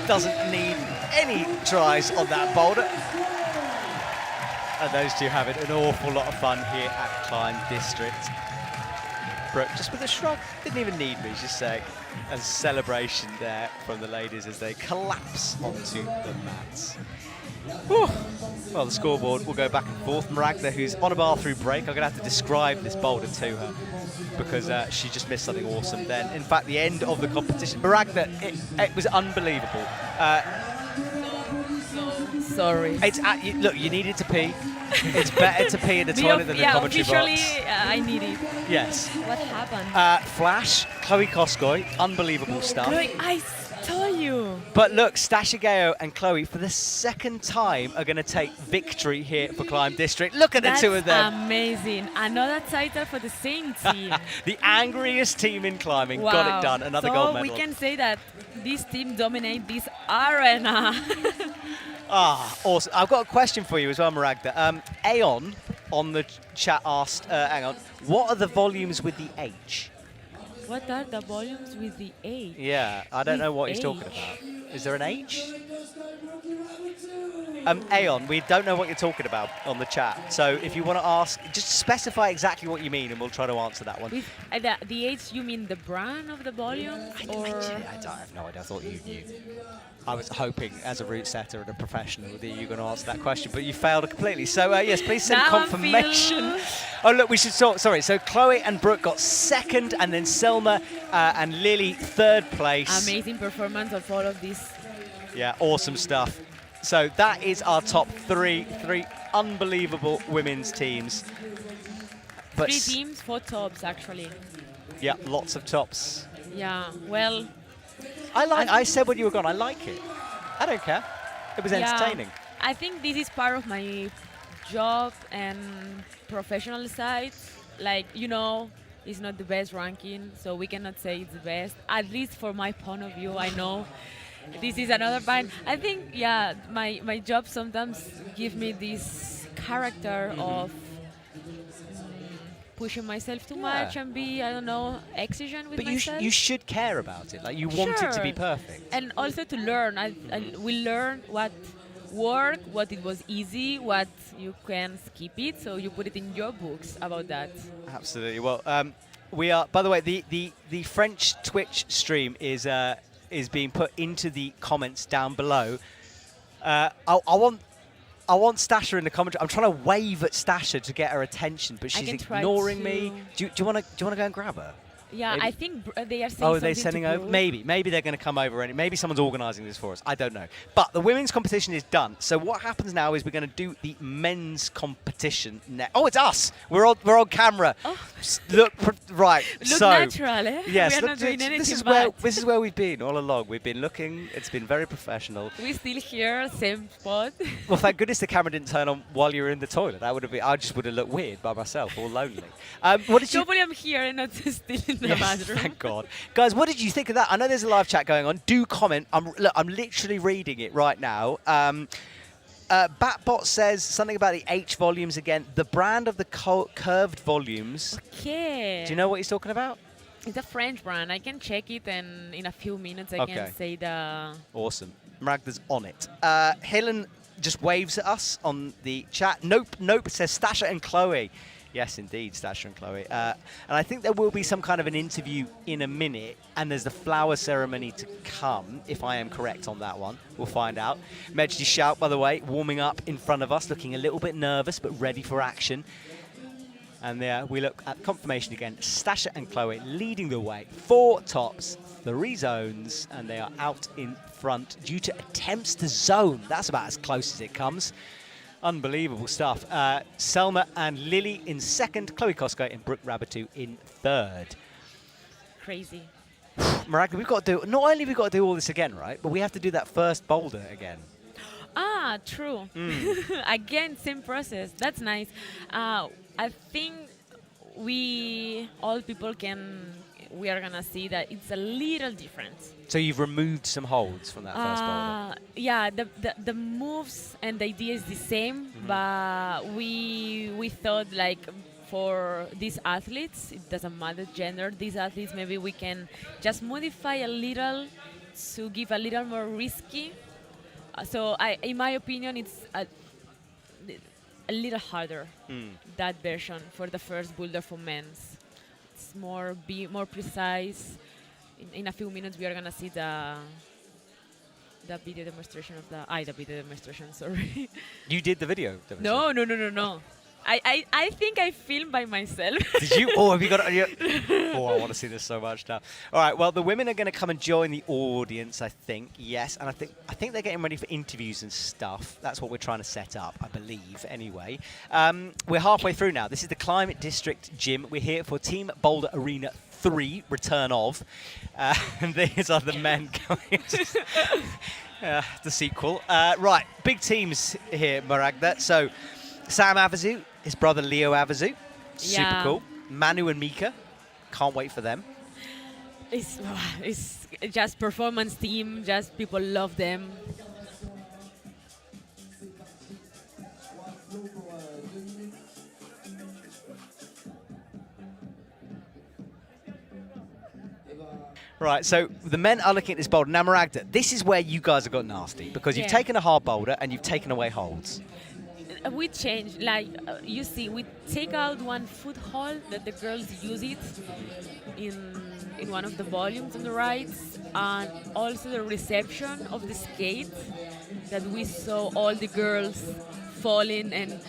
doesn't need any tries on that boulder. And those two having an awful lot of fun here at Climb District. Brooke, just with a shrug, didn't even need me, just saying. a celebration there from the ladies as they collapse onto the mats. Whew. Well, the scoreboard will go back and forth. Maragda, who's on a bathroom break, I'm going to have to describe this boulder to her because she just missed something awesome then. In fact, the end of the competition, Maragda, it was unbelievable. Sorry. Look, you needed to pee. It's better to pee in the toilet than the commentary officially, box. I need it. Yes. What happened? Flash, Chloe Koskoy, unbelievable stuff. Chloe, I told you. But look, Stashigeo and Chloe, for the second time, are going to take victory here for Climb District. Look at the two of them. Amazing. Another title for the same team. The angriest team in climbing. Wow. Got it done. Another gold medal. So we can say that this team dominates this arena. Awesome. I've got a question for you as well, Maragda. Aeon on the chat asked, hang on, what are the volumes with the H? What are the volumes with the H? Yeah, I don't know what he's talking about. Is there an H? Aeon, we don't know what you're talking about on the chat. So if you want to ask, just specify exactly what you mean and we'll try to answer that one. With the H, you mean the brand of the volumes? I have no idea. I thought you knew. I was hoping, as a route setter and a professional, that you were going to answer that question, but you failed completely. So, yes, please send confirmation. Oh, look, we should sort. Sorry, so Chloe and Brooke got second, and then Selma and Lily third place. Amazing performance of all of this. Yeah, awesome stuff. So that is our top three unbelievable women's teams. But 3 teams, 4 tops, actually. Yeah, lots of tops. Yeah, well... I said when you were gone, I like it. I don't care. It was entertaining. I think this is part of my job and professional side. Like, you know, it's not the best ranking, so we cannot say it's the best. At least for my point of view, I know this is another point. I think, yeah, my job sometimes give me this character of pushing myself too much and be, I don't know, exigent with myself. But you should care about it. Like, you want it to be perfect. And also to learn. I will learn what worked, what it was easy, what you can skip it. So you put it in your books about that. Absolutely. Well, we are, by the way, the French Twitch stream is being put into the comments down below. I want Stasha in the commentary. I'm trying to wave at Stasha to get her attention, but she's ignoring me. Do you want to go and grab her? Yeah, Maybe? I think they are saying Oh, are something they sending over? Maybe they're going to come over and maybe someone's organising this for us. I don't know. But the women's competition is done. So what happens now is we're going to do the men's competition next. Oh, it's us. We're on camera. Oh. Look right. Look natural, eh? Yes. We are not doing anything this is where we've been all along. We've been looking. It's been very professional. We're still here, same spot. Well, thank goodness the camera didn't turn on while you were in the toilet. That would have been. I just would have looked weird by myself, all lonely. What did you? Hopefully, I'm here and not still in the bathroom. Thank God. Guys, what did you think of that? I know there's a live chat going on. Do comment. I'm literally reading it right now. Batbot says something about the H volumes again. The brand of the curved volumes. Okay. Do you know what he's talking about? It's a French brand. I can check it and in a few minutes I can say the... Awesome. Maragda's on it. Helen just waves at us on the chat. Nope, says Stasha and Chloe. Yes, indeed, Stasha and Chloe. And I think there will be some kind of an interview in a minute, and there's the flower ceremony to come, if I am correct on that one. We'll find out. Mejdi Schalck, by the way, warming up in front of us, looking a little bit nervous, but ready for action. And there we look at confirmation again. Stasha and Chloe leading the way. 4 tops, 3 zones, and they are out in front due to attempts to zone. That's about as close as it comes. Unbelievable stuff. Selma and Lily in second, Chloe Kosko and Brooke Rabatou in third. Crazy. Maragda, we've got to do, not only we've got to do all this again, right, but we have to do that first boulder again. Ah, true. Again, same process. That's nice. I think we are gonna see that it's a little different. So you've removed some holds from that first boulder? Yeah, the moves and the idea is the same, but we thought like for these athletes, it doesn't matter gender, these athletes maybe we can just modify a little to give a little more risky. So in my opinion, it's a little harder, that version for the first boulder for men's. It's more precise. in a few minutes we are gonna see the video demonstration of the video demonstration. Sorry. You did the video demonstration? No. I think I filmed by myself. Did you? Oh, have you got it on your... Oh, I want to see this so much now. All right, well, the women are going to come and join the audience, I think. Yes, and I think they're getting ready for interviews and stuff. That's what we're trying to set up, I believe, anyway. We're halfway through now. This is the Climate District Gym. We're here for Team Boulder Arena 3, return of. And these are the men going... the sequel. Right, big teams here, Maragda. So, Sam Avezou, his brother Leo Avezou. Super cool. Manu and Mika. Can't wait for them. It's just performance team, just people love them. Right, so the men are looking at this boulder. Now, Maragda, this is where you guys have got nasty because you've taken a hard boulder and you've taken away holds. We change, like you see, we take out one foot hole that the girls use it in one of the volumes on the right, and also the reception of the skate that we saw all the girls falling and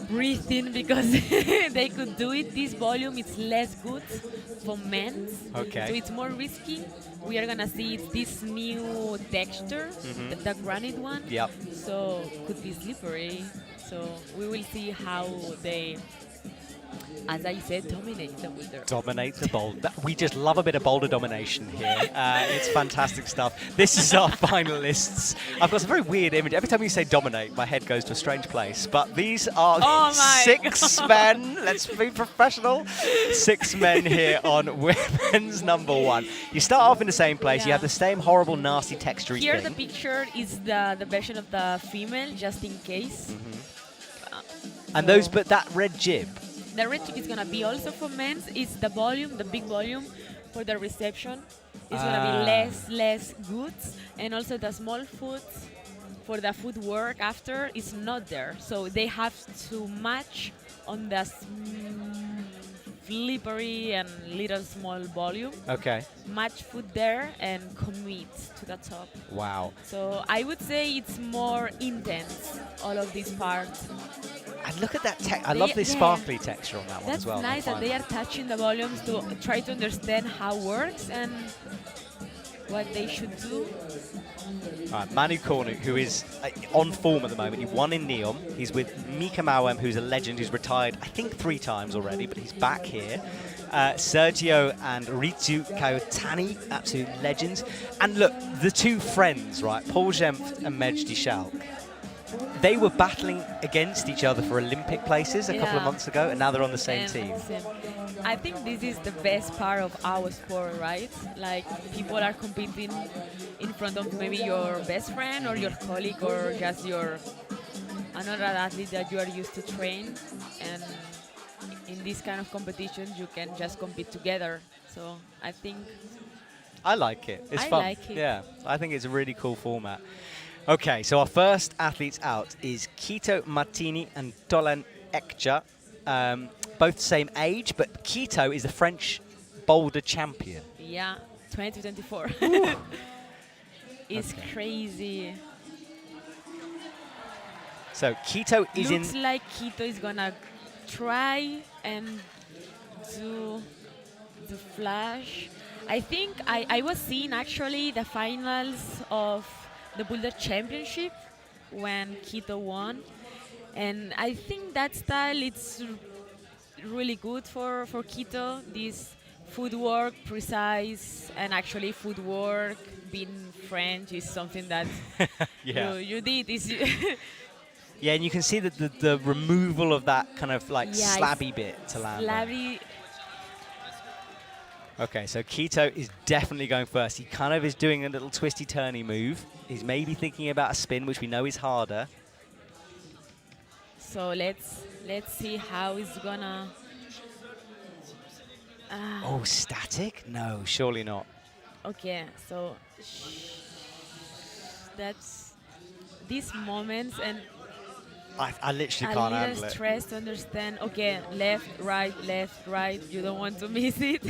breathing because they could do it. This volume is less good for men, so it's more risky. We are gonna see this new texture, the granite one. Yep. So could be slippery. So we will see how they, as I said, dominate the boulder. Dominate the boulder. We just love a bit of boulder domination here. It's fantastic stuff. This is our finalists. I've got some very weird image. Every time you say dominate, my head goes to a strange place. But these are 6 men. Let's be professional. 6 men here on women's number 1. You start off in the same place. You have the same horrible, nasty texture Here thing. the picture is the version of the female, just in case. And those, but that red jib. The red tip is going to be also for men's. It's the volume, the big volume for the reception. It's going to be less good. And also the small foot for the footwork after is not there. So they have to match on the slippery and little small volume. Okay. Match foot there and commit to the top. Wow. So I would say it's more intense, all of this part. And look at that I love this sparkly texture on that one as well. That's nice that they are touching the volumes to try to understand how it works and what they should do. All right, Manu Cornu, who is on form at the moment. He won in Neom. He's with Mawem, who's a legend, who's retired, I think 3 times already, but he's back here. Sergio and Ristu Kayotani, absolute legends. And look, the 2 friends, right, Jempf and Mejdi Schalck. They were battling against each other for Olympic places a couple of months ago, and now they're on the same team. I think this is the best part of our sport, right? Like, people are competing in front of maybe your best friend or your colleague or just another athlete that you are used to train. And in this kind of competitions, you can just compete together. So I think... I like it. It's fun. I like it. Yeah, I think it's a really cool format. Okay, so our first athletes out is Kito Martini and Dolan Ekja. Both the same age, but Kito is the French boulder champion. Yeah, 2024. It's crazy. So Kito is Looks like Kito is gonna try and do the flash. I think I was seeing actually the finals of the Boulder Championship when Kito won, and I think that style it's really good for Kito. This footwork, precise, and actually footwork being French is something that you did. Yeah, and you can see that the removal of that kind of like slabby bit to land. Slabby. Okay, so Kito is definitely going first. He kind of is doing a little twisty-turny move. He's maybe thinking about a spin, which we know is harder. So let's see how he's gonna... Oh, static? No, surely not. Okay, so that's these moments, and I literally a can't little handle it. stress to understand, okay, left, right, you don't want to miss it.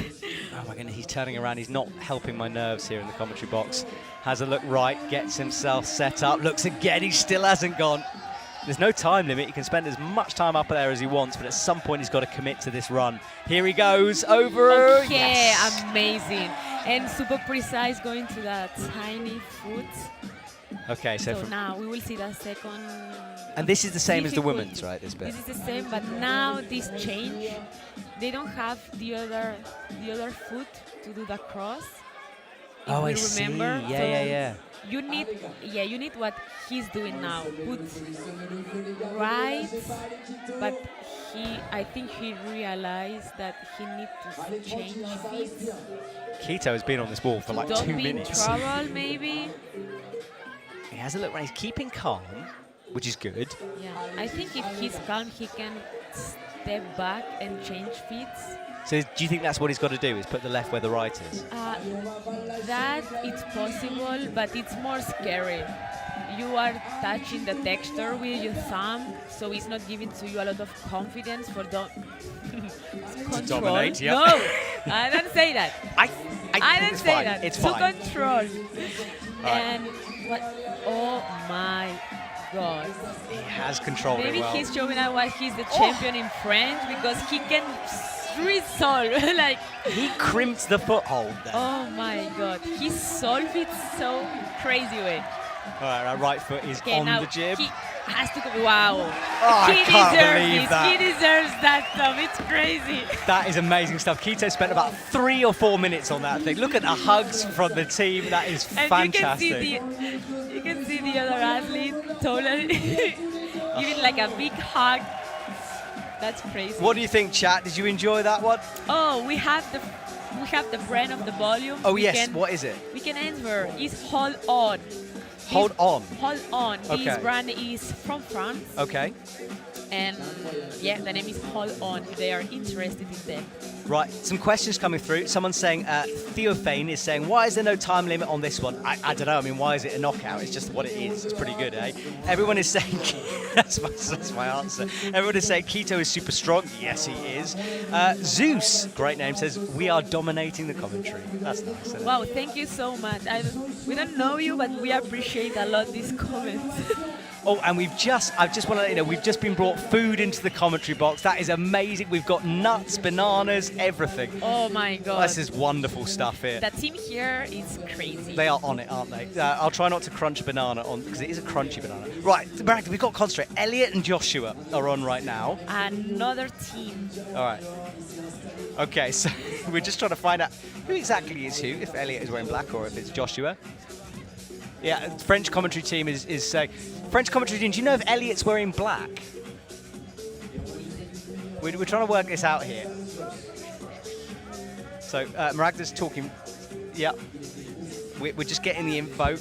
Oh my goodness, he's turning around. He's not helping my nerves here in the commentary box. Has a look right, gets himself set up, looks again, he still hasn't gone. There's no time limit. He can spend as much time up there as he wants, but at some point he's got to commit to this run. Here he goes, over. Okay, yes. amazing. And super precise going to that tiny foot. Okay, so now we will see the second. And this is the same as the difficult. women's, right, this bit? This is the same, but now this change, they don't have the other foot to do the cross. Oh, I If you see. remember. Yeah. You need what he's doing now. Put right, but I think he realized that he needs to change feet. Keto has been on this ball for like 2 Don't be minutes. in trouble, maybe. He has a look when he's keeping calm, which is good. Yeah, I think if he's calm, he can step back and change feet. So do you think that's what he's got to do, is put the left where the right is? That it's possible, but it's more scary. You are touching the texture with your thumb, so it's not giving to you a lot of confidence for control. Dominate, yeah. No, I don't say that. I don't it's say fine. that. It's to fine. control. Right. And what? Oh my God. He has controlled Maybe it well. he's showing us why he's the champion in French, because he can resolve. Like, he crimped the foothold there. oh my God. He solved it so crazy way. All right, our right foot is Okay, on now the jib. he has to go. Wow. Oh, he I can't deserves believe this. that. He deserves that stuff. It's crazy. That is amazing stuff. Keto spent about 3 or 4 minutes on that thing. Look at the hugs from the team. That is And fantastic. you can see the other athlete totally giving like a big hug. That's crazy. What do you think, chat? Did you enjoy that one? Oh, we have the brand of the volume. Oh, We yes. can- What is it? We can answer. It's Hold On. Hold on. Hold On. Okay. This brand is from France. Okay. And yeah, the name is Hold On. They are interested in them. Right, some questions coming through. Someone's saying, Theophane is saying, why is there no time limit on this one? I don't know. I mean, why is it a knockout? It's just what it is. It's pretty good, eh? Everyone is saying, that's my answer. Everyone is saying Keto is super strong. Yes, he is. Zeus, great name, says, we are dominating the commentary. That's nice, isn't it? Wow, thank you so much. We don't know you, but we appreciate a lot these comments. Oh, and I just want to let you know, we've just been brought food into the commentary box. That is amazing. We've got nuts, bananas, everything. Oh my God. This is wonderful stuff here. The team here is crazy. They are on it, aren't they? I'll try not to crunch a banana on, because it is a crunchy banana. Right, Maragda, we've got to concentrate. Elliot and Joshua are on right now. Another team. All right. Okay, so we're just trying to find out who exactly is who, if Elliot is wearing black or if it's Joshua. Yeah, French commentary team is saying... French commentary team, do you know if Elliot's wearing black? We're trying to work this out here. So, Maragda's talking... Yeah. We're just getting the info.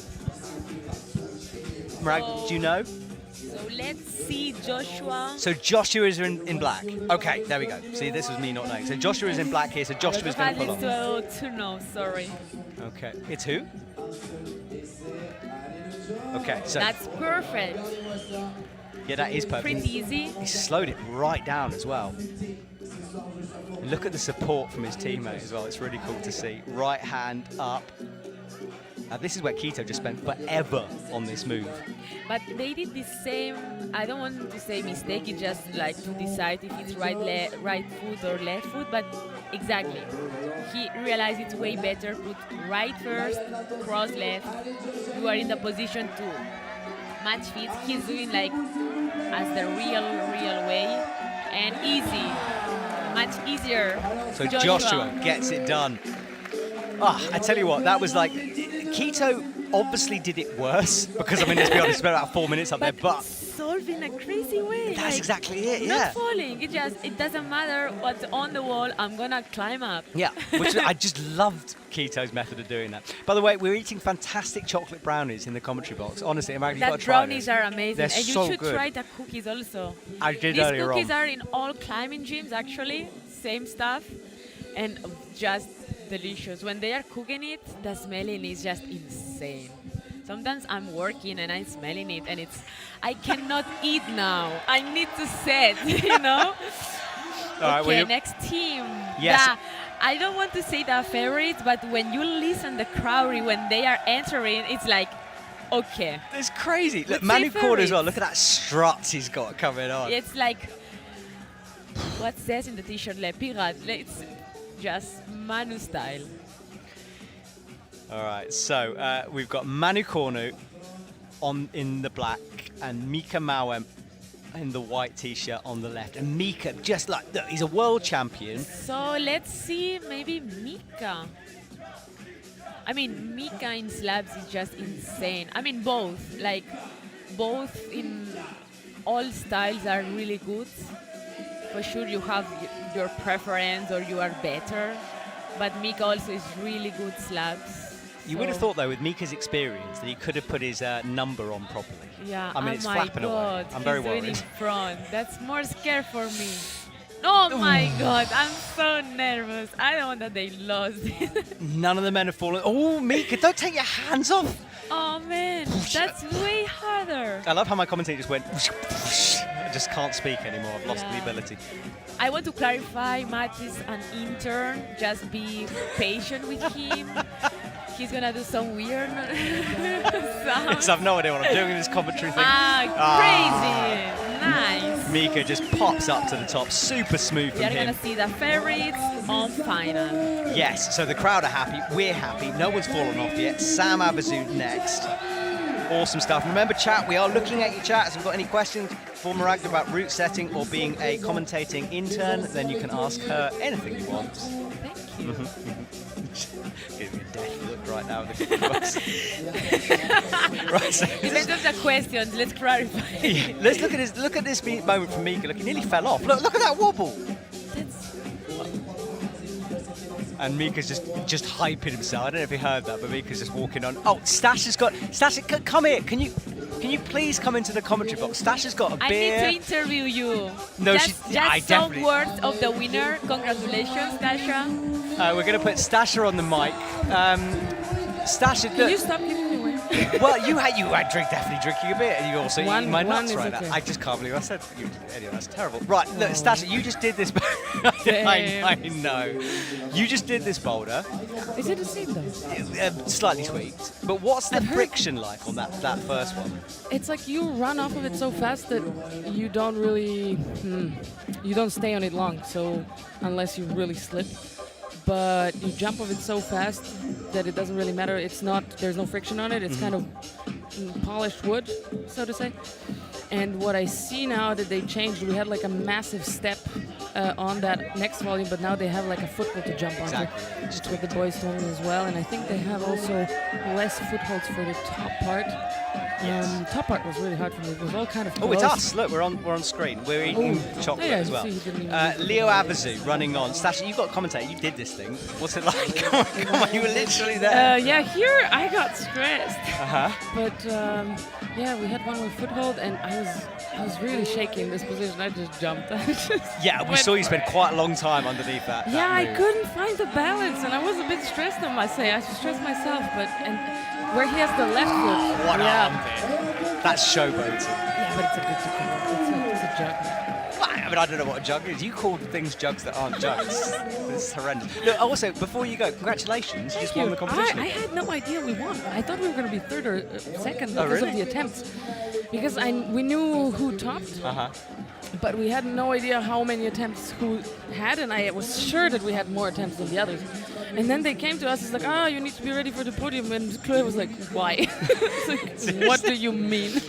Maragda, do you know? So let's see Joshua. So Joshua is in black. Okay, there we go. See, this was me not knowing. So Joshua is in black here, so Joshua's going to pull on. To know, sorry. Okay, it's who? Okay, so... That's perfect. Yeah, that is perfect. Pretty easy. He slowed it right down as well. Look at the support from his teammate as well. It's really cool to see. Right hand up. Now, this is where Keto just spent forever on this move. But they did the same, I don't want to say mistake, it's just like to decide if it's right foot or left foot, but exactly. He realized it's way better, put right first, cross left. You are in the position to match feet. He's doing like as the real way, and easy, much easier. So Joshua gets it done. I tell you what, that was like... Keto obviously did it worse because, I mean, let's be honest, it's been about 4 minutes up there, but... Solving a crazy way. That's exactly it, Not yeah. falling, it doesn't matter what's on the wall, I'm gonna climb up. Yeah, which I just loved Keto's method of doing that. By the way, we're eating fantastic chocolate brownies in the commentary box. Honestly, you've got to try brownies this. are amazing, They're and you so should good. try the cookies also. I did These earlier cookies on. are in all climbing gyms, actually, same stuff, and just delicious. When they are cooking it, the smelling is just insane. Sometimes I'm working and I'm smelling it, and I cannot eat now. I need to set, you know. All okay, right, next team. Yes. I don't want to say the favorites, but when you listen the crowd when they are entering, it's like, okay. It's crazy. Look, Let's Manu say Cornu as well. favorites. Look at that strut he's got coming on. It's like, what says in the t-shirt, Le Pirate? It's just Manu style. All right, so we've got Manu Cornu in the black and Mika Mawem in the white t-shirt on the left. And Mika, just like, look, he's a world champion. So let's see, maybe Mika. I mean, Mika in slabs is just insane. I mean, both in all styles are really good. For sure, you have your preference or you are better. But Mika also is really good slabs. You would have thought, though, with Mika's experience, that he could have put his number on properly. Yeah, I mean, oh it's my flapping God, away. I'm very he's doing worried. in front. That's more scary for me. Oh my God, I'm so nervous. I don't want that they lost. None of the men have fallen. Oh, Mika, don't take your hands off. Oh man, that's way harder. I love how my commentator just went, I just can't speak anymore. I've lost the ability. I want to clarify, Matt is an intern. Just be patient with him. He's gonna do some weird sounds. So I've no idea what I'm doing in this commentary thing. Crazy. Nice. Mika just pops up to the top, super smooth We from are him. gonna see the favorites on final. Yes, so the crowd are happy, we're happy, no one's fallen off yet. Sam Avezou next. Awesome stuff. Remember, chat, we are looking at your chat. So if you've got any questions for Maragda about route setting or being a commentating intern, then you can ask her anything you want. Thank you. Giving me a death look right now. Right, so Depends on the questions. Let's clarify. yeah, let's look at this moment from Mika. Look, he nearly fell off. Look at that wobble. And Mika's just hyping himself. I don't know if you heard that, but Mika's just walking on. Oh, Stash, come here. Can you please come into the commentary box? Stash has got a beer. I need to interview you. No, just some definitely. words of the winner. Congratulations, Tasha. We're going to put Stasher on the mic. Stasher, Can you stop giving me away? well, you had definitely drinking a beer, and you also eating my nuts is right okay. now. I just can't believe I said. Anyway, that's terrible. Right, look, Stasher, you just did this. I know. You just did this boulder. Is it the same though? Slightly tweaked. But what's the friction like on that first one? It's like you run off of it so fast that you don't really, you don't stay on it long. So unless you really slip, but you jump off it so fast that it doesn't really matter. There's no friction on it. It's kind of polished wood, so to say. And what I see now that they changed, we had like a massive step on that next volume, but now they have like a foothold to jump onto. Exactly. Just what the boys told me as well. And I think they have also less footholds for the top part. Top part was really hard for me. It was all kind of close. Oh, it's us. Look, we're on screen. We're eating chocolate yeah, as well. so you didn't even Leo Avezou running on. Stasha, you've got to commentate. You did this thing. What's it like? Come on, you were literally there. Yeah, here I got stressed. Uh-huh. But yeah, we had one with foothold, and I was really shaky in this position. I just jumped. Yeah, we saw you spend quite a long time underneath that. Yeah, I move. couldn't find the balance, and I was a bit stressed on myself. I stressed myself, and where he has the left foot. What yeah. arm there. That's showboating. Yeah, but it's a good jug. It's a jug. I mean, I don't know what a jug is. You call things jugs that aren't jugs. This is horrendous. Look, also, before you go, congratulations. You just won the competition. I had no idea we won. I thought we were going to be third or second Oh, because really? of the attempts. Because we knew who topped, but we had no idea how many attempts who had, and I was sure that we had more attempts than the others. And then they came to us, it's like, you need to be ready for the podium. And Chloe was like, why? It's like, what do you mean?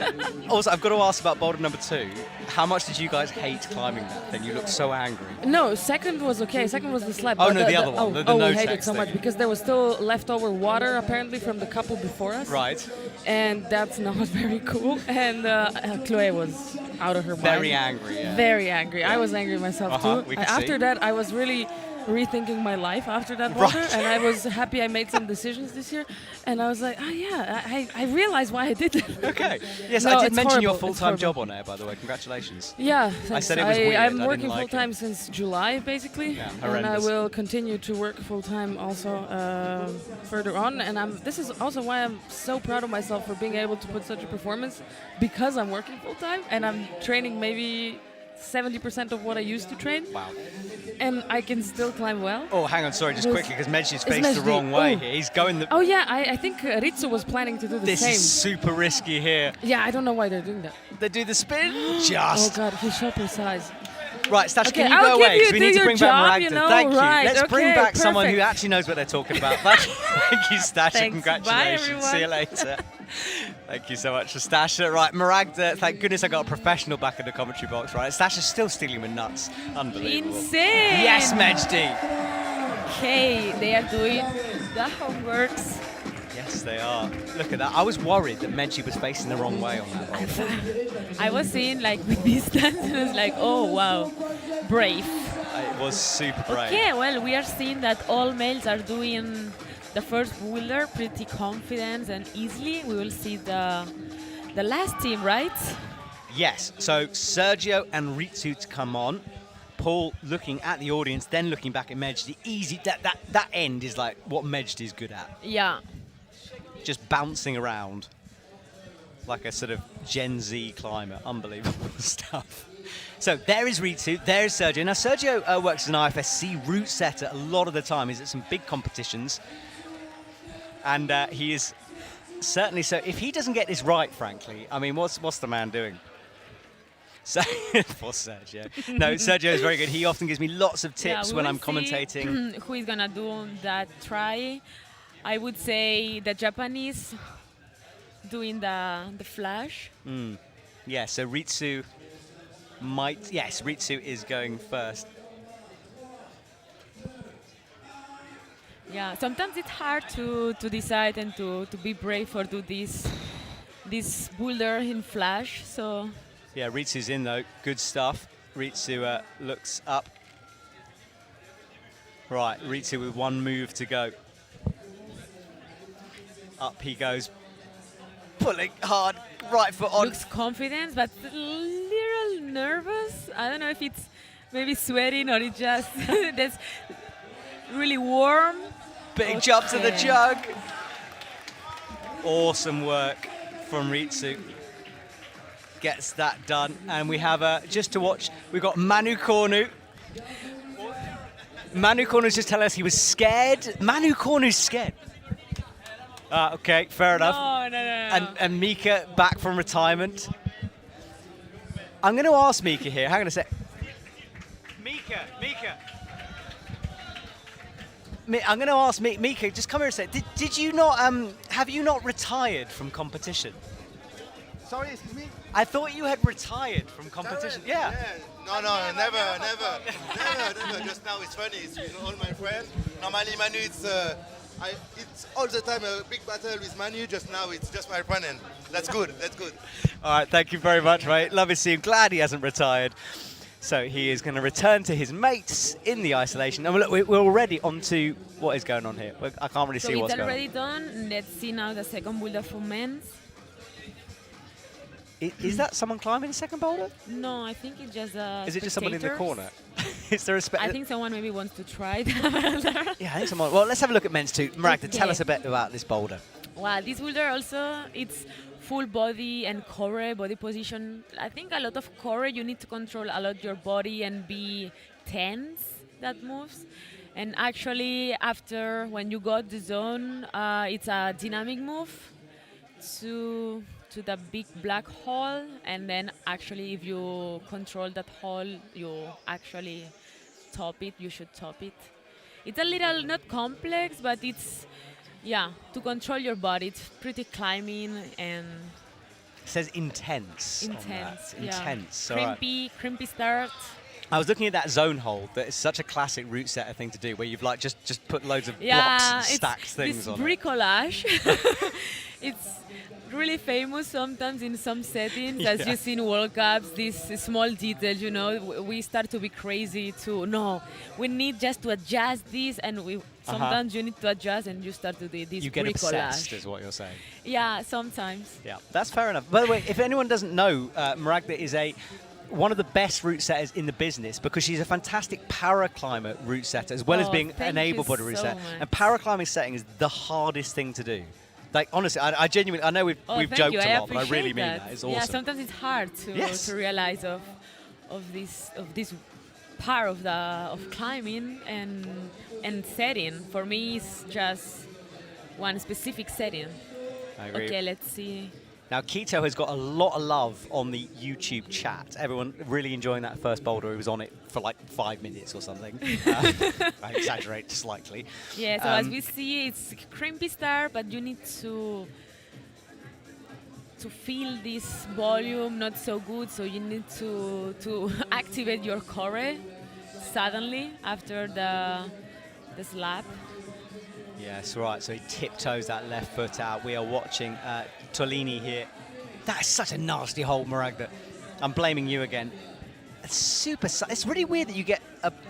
Also, I've got to ask about boulder number 2. How much did you guys hate climbing that thing? You looked so angry. No, second was okay. Second was the slab. Oh, but no, the other one. The we no hated text so much thing. because there was still leftover water apparently from the couple before us. Right. And that's not very cool. And Chloe was out of her mind. Very angry, yeah. Very angry. I was angry myself too. We can After see. that, I was really rethinking my life after that boulder, and I was happy I made some decisions this year, and I was like, oh yeah, I realized why I did it. Okay. Yes, No, I did it's mention your horrible, it's full-time horrible. job on air, by the way. Congratulations. Yeah, I thanks. said it was weird. I I'm didn't working like full-time it. since July, basically, Yeah, and I horrendous. will continue to work full-time also further on. And this is also why I'm so proud of myself for being able to put such a performance, because I'm working full-time and I'm training maybe 70% of what I used to train. Wow. And I can still climb well. Oh, hang on, sorry, just Yes. quickly, because Mejdi's It's faced the Mejdi. wrong way Oh. here. He's going the... Oh yeah, I think Ristu was planning to do the This same. is super risky here. Yeah, I don't know why they're doing that. They do the spin. Oh Just. god, he's so precise. Right, Stash, Okay, can you I'll go give away? you- 'Cause we do need to your bring job, back you Maragda. know, Thank right, you. Let's bring okay, back someone who perfect. actually knows what they're talking about. Thank you, Stash. Thanks. Congratulations. Bye, See you everyone. later. Thank you so much for Stasha. Right, Maragda, thank goodness I got a professional back in the commentary box, right? Stasha's still stealing with nuts. Unbelievable. Insane! Yes, Mejdi. Okay, they are doing the homeworks. Yes, they are. Look at that. I was worried that Mejdi was facing the wrong way on that boulder. I was seeing like with distance, and I was like, oh wow, brave. It was super brave. Okay, well, we are seeing that all males are doing the first boulder pretty confident and easily. We will see the last team, right? Yes, so Sergio and Ristu to come on. Paul looking at the audience, then looking back at Mejdi. Easy, that end is like what Mejdi's good at. Yeah. Just bouncing around like a sort of Gen Z climber. Unbelievable stuff. So there is Ristu, there is Sergio. Now Sergio works as an IFSC route setter a lot of the time. He's at some big competitions. And he is certainly so. If he doesn't get this right, frankly, I mean, what's the man doing? So for Sergio. No, Sergio is very good. He often gives me lots of tips Yeah, we when will I'm commentating. see who is gonna do that try? I would say the Japanese doing the flash. Yeah, so Ristu might... Yes, Ristu is going first. Yeah, sometimes it's hard to decide and to be brave or do this boulder in flash. So Yeah, Ritsu's in though. Good stuff. Ristu looks up. Right, Ristu with one move to go. Up he goes. Pulling hard, right foot on. looks confident, but a little nervous. I don't know if it's maybe sweating or it just that's really warm. Big jump to the Okay. jug. Awesome work from Ristu. Gets that done. And we have, just to watch, we've got Manu Cornu. Manu Cornu's just telling us he was scared. Manu Cornu's scared. Okay, fair enough. No. And Mika back from retirement. I'm going to ask Mika here. Hang on a sec. Mika. I'm going to ask Mika, just come here a sec. Did you not, have you not retired from competition? Sorry, excuse me? I thought you had retired from competition. Yeah. No, never. Just now it's funny. It's with all my friends. Normally Manu, it's all the time a big battle with Manu. Just now it's just my friend, and that's good. All right, thank you very much, mate. Love to see him. Glad he hasn't retired. So he is going to return to his mates in the isolation. And look, we're already on to what is going on here. I can't really see what's it's going already done. Let's see now the second boulder for men's. on. Is that someone climbing the second boulder? No, I think it's just Is it just someone in the spectators. corner? Is there a I think someone maybe wants to try it. Yeah, I think someone. Well, let's have a look at men's too. Maragda, tell Yeah. us a bit about this boulder. Well, this boulder also, it's full body and core, body position. I think a lot of core, you need to control a lot your body and be tense, that moves. And actually, after when you got the zone, it's a dynamic move to the big black hole. And then actually, if you control that hole, you actually top it, you should top it. It's a little, not complex, but it's, yeah, to control your body. It's pretty climbing and It says intense. on that. intense. Yeah. Intense. All right. Crimpy start. I was looking at that zone hold. That is such a classic route setter thing to do, where you've like just put loads of Yeah, blocks, it's stacks things this on it. bricolage. It's really famous sometimes in some settings, as you see in World Cups, these small details, you know, we start to be crazy to, no, we need just to adjust this, and we sometimes you need to adjust and you start to do this. You get obsessed, bricolage. is what you're saying. Yeah, sometimes. Yeah, that's fair enough. By the way, if anyone doesn't know, Maragda is one of the best route setters in the business because she's a fantastic paraclimber route setter as well as being an able-bodied route setter. And paraclimbing setting is the hardest thing to do. Like, honestly, I genuinely, I know we've joked a lot, but I really mean that. It's awesome. Yeah, sometimes it's hard to realize of this part of climbing and setting. For me, it's just one specific setting. I agree. Okay, let's see. Now, Quito has got a lot of love on the YouTube chat. Everyone really enjoying that first boulder. He was on it for like 5 minutes or something. I exaggerate slightly. Yeah, so as we see, it's crimpy start, but you need to feel this volume not so good, so you need to activate your core suddenly after the slap. Yes, right. So he tiptoes that left foot out. We are watching Tolini here. That is such a nasty hole, Maragda. I'm blaming you again. It's really weird that you get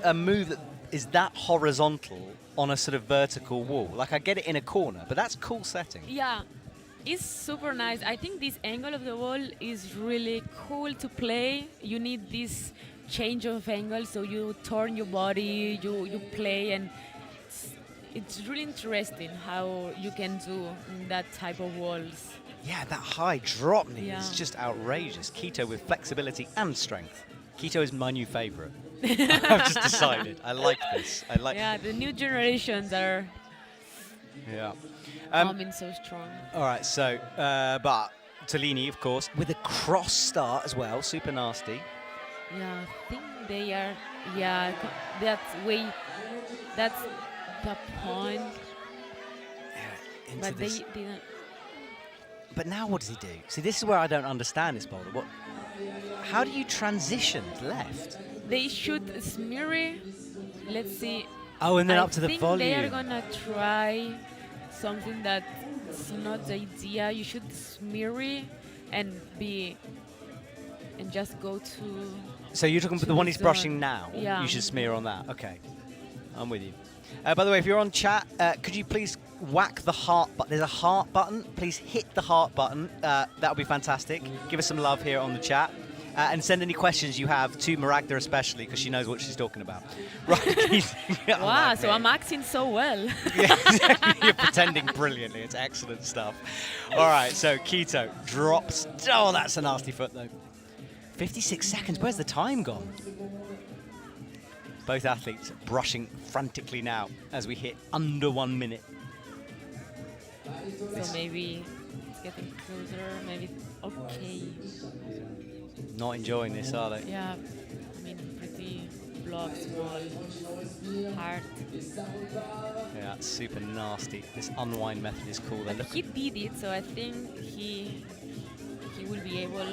a move that is that horizontal on a sort of vertical wall. Like, I get it in a corner, but that's cool setting. Yeah, it's super nice. I think this angle of the wall is really cool to play. You need this change of angle, so you turn your body, you play, and it's really interesting how you can do that type of walls. Yeah, that high drop knee is just outrageous. Quito with flexibility and strength. Quito is my new favorite. I've just decided. I like this. Yeah, the new generations are coming so strong. All right, so, but Tolini, of course, with a cross start as well, super nasty. Yeah, I think they are, that's the point. Yeah, but they didn't. But now what does he do? See, this is where I don't understand this boulder. How do you transition left? They should smear it. Let's see. Oh, and then up to the volume. I think they're gonna try something that's not the idea. You should smear it and just go to. So you're talking about the one he's brushing now? Yeah. You should smear on that. Okay, I'm with you. By the way, if you're on chat, could you please whack the heart button? There's a heart button. Please hit the heart button. That would be fantastic. Give us some love here on the chat. And send any questions you have to Maragda especially, because she knows what she's talking about. Right? Wow, so I'm acting so well. Yeah, you're pretending brilliantly. It's excellent stuff. All right, so Quito drops. Oh, that's a nasty foot, though. 56 seconds. Where's the time gone? Both athletes brushing frantically now as we hit under 1 minute. So maybe it's getting closer. Maybe okay. Not enjoying this, are they? Yeah, I mean, pretty block, small, hard. Yeah, it's super nasty. This unwind method is cool. He did it, so I think he will be able,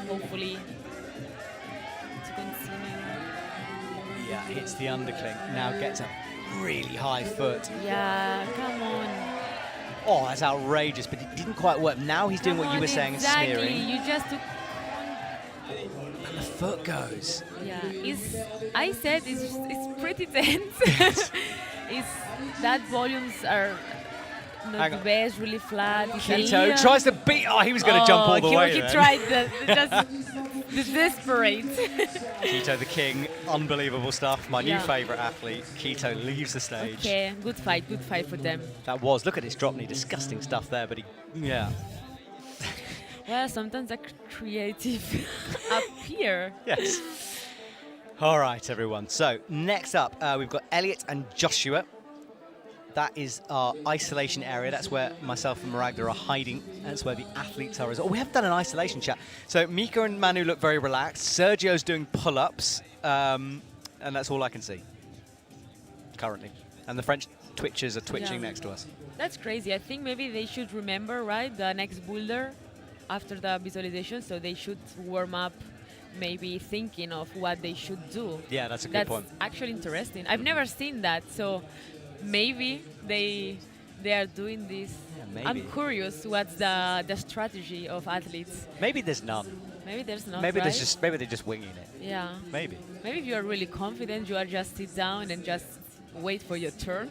hopefully, to continue. Yeah, hits the underclink. Now gets a really high foot. Yeah, come on. Oh, that's outrageous, but it didn't quite work. Now he's doing what you were saying, smearing. You just took. And the foot goes. Yeah, I said it's pretty tense. That volumes are not the best, really flat. Quito tries to beat. Oh, he was going to jump all the way. He tried just desperate. Quito the king, unbelievable stuff. My new favourite athlete. Quito leaves the stage. Okay, good fight for them. That was. Look at his drop knee, disgusting stuff there, but yeah. Well, sometimes they're creative up here. Yes. All right, everyone. So next up, we've got Elliot and Joshua. That is our isolation area. That's where myself and Maragda are hiding. That's where the athletes are. Oh, we have done an isolation chat. So Mika and Manu look very relaxed. Sergio's doing pull-ups, and that's all I can see currently. And the French twitchers are twitching next to us. That's crazy. I think maybe they should remember, right, the next boulder after the visualization, so they should warm up, maybe thinking of what they should do. Yeah, that's a good point. That's actually interesting. I've never seen that, so maybe they are doing this. Yeah, Maybe. I'm curious what's the strategy of athletes. Maybe there's none. Maybe there's not. Maybe right? maybe they're just winging it. Yeah. Maybe. Maybe if you are really confident, you are just sit down and just wait for your turn.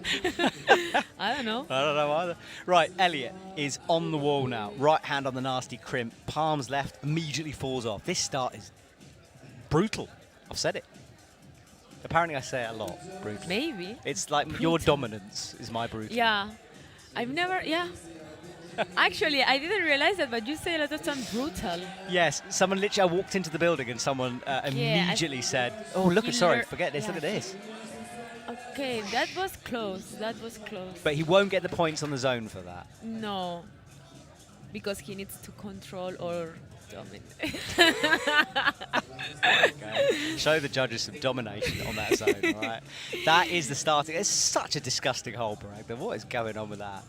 I don't know. I don't know either. Right, Elliot is on the wall now. Right hand on the nasty crimp. Palms left, immediately falls off. This start is brutal. I've said it. Apparently I say it a lot. Brutal. Maybe. It's like your dominance is my brutal. Yeah. I've never, Actually, I didn't realize that, but you say a lot of time brutal. Yes, someone literally, I walked into the building and someone immediately said, oh, look, sorry, forget this, look at this. Okay, that was close. That was close. But he won't get the points on the zone for that. No, because he needs to control or dominate. Okay. Show the judges some domination on that zone, all right? That is the starting. It's such a disgusting hole, Bragdon. What is going on with that?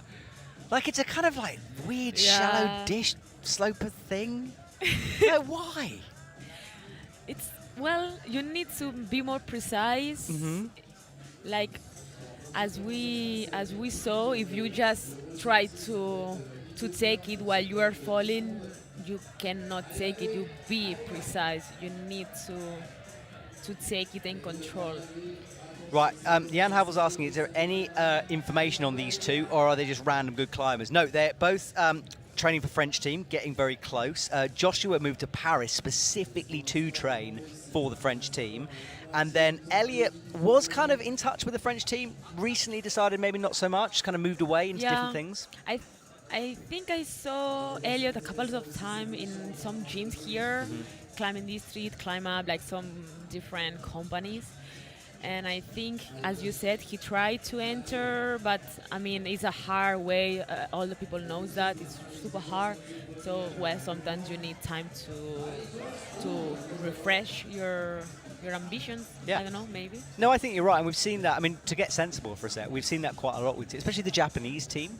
Like, it's a kind of like weird shallow dish sloper thing. Like, why? It's, well, you need to be more precise. Mm-hmm. Like, as we saw, if you just try to take it while you are falling, you cannot take it. You be precise. You need to take it in control. Right, Jan Havel's asking, is there any information on these two, or are they just random good climbers? No, they're both training for French team, getting very close. Joshua moved to Paris specifically to train for the French team. And then Elliot was kind of in touch with the French team, recently decided maybe not so much, kind of moved away into different things. I think I saw Elliot a couple of times in some gyms here, climbing this street, climb up like some different companies. And I think, as you said, he tried to enter, but I mean, it's a hard way. All the people knows that it's super hard. So, well, sometimes you need time to refresh your ambitions. Yeah. I don't know, maybe. No, I think you're right, and we've seen that. I mean, to get sensible for a sec, we've seen that quite a lot with, especially the Japanese team,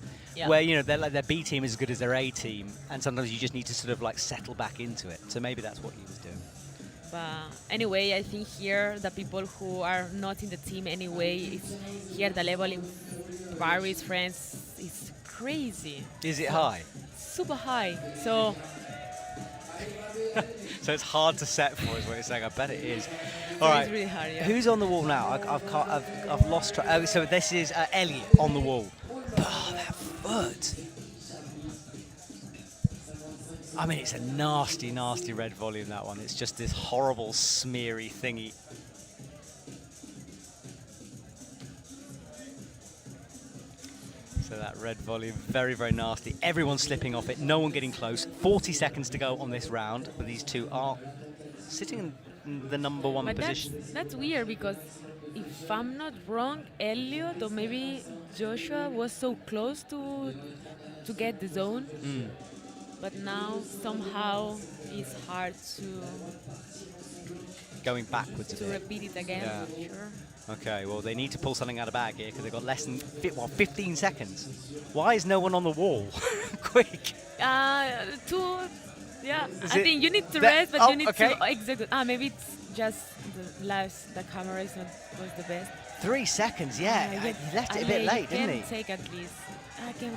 where their B team is as good as their A team, and sometimes you just need to sort of like settle back into it. So maybe that's what he was doing. Anyway, I think here the people who are not in the team anyway, here the level in Paris, France is crazy. Is it high? Super high. So so it's hard to set for, is what you're saying. I bet it is. All right. It's really hard, yeah. Who's on the wall now? I've lost track. Oh, so this is Elliot on the wall. Oh, that foot. I mean, it's a nasty, nasty red volume, that one. It's just this horrible, smeary thingy. So that red volume, very, very nasty. Everyone slipping off it, no one getting close. 40 seconds to go on this round, but these two are sitting in the number one position. That's weird, because if I'm not wrong, Elliot or maybe Joshua was so close to get the zone. But now somehow it's hard to going backwards. to repeat it again. Yeah. Sure. Okay, well, they need to pull something out of the bag here because they've got less than 15 seconds. Why is no one on the wall? Quick. Yeah, Is I it think you need to that- rest, but oh, you need okay. to execute. Maybe it's just the camera is not was the best. 3 seconds, yeah. He left it a bit late, didn't he? Take at least.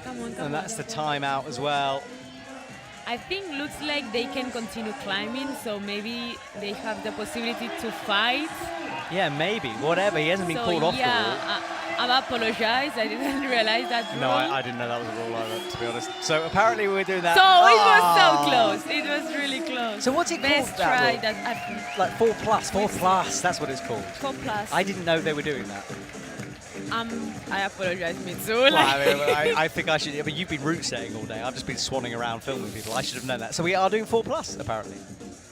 Come on. And that's the timeout as well. I think looks like they can continue climbing, so maybe they have the possibility to fight. Yeah, maybe. Whatever. He hasn't been called off the wall. I apologize. I didn't realize that. No, I didn't know that was a rule either, to be honest. So apparently we're doing that. So it was so close. It was really close. So what's it Best called? That try rule? that Like 4 plus. 4 plus. That's what it's called. 4 plus. I didn't know they were doing that. I apologize, Mitsu. Well, I think I should. I mean, you've been route setting all day. I've just been swanning around filming people. I should have known that. So we are doing 4 plus, apparently.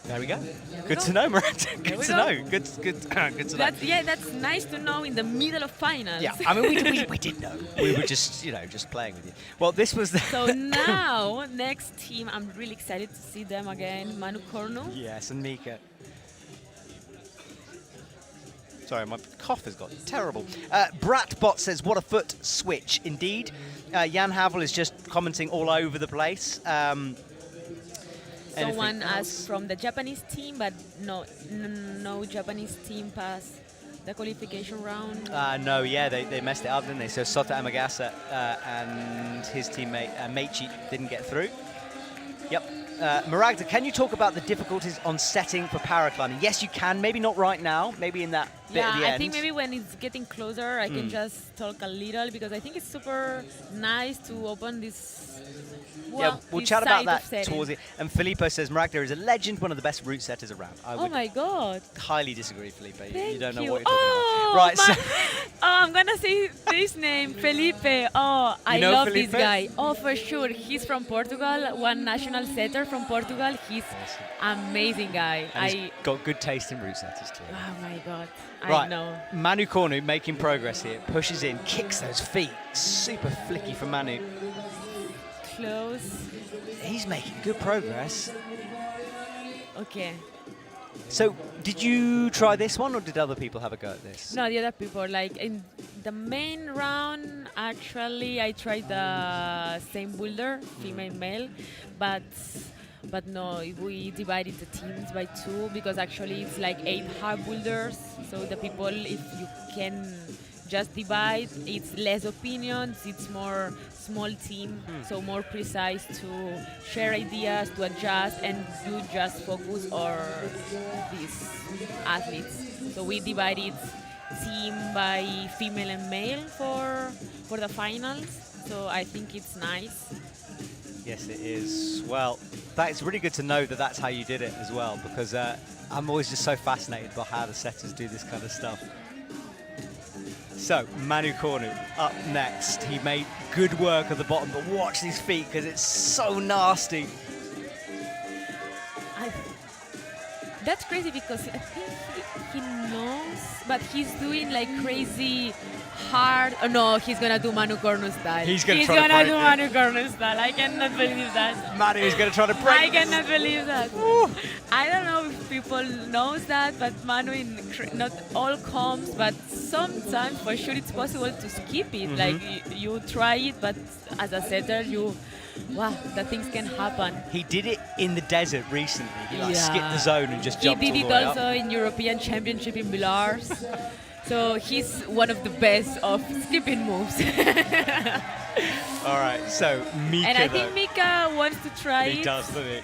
There we go. Good to know, Miranda. Good to know. Good to know. That's nice to know in the middle of finals. Yeah, I mean, we did know. We were just, just playing with you. Well, this was the... So now, next team, I'm really excited to see them again. Manu, Cornu. Yes, and Mika. Sorry, my cough has got terrible. Bratbot says, what a foot switch, indeed. Jan Havel is just commenting all over the place. Someone asked from the Japanese team, but no Japanese team pass the qualification round? No, yeah, they messed it up, didn't they? So Sohta Amagasa and his teammate Meichi didn't get through. Yep. Maragda, can you talk about the difficulties on setting for paraclimbing? Yes, you can. Maybe not right now. Maybe in that bit at the end. I think maybe when it's getting closer, I can just talk a little, because I think it's super nice to open this. Yeah, we'll chat about that towards it. And Filippo says Maragda is a legend, one of the best route setters around. I would my God. highly disagree, Filippo. You don't know you. what you're talking about. Right. So I'm going to say this name, Felipe. Oh, I love Felipe? this guy. Oh, for sure. He's from Portugal, one national setter from Portugal. He's amazing guy. and he's got good taste in route setters too. Oh, my God. Right, I know. Manu Cornu making progress here. Pushes in, kicks those feet. Super flicky from Manu. Close. He's making good progress. Okay. So, did you try this one, or did other people have a go at this? No, the other people. Like in the main round, actually, I tried the same boulder, female, male, but no, we divided the teams by 2 because actually it's like 8 hard boulders. So the people, if you can just divide, it's less opinions, it's more small team, so more precise to share ideas, to adjust, and you just focus on these athletes. So we divided team by female and male for the finals. So I think it's nice. Yes, it is. Well, it's really good to know that that's how you did it as well, because I'm always just so fascinated by how the setters do this kind of stuff. So, Manu Cornu up next. He made good work at the bottom, but watch these feet because it's so nasty. That's crazy because I think he knows, but he's doing like crazy hard. Oh no, he's gonna do Manu Cornu style. He's gonna do Manu Cornu style. I cannot believe that. Manu is gonna try to break. I cannot believe that. I don't know if people knows that, but Manu in not all comps, but sometimes for sure it's possible to skip it. Like you try it, but as a setter, wow, that things can happen. He did it in the desert recently. He skipped the zone and just jumped all the way up. He did it also in European Championship in Belarus. So he's one of the best of skipping moves. All right, so Mika. And I think Mika wants to try it. He does, doesn't he?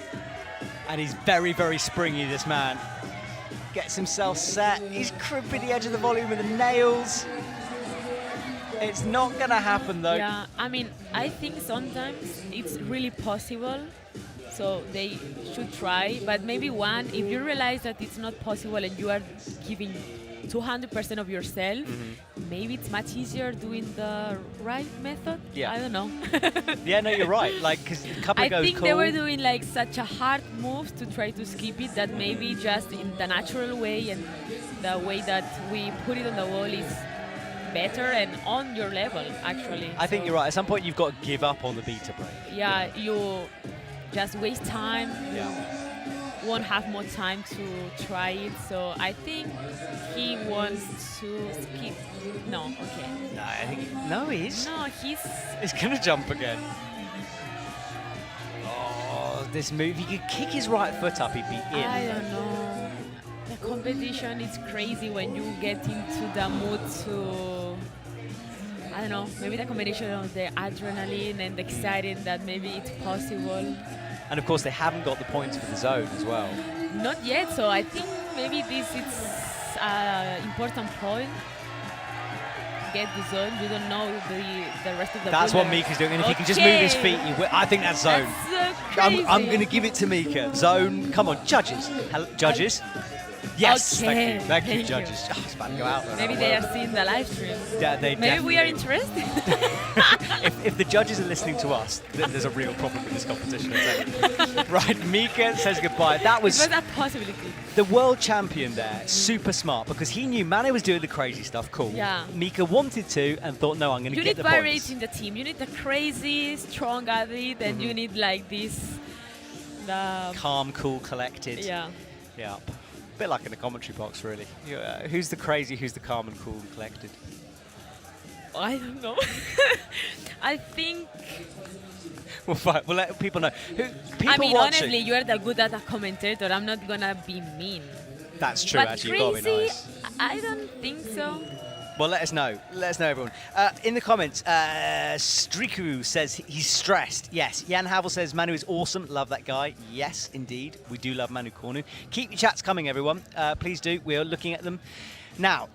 And he's very, very springy, this man. Gets himself set. He's crimping the edge of the volume with the nails. It's not going to happen, though. Yeah, I mean, I think sometimes it's really possible, so they should try. But maybe if you realize that it's not possible and you are giving 200% of yourself, maybe it's much easier doing the right method. Yeah. I don't know. Yeah, no, you're right. Like, because a couple I of goes think cool. they were doing like such a hard move to try to skip it that maybe just in the natural way and the way that we put it on the wall is better and on your level, actually. I think you're right. At some point, you've got to give up on the beta break. Yeah, you just waste time. Yeah. Won't have more time to try it. So I think he wants to skip. No, okay. No, I think no, he's going to jump again. Oh, this move. He could kick his right foot up, he'd be in. I don't know. The competition is crazy when you get into the mood to, I don't know, maybe the combination of the adrenaline and the exciting that maybe it's possible. And of course, they haven't got the points for the zone as well. Not yet, so I think maybe this is an important point. Get the zone, you don't know the rest of the That's boulder. what Mika's doing, and if he can just move his feet, I think that's zone. That's I'm going to give it to Mika. Zone, come on, judges. Hello, judges. Yes, Okay, thank you, thank judges. Oh, it's about to go out there. Maybe they are seeing the live stream. Yeah, they Maybe we are interested. if the judges are listening to us, then there's a real problem with this competition. Right, Mika says goodbye. That was a possibility. The world champion there, super smart, because he knew Manu was doing the crazy stuff, cool. Yeah. Mika wanted to and thought, no, I'm going to get the points. You need variety in the team. You need the crazy, strong athlete, and you need like this... calm, cool, collected. Yeah. Yeah. Bit like in the commentary box, really. Who's the crazy, who's the calm and cool and collected? I don't know. I think... We'll let people know. I mean, honestly, you are the good at a commentator. I'm not going to be mean. That's true, but actually. Crazy, You've got to be nice. I don't think so. Well, let us know. Let us know, everyone. In the comments, Striku says he's stressed. Yes. Jan Havel says Manu is awesome. Love that guy. Yes, indeed. We do love Manu Cornu. Keep your chats coming, everyone. Please do. We are looking at them. Now,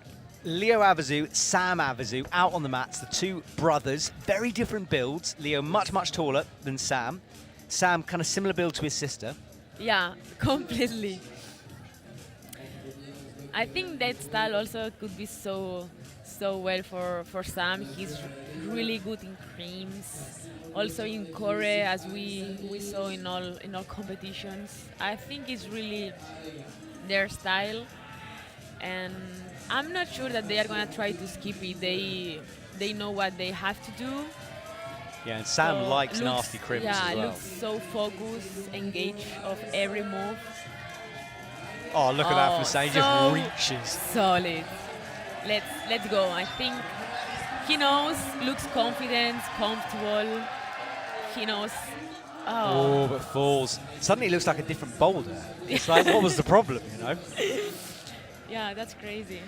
Leo Avezou, Sam Avezou, out on the mats. The two brothers, very different builds. Leo much, much taller than Sam. Sam, kind of similar build to his sister. Yeah, completely. I think that style also could be so well for Sam. He's really good in creams, also in core, as we saw in all competitions. I think it's really their style, and I'm not sure that they are gonna try to skip it. They know what they have to do. Yeah, and Sam likes nasty crimps as well. Yeah, looks so focused, engaged of every move. Oh, look at that from Sam. He So just reaches. solid. Let's go. I think he knows, looks confident, comfortable. He knows. Oh, but falls. Suddenly it looks like a different boulder. It's like, what was the problem, you know? Yeah, that's crazy.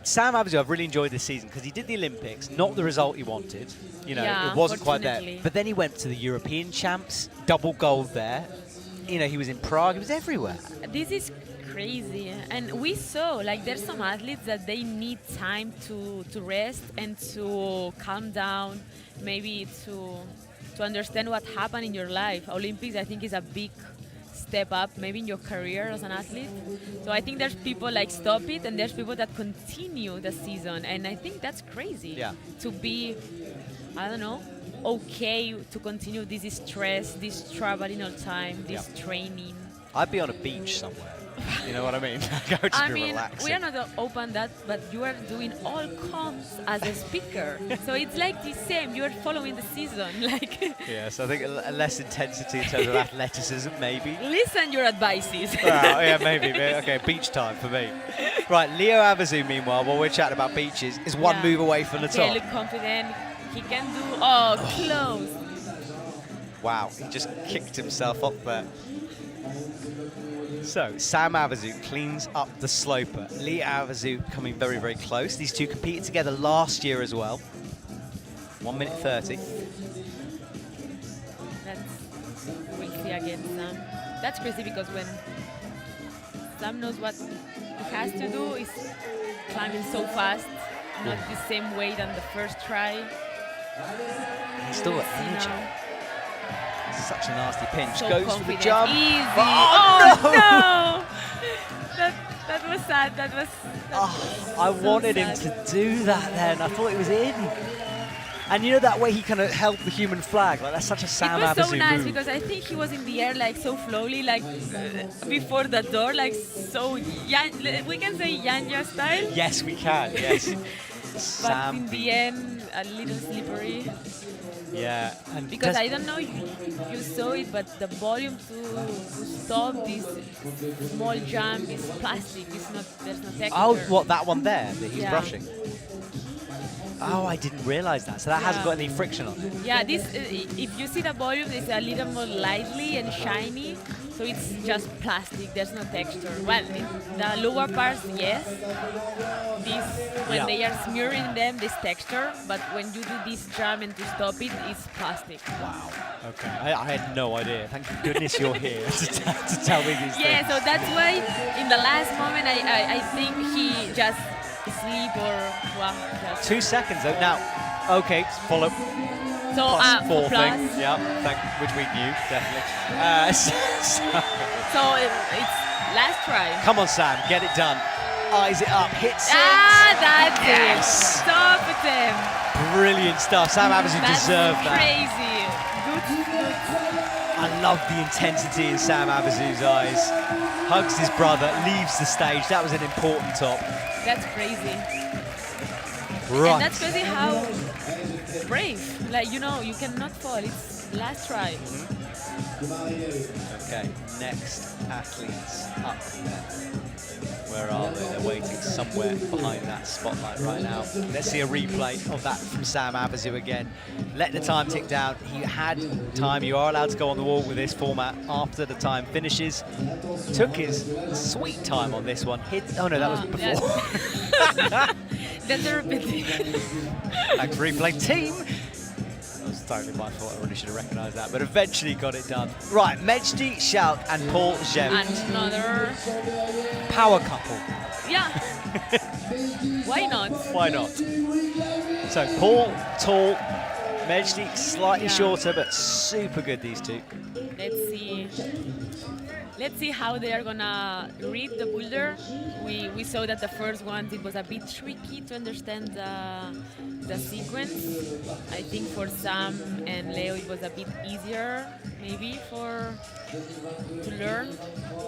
Sam Avezou, I've really enjoyed this season because he did the Olympics, not the result he wanted. You know, Yeah, it wasn't quite there. unfortunately. But then he went to the European champs, double gold there. You know, he was in Prague, he was everywhere. This is crazy, and we saw like there's some athletes that they need time to rest and to calm down, maybe to understand what happened in your life. Olympics, I think, is a big step up maybe in your career as an athlete. So I think there's people like stop it, and there's people that continue the season, and I think that's crazy. Yeah. To be, I don't know, okay to continue this stress, this traveling all time, this training. I'd be on a beach somewhere. You know what I mean? I would just I be mean, relaxing. we are not open that, but you are doing all comps as a speaker. So it's like the same. You are following the season. Like, Yes, I think less intensity in terms of athleticism, maybe. listen your advices. Well, yeah, maybe. Okay, beach time for me. Right, Leo Avezou, meanwhile, while we're chatting about beaches, is one Yeah. move away from the Okay, top. look confident. He can do. Oh, close. Wow, he just kicked himself up there. So, Sam Avezou cleans up the sloper. Leo Avezou coming very, very close. These two competed together last year as well. 1 minute 30. We'll see again, Sam. That's crazy because when Sam knows what he has to do, is climbing so fast, not the same way than the first try. He's still got See energy. now. Such a nasty pinch. So Goes for the confident. jump. Easy. Oh, no! That was sad. That was I so wanted him sad. to do that then. I thought it was in. And you know that way he kind of held the human flag. Like, that's such a Sam It was so Avezou nice move. because I think he was in the air like so slowly, like before the door, like so. We can say Yanya style. Yes, we can. Yes. But Sam. in the end, a little slippery. Yeah. And Because does- I don't know if you saw it, but the volume to stop this small jump is plastic. It's not. There's no texture. Oh, what, that one there that he's Yeah. brushing? Oh, I didn't realise that. So that hasn't got any friction on it. Yeah, this. If you see the volume, it's a little more lightly and shiny. So it's just plastic. There's no texture. Well, in the lower parts, yes. This when Yeah. they are smearing them, this texture. But when you do this jump and to stop it, it's plastic. Wow. Okay. I had no idea. Thank goodness you're here to tell me these Yeah, things. so that's why in the last moment I think he just sleep or well, just 2 seconds though. Now, okay, follow. so Plus four plus. thing. Yeah, which we knew, definitely. So it's last try. Come on, Sam, get it done. Eyes it up, hits it. That's Yes. it. Stop it, him. Brilliant stuff. Sam Avezou That's deserved that. crazy. Good. I love the intensity in Sam Avezou's eyes. Hugs his brother, leaves the stage. That was an important top. That's crazy. Right. And that's crazy how brave. Like, you know, you cannot fall. It's last try. Okay, next athletes up there. Where are they? They're waiting somewhere behind that spotlight right now. Let's see a replay of that from Sam Avezou again. Let the time tick down. He had time. You are allowed to go on the wall with this format after the time finishes. Took his sweet time on this one. Hit. Oh no, that was before. That's a repetition. Thanks, replay team. That was totally my fault. I really should have recognised that, but eventually got it done. Right, Mejdi, Schalck, and Paul Jempf. And another power couple. Yeah. Why not? Why not? So Paul, tall, Mejdi, slightly shorter, but super good, these two. Let's see. Let's see how they are gonna read the boulder. We saw that the first one, it was a bit tricky to understand the sequence. I think for Sam and Leo it was a bit easier, maybe to learn.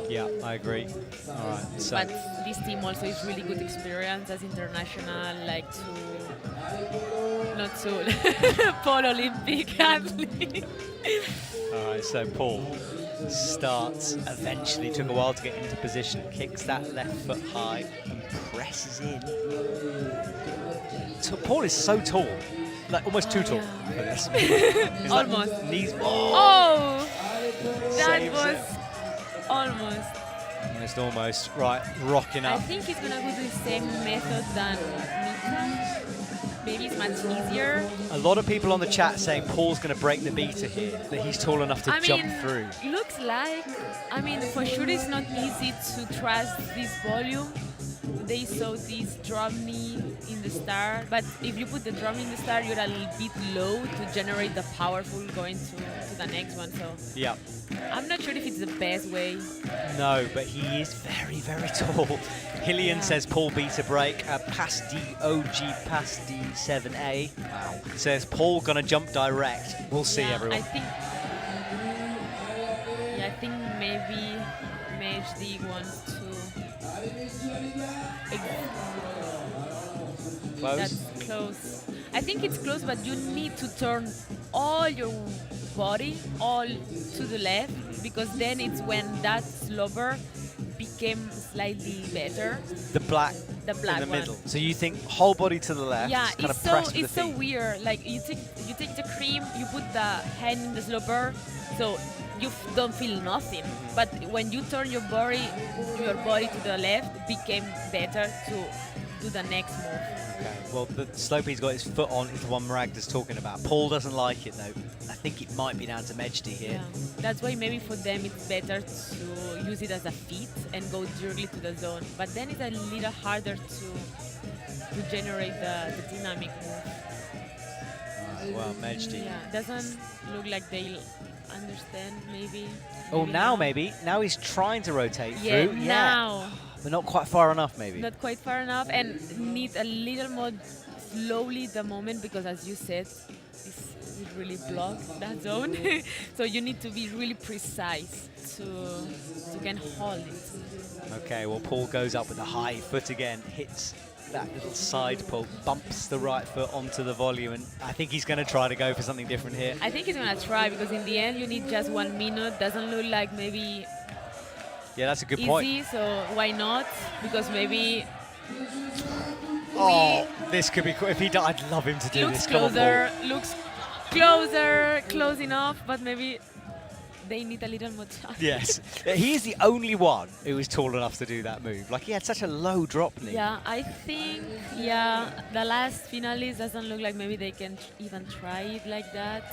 Yeah, I agree. All right. So. But this team also is really good experience as international, like not so Paul Olympic athlete. All right, so Paul starts, eventually took a while to get into position, kicks that left foot high and presses in. So Paul is so tall, like almost too tall for this. Almost. Like knees. Oh, that Saves was it. almost. Right, rocking I up. think he's gonna go the same method than Mickael. Maybe it's much easier. A lot of people on the chat saying Paul's going to break the beater here, that he's tall enough to jump through. Looks like, for sure it's not easy to trust this volume. They saw this drum knee in the start, but if you put the drum in the start, you're a little bit low to generate the powerful going to the next one. So yeah, I'm not sure if it's the best way. No, but he is very, very tall. Hillian says Paul beat a break. Pasti OG Pasti 7A says Paul gonna jump direct. We'll see, everyone. I think maybe Mejdi wants to. Close? That's close. I think it's close, but you need to turn all your body all to the left, because then it's when that slobber became slightly better. The black in the middle. So you think whole body to the left? Yeah, kind of press with it's the so feet. weird. Like you take the cream, you put the hand in the slobber, so you don't feel nothing. But when you turn your body to the left, became better to do the next move. Okay. Well, the slope he's got his foot on is the one Maragda's talking about. Paul doesn't like it though. I think it might be down to Mejdi here. Yeah. That's why maybe for them it's better to use it as a feet and go directly to the zone. But then it's a little harder to generate the dynamic move. Well, Mejdi. Yeah, doesn't look like they understand maybe. Oh, now maybe. Now he's trying to rotate Yeah, through. now. But not quite far enough, maybe. Not quite far enough, and need a little more slowly the moment, because as you said, it really blocks that zone. So you need to be really precise to can hold it. Okay, well, Paul goes up with a high foot again, hits that little side pull, bumps the right foot onto the volume, and I think he's going to try to go for something different here. I think he's going to try, because in the end you need just 1 minute. Doesn't look like maybe Yeah, that's a good easy, point. so why not? Because maybe this could be cool. If he died, I'd love him to do looks this. Come on, closer, Paul. looks closer, close enough, but maybe they need a little more time. Yes, he is the only one who is tall enough to do that move. Like, he had such a low drop knee. Yeah, I think, the last finalist doesn't look like maybe they can even try it like that.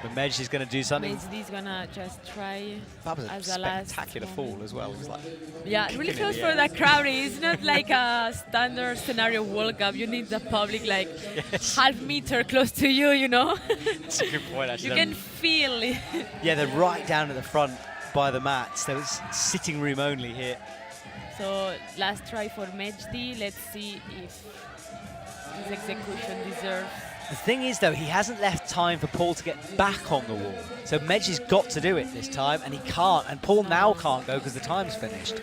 But Mejdi's going to do something. Mejdi's gonna just try That was a as the last spectacular fall as well. It was like really kicking close in for the the crowd. It's not like a standard scenario World Cup. You need the public like half meter close to you, you know? That's a good point, actually. You can feel it. Yeah, they're right down at the front by the mats. There was sitting room only here. So last try for Mejdi. Let's see if his execution deserves. The thing is, though, he hasn't left time for Paul to get back on the wall. So Mejdi's got to do it this time, and he can't. And Paul now can't go because the time's finished.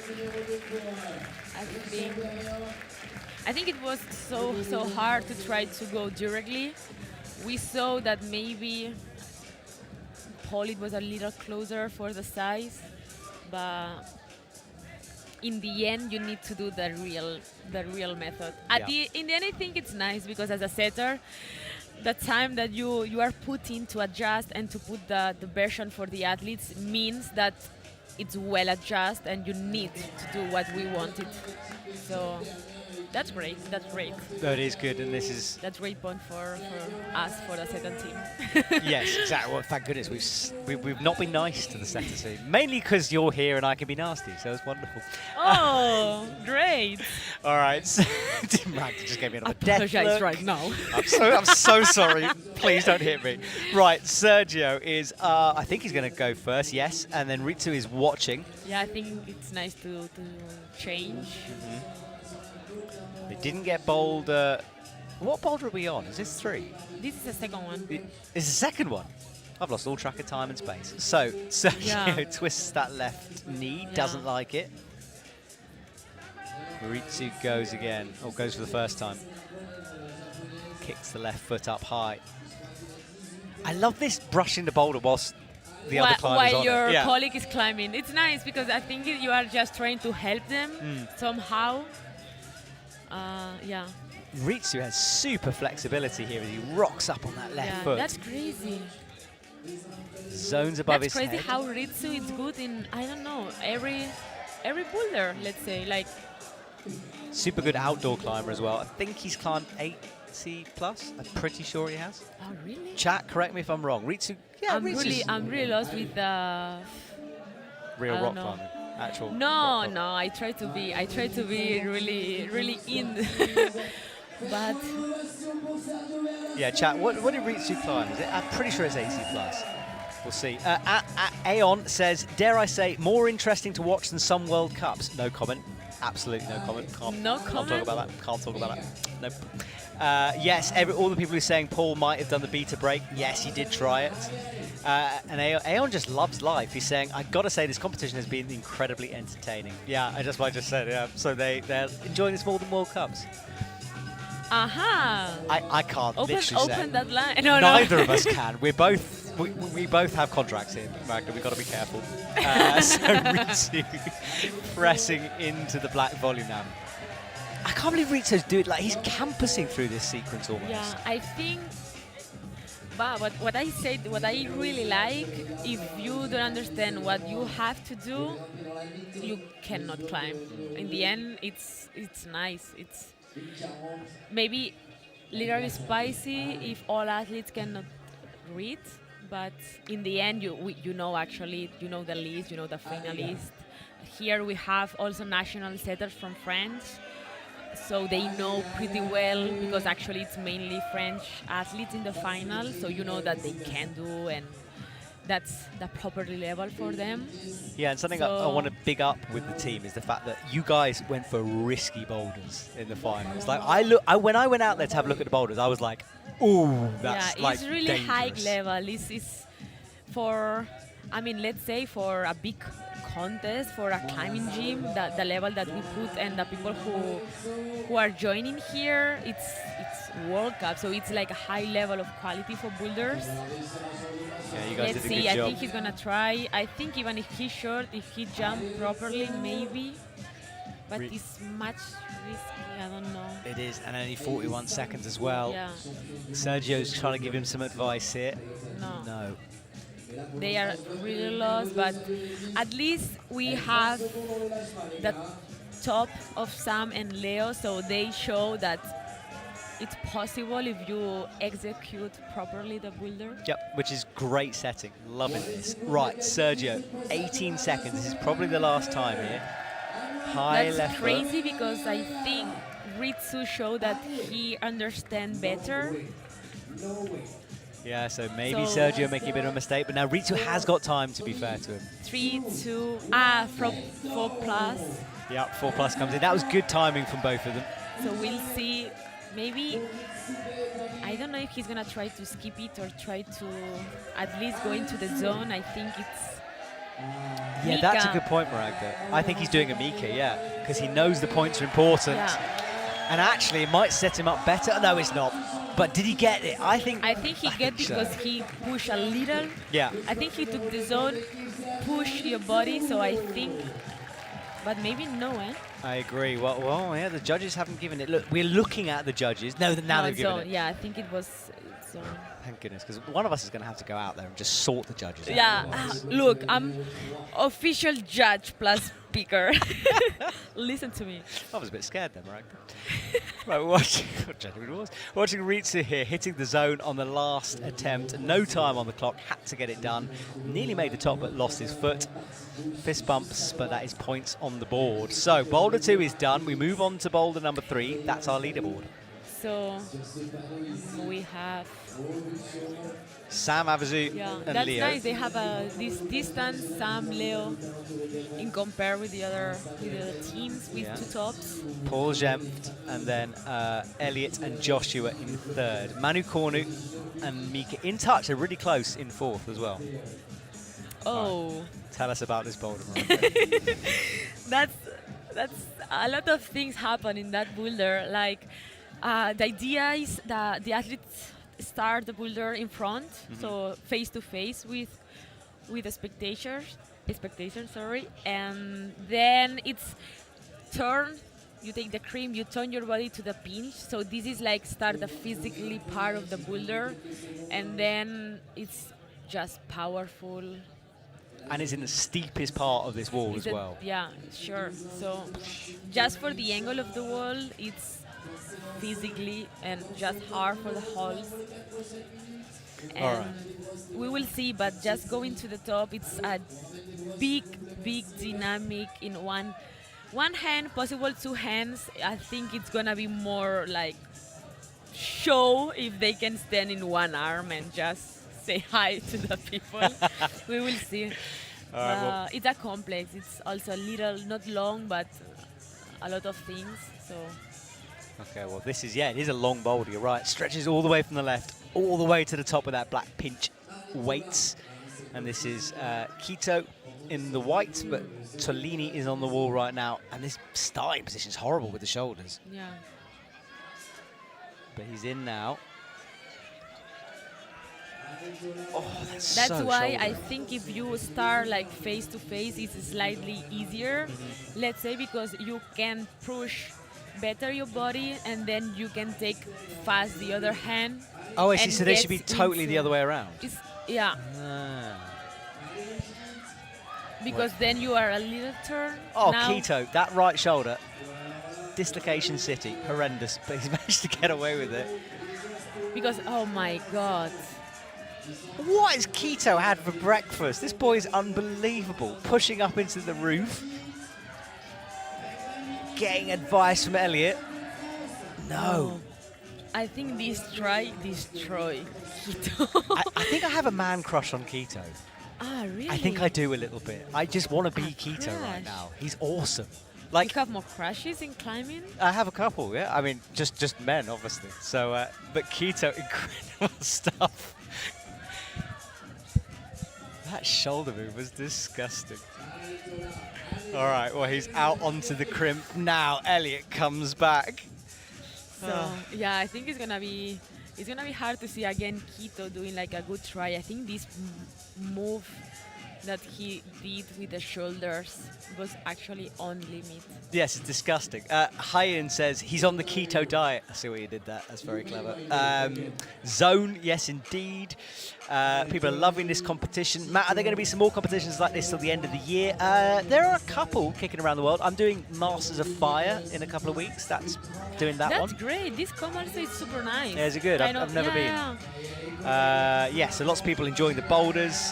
I think it was so hard to try to go directly. We saw that maybe pole it was a little closer for the size, but in the end you need to do the real method. In the end, I think it's nice because as a setter, the time that you are putting to adjust and to put the version for the athletes means that it's well adjusted and you need to do what we wanted. So that's great. That's great. That is good, and this is... That's great point for us, for the second team. Yes, exactly. Well, thank goodness we've not been nice to the second team. Mainly because you're here and I can be nasty, so it's wonderful. Oh, great. All right. So, Magda just gave me another death apologize look. right now. I'm so sorry. Please don't hit me. Right, Sergio is, I think he's going to go first, yes, and then Ristu is watching. Yeah, I think it's nice to change. They didn't get Boulder. What Boulder are we on? Is this 3? This is the second one. It's the second one. I've lost all track of time and space. So Sergio twists that left knee, doesn't like it. Ristu goes again, or goes for the first time. Kicks the left foot up high. I love this brushing the boulder whilst the other climber's on it. While your colleague is climbing. It's nice because I think you are just trying to help them somehow. Yeah. Ristu has super flexibility here as he rocks up on that left foot. That's crazy. Zones above his head. That's crazy how Ristu is good in, I don't know, every boulder, let's say. Like, super good outdoor climber as well. I think he's climbed 80 plus. I'm pretty sure he has. Oh, really? Chat, correct me if I'm wrong. Ristu, yeah, I'm really lost with the real rock climbing. Actual. No, I try to be really in. But yeah, chat. What did Ristu climb? Is it? I'm pretty sure it's 80 plus. We'll see. Aeon says, dare I say, more interesting to watch than some World Cups. No comment. Absolutely no comment. Can't talk about that. Can't talk about that. Nope. Yes, all the people who are saying Paul might have done the beta break. Yes, he did try it. And Aeon just loves life. He's saying, I got to say, this competition has been incredibly entertaining. Yeah, I just said, yeah. So they're enjoying this more than World Cups. I can't literally say. Open that line. Neither of us can. We both have contracts here, Magda. We've got to be careful. So Ristu pressing into the black volume now. I can't believe Ritu's doing it. Like, he's campusing through this sequence almost. Yeah, I think. But what I really like, if you don't understand what you have to do, you cannot climb. In the end, it's nice. It's maybe literally spicy if all athletes cannot read, but in the end, you know the list, you know the finalists. Here we have also national setters from France. So they know pretty well, because actually it's mainly French athletes in the final, so you know that they can do, and that's the proper level for them. Yeah, and something I want to big up with the team is the fact that you guys went for risky boulders in the finals. Like, when I went out there to have a look at the boulders, I was like, ooh, that's like it's really dangerous. high level. It's for, let's say for a big contest, for a climbing gym, the level that we put and the people who are joining here, it's World Cup, so it's like a high level of quality for boulders. Yeah, you guys Let's did a see. good job. I think he's gonna try. I think even if he's short, if he jumps properly, maybe. But it's much risky. I don't know. It is, and only 41 seconds as well. Yeah. Sergio's trying to give him some advice here. No. They are really lost, but at least we have the top of Sam and Leo, so they show that it's possible if you execute properly the boulder. Yep, which is great setting. Loving this. Right, Sergio, 18 seconds. This is probably the last time here. High That's left crazy foot. because I think Ristu showed that he understands better. Yeah, so maybe Sergio making a bit of a mistake, but now Ristu has got time, to be fair to him. 3, 2, from 4 plus. Yeah, 4 plus comes in. That was good timing from both of them. So we'll see. Maybe, I don't know if he's going to try to skip it or try to at least go into the zone. I think it's Yeah, that's a good point, Maragda. I think he's doing a Mika, yeah, because he knows the points are important. Yeah. And actually, it might set him up better. No, it's not. But did he get it? I think he get because he pushed a little. Yeah. I think he took the zone, pushed your body. So I think, but maybe no, eh? I agree. Well, yeah. The judges haven't given it. Look, we're looking at the judges. No, now they've given it. Yeah, I think it was zone. Thank goodness, because one of us is going to have to go out there and just sort the judges out. Yeah, look, I'm official judge plus speaker. Listen to me. I was a bit scared then, right? Right, we're watching Ristu here, hitting the zone on the last attempt. No time on the clock, had to get it done. Nearly made the top, but lost his foot. Fist bumps, but that is points on the board. So Boulder 2 is done. We move on to Boulder number 3. That's our leaderboard. So we have Sam, Avezou, and that's Leo. nice. They have this distance, Sam, Leo, in compare with the other teams with 2 tops. Paul Jempf, and then Elliot and Joshua in 3rd. Manu, Cornu, and Mickael in touch. They're really close in 4th as well. Oh. Right. Tell us about this boulder. That's a lot of things happen in that boulder. Like the idea is that the athletes start the boulder in front, so face to face with the spectators, and then it's turn. You take the cream, you turn your body to the pinch. So this is like start the physically part of the boulder, and then it's just powerful. And it's in the steepest part of this wall as well. Yeah, sure. So just for the angle of the wall, it's physically and just hard for the holes. And we will see, but just going to the top, it's a big dynamic in one hand, possible 2 hands. I think it's gonna be more like show if they can stand in one arm and just say hi to the people. We will see. It's a complex. It's also a little, not long, but a lot of things. So. Okay, well, this is, it is a long boulder, you're right. Stretches all the way from the left, all the way to the top of that black pinch weights. And this is Quito in the white, but Tolini is on the wall right now. And this starting position is horrible with the shoulders. Yeah. But he's in now. Oh, that's so why shoulder. I think if you start like face to face, it's slightly easier. Let's say because you can push better your body, and then you can take fast the other hand. Oh, I see. So they should be totally the other way around. Yeah. Because then you are a little turn. Oh, now. Quito, that right shoulder, dislocation city, horrendous, but he's managed to get away with it. Because, oh my God. What has Quito had for breakfast? This boy is unbelievable. Pushing up into the roof. Getting advice from Elliot. No. I think destroy Quito. I think I have a man crush on Quito. Ah, really? I think I do a little bit. I just want to be Quito right now. He's awesome. Like, you have more crushes in climbing? I have a couple, yeah. I mean, just men, obviously. So, but Quito, incredible stuff. That shoulder move was disgusting. All right, well, he's out onto the crimp now. Elliot comes back. So yeah, I think it's gonna be hard to see again Quito doing like a good try. I think this move that he did with the shoulders was actually on limit. Yes, it's disgusting. Hyen says he's on the keto diet. I see where you did that. That's very clever. Zone, yes, indeed. People are loving this competition. Matt, are there going to be some more competitions like this till the end of the year? There are a couple kicking around the world. I'm doing Masters of Fire in a couple of weeks. That's doing that one. That's great. This also is super nice. Yeah, is it good? I've never been. Yeah, so lots of people enjoying the boulders.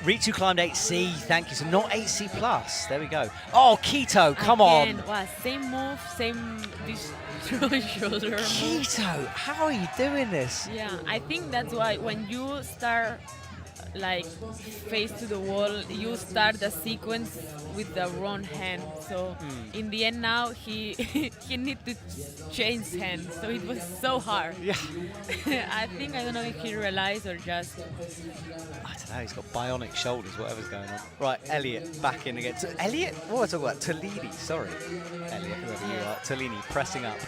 Ritu climbed 8C, thank you. So not 8C plus. There we go. Oh, Quito, come on. Wow, same move, same destroy shoulder. Quito, how are you doing this? Yeah, I think that's why when you start like face to the wall, you start the sequence with the wrong hand. So in the end now he he need to change hands. So it was so hard. Yeah. I don't know if he realized or just. I don't know, he's got bionic shoulders, whatever's going on. Right, Elliot back in again. Elliot? What was I talking about? Tolini, sorry. Elliot, whoever you are. Tolini pressing up.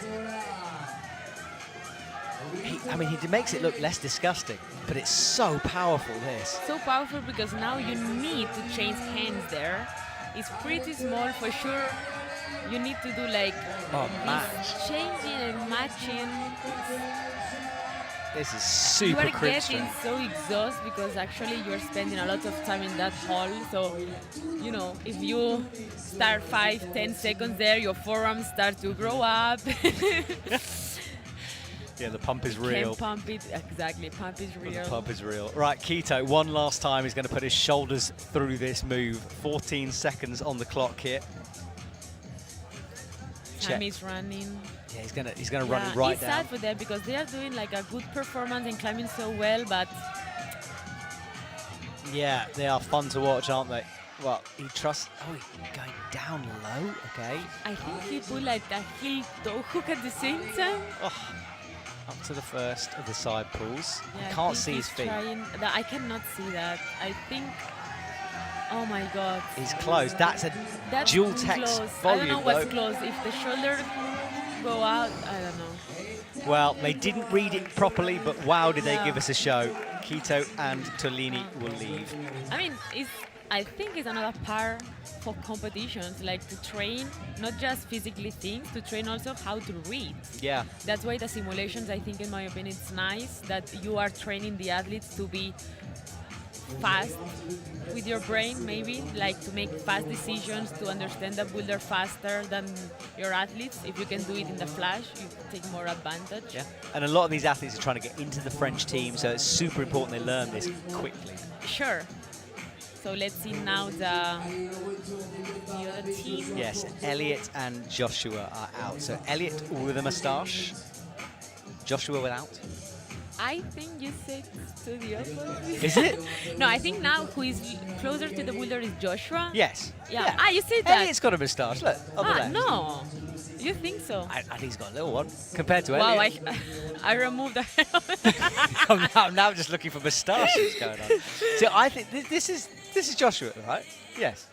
He makes it look less disgusting, but it's so powerful, this. So powerful because now you need to change hands there. It's pretty small for sure. You need to do like match. Changing and matching. This is super You are getting so exhausted because actually you're spending a lot of time in that hall. So, you know, if you start 5-10 seconds there, your forearms start to grow up. Yeah, the pump is real. Can't pump it, exactly, pump is real. The pump is real. Right, Keto, one last time, he's going to put his shoulders through this move. 14 seconds on the clock here. Time is running. Yeah, he's gonna run it right it's down. Sad for them because they are doing like a good performance and climbing so well, but yeah, they are fun to watch, aren't they? Well, he trusts. Oh, he's going down low. Okay. I think he put like a heel toe hook at the same time. Oh, up to the first of the side pulls. Yeah, You can't see his feet. I cannot see that. I think. Oh my God. He's close. That's dual text close. volume. I don't know what's though. close. If the shoulder go out, I don't know. Well, they didn't read it properly, but wow, did they give us a show. Keto and Tolini will leave. I mean, I think it's another part for competitions, like to train, not just physically things, to train also how to read. Yeah. That's why the simulations, I think, in my opinion, it's nice that you are training the athletes to be fast with your brain, maybe, like to make fast decisions, to understand the boulder faster than your athletes. If you can do it in the flash, you take more advantage. Yeah. And a lot of these athletes are trying to get into the French team, so it's super important they learn this quickly. Sure. So let's see now the other team. Yes, Elliot and Joshua are out. So Elliot with a moustache, Joshua without. I think you said to the opposite. Is it? No, I think now who is closer to the boulder is Joshua. Yes. Yeah. Ah, you said that. Elliot's got a moustache, look, on the left. No. You think so? I think he's got a little one compared to wow, Elliot. I removed that. I'm now just looking for moustaches going on. So I think this is Joshua, right? Yes.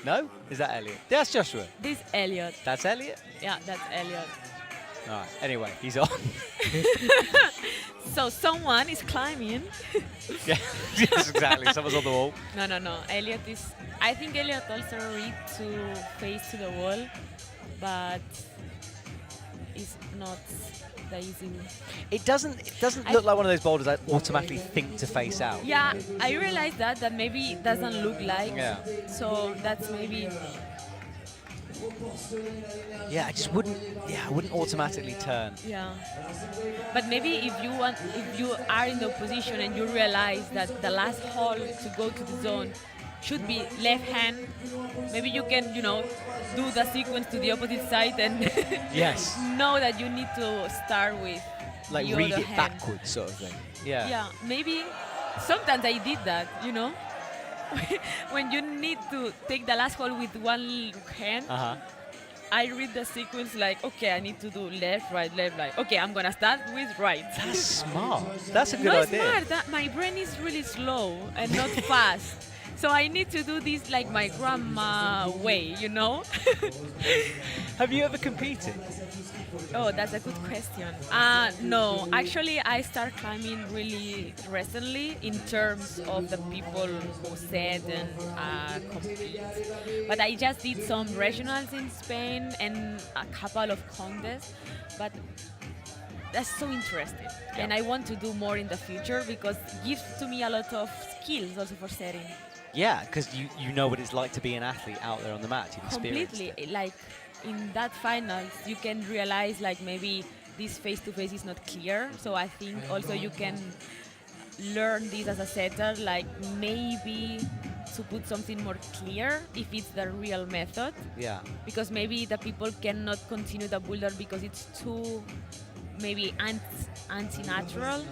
No? Is that Elliot? That's Joshua. This Elliot. That's Elliot? Yeah, that's Elliot. All right. Anyway, he's on. So someone is climbing. Yeah, yes, exactly. Someone's on the wall. No. Elliot is. I think Elliot also read to face to the wall, but it's not the easy. It doesn't look like one of those boulders I automatically think to face out. Yeah, I realized that maybe it doesn't look like. Yeah. So that's maybe. Yeah, I wouldn't automatically turn. Yeah, but maybe if you are in the position and you realize that the last hole to go to the zone should be left hand, maybe you can, do the sequence to the opposite side and yes, know that you need to start with like the read other it hand. backwards, sort of thing. Yeah. Yeah, maybe sometimes I did that, when you need to take the last hole with one hand. I read the sequence like, okay, I need to do left, right. Okay, I'm gonna start with right. That's smart. That's a good idea. Not smart. My brain is really slow and not fast. So I need to do this like my grandma way, Have you ever competed? Oh, that's a good question. No, actually, I started climbing really recently in terms of the people who said and compete. But I just did some regionals in Spain and a couple of contests. But that's so interesting. Yeah. And I want to do more in the future because it gives to me a lot of skills also for setting. Yeah, because you know what it's like to be an athlete out there on the mat. You've experienced completely. it. Like in that finals, you can realize like maybe this face-to-face is not clear. So I think also you can learn this as a setter, like maybe to put something more clear if it's the real method. Yeah. Because maybe the people cannot continue the boulder because it's too maybe anti-natural.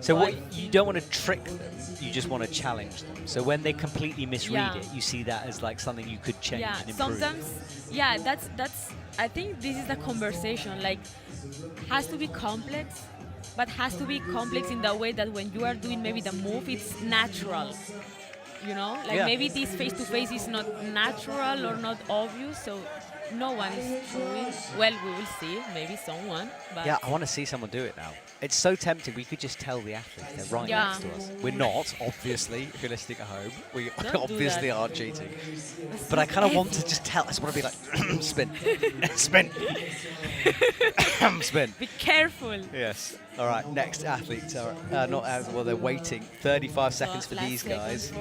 So what you don't want to trick them, you just want to challenge them. So when they completely misread it, you see that as like something you could change and improve. Sometimes, that's. I think this is the conversation. Like, has to be complex, but has to be complex in the way that when you are doing maybe the move, it's natural. You know, like maybe this face-to-face is not natural or not obvious, so no one is doing. Well, we will see, maybe someone. But Yeah, I want to see someone do it now. It's so tempting. We could just tell the athletes they're right next to us. We're not, obviously. If you're listening at home, we obviously are cheating. But I kind of want to just tell. I just want to be like, spin, spin, spin. Be careful. Yes. All right. Next athletes are not as well. They're waiting. 35 seconds for these guys.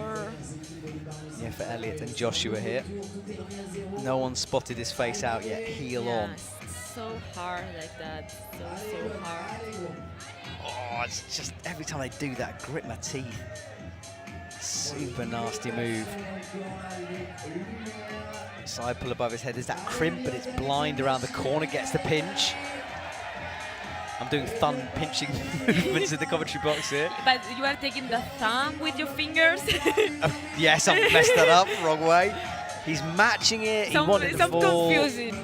Yeah, for Elliot and Joshua here. No one spotted his face out yet. Heel on. So hard like that. So hard. Oh, it's just every time I do that, I grit my teeth. Super nasty move. Side pull above his head. There's that crimp, but it's blind around the corner. Gets the pinch. I'm doing thumb pinching movements in the commentary box here. But you are taking the thumb with your fingers. Yes, I've messed that up. Wrong way. He's matching it. He wanted the fall. Confusing.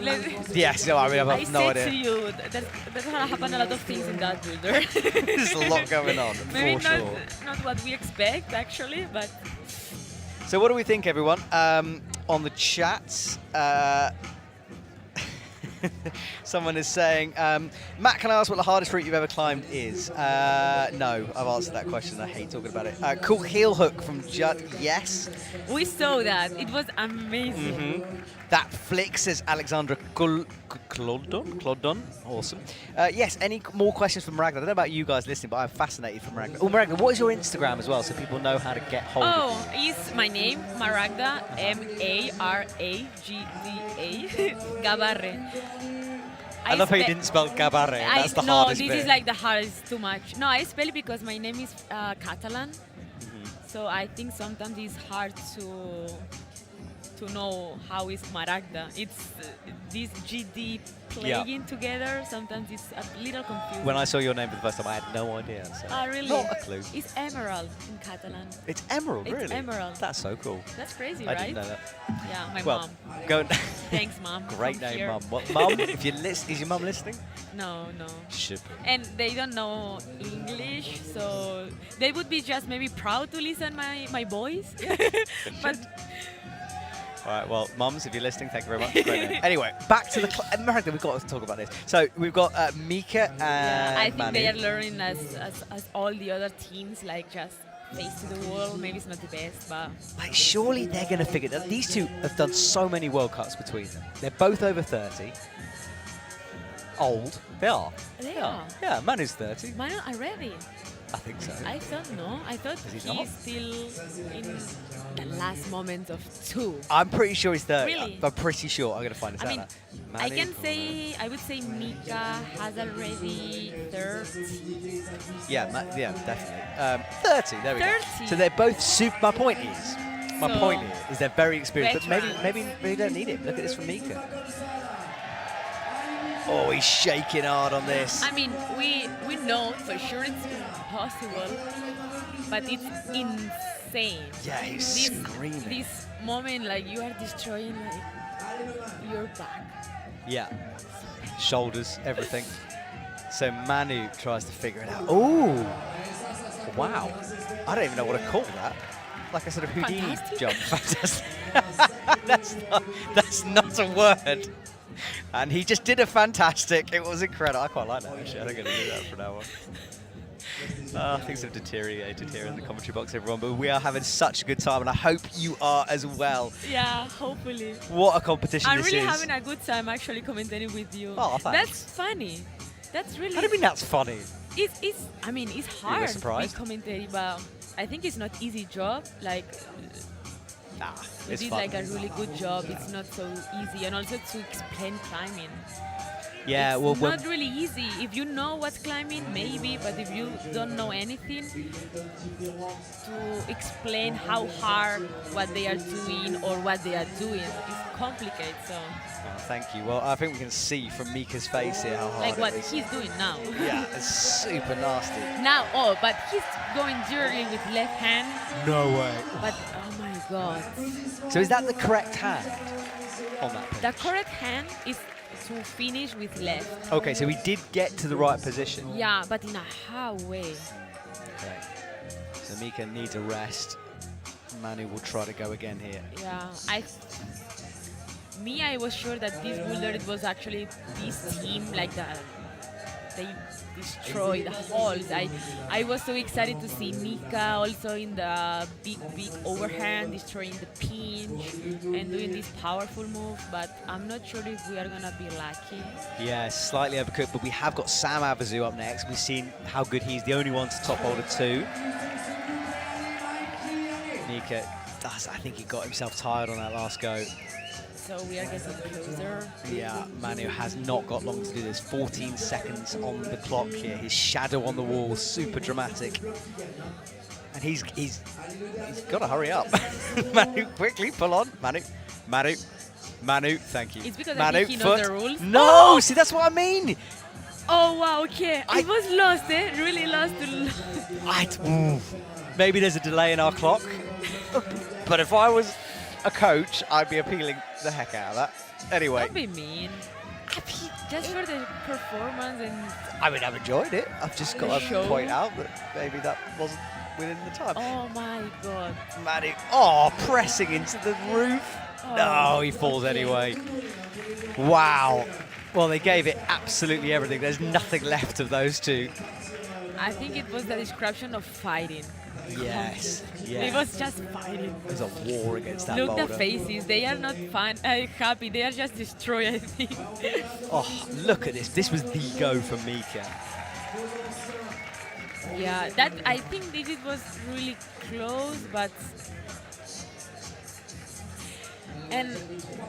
Yes, no, I mean, I have no idea. I said to you, that's going to happen a lot of things in that Boulder. There's a lot going on, Maybe for sure. Not what we expect, actually, but... So what do we think, everyone? On the chat, someone is saying, Matt, can I ask what the hardest route you've ever climbed is? No, I've answered that question. I hate talking about it. Cool heel hook from Judd. Yes. We saw that. It was amazing. That flick, says Alexandra Clodon. Awesome. Yes, any more questions from Maragda? I don't know about you guys listening, but I'm fascinated from Maragda. Oh, Maragda, what is your Instagram as well, so people know how to get hold of you? It's my name, Maragda, Maragda, Gabarre. I love how you didn't spell Gabarre. That's the hardest bit. No, this is like the hardest, too much. No, I spell it because my name is Catalan, so I think sometimes it's hard to know how is Maragda. It's this GD playing together. Sometimes it's a little confusing. When I saw your name for the first time, I had no idea. So really? Not a clue. It's Emerald in Catalan. It's Emerald, really? It's Emerald. That's so cool. That's crazy, I right? didn't know that. Yeah, my well, mom. Go. Thanks, Mom. Great name, Mum. What, Mum? If you is your mum listening? No. Should be. And they don't know English, so they would be just maybe proud to listen my voice. But. All right, well, mums, if you're listening, thank you very much. Great name. Anyway, back to the America. We've got to talk about this. So we've got Mika and I think Manu. they are learning as all the other teams, like just face to the wall. Maybe it's not the best, but like surely they're going to figure that. These two have done so many World Cups between them. They're both over 30. Old. They are. They are. Yeah, Manu's 30. Manu already. I think so. I thought no. I thought he's still in the last moment of 2. I'm pretty sure he's 30. Really? I'm pretty sure. I'm going to find this out. Mean, I would say Mika has already 30. Yeah, definitely. 30. There we 30. go. So they're both super. My point is they're very experienced, but maybe they don't need it. Look at this from Mika. Oh, he's shaking hard on this. I mean, we know for sure it's impossible, but it's insane. Yeah, he's screaming. This moment, like, you are destroying, like, your back. Yeah. Shoulders, everything. So Manu tries to figure it out. Oh! Wow. I don't even know what to call that. Like a sort of Houdini jump. Fantastic. That's not a word. And he just did a fantastic. It was incredible. I quite like that, actually. I think I'm going to do that from now on. Things have deteriorated here in the commentary box, everyone. But we are having such a good time, and I hope you are as well. Yeah, hopefully. What a competition I'm this really is. having a good time, actually, commentating with you. Oh, thanks. That's funny. That's really... How do you mean that's funny? I mean, it's hard to be commentating, but I think it's not easy job. Like... you did like a really good job. It's not so easy, and also to explain climbing. Yeah, it's well, not really easy. If you know what's climbing, maybe, but if you don't know anything, to explain how hard what they are doing or what they are doing is complicated. So. Oh, thank you. Well, I think we can see from Mika's face here how hard Like what it is. he's doing now. Yeah, it's super nasty. Now, but he's going directly with left hand. No way. But oh my god. So is that the correct hand on that pitch? The correct hand is to finish with left. Okay, so we did get to the right position. Yeah, but in a how way. Okay. So Mika needs a rest. Manu will try to go again here. Yeah, I was sure that this boulder, it was actually this team, like they destroyed the halls. I was so excited to see Mika also in the big overhand, destroying the pinch and doing this powerful move, but I'm not sure if we are gonna be lucky. Yeah, slightly overcooked, but we have got Sam Avezou up next. We've seen how good he's the only one to top Boulder 2. Mika does, I think he got himself tired on that last go. So we are getting closer. Yeah, Manu has not got long to do this. 14 seconds on the clock here. His shadow on the wall, super dramatic. And he's got to hurry up. Manu, quickly, pull on. Manu, thank you. It's because Manu, I think he knows the rules. No, see, that's what I mean. Oh, wow, okay. I was lost, really lost. Maybe there's a delay in our clock. But if I was a coach, I'd be appealing the heck out of that. Anyway. Don't be mean. Just for the performance and... I mean, I've enjoyed it. I've just got to point out that maybe that wasn't within the time. Oh my god. Manu, pressing into the roof. No, he falls anyway. Wow. Well, they gave it absolutely everything. There's nothing left of those two. I think it was the description of fighting. Yes. It was just fighting. It was a war against that Look boulder. the faces. They are not happy. They are just destroyed, I think. Oh, look at this. This was the go for Mika. Yeah, I think it was really close, but... And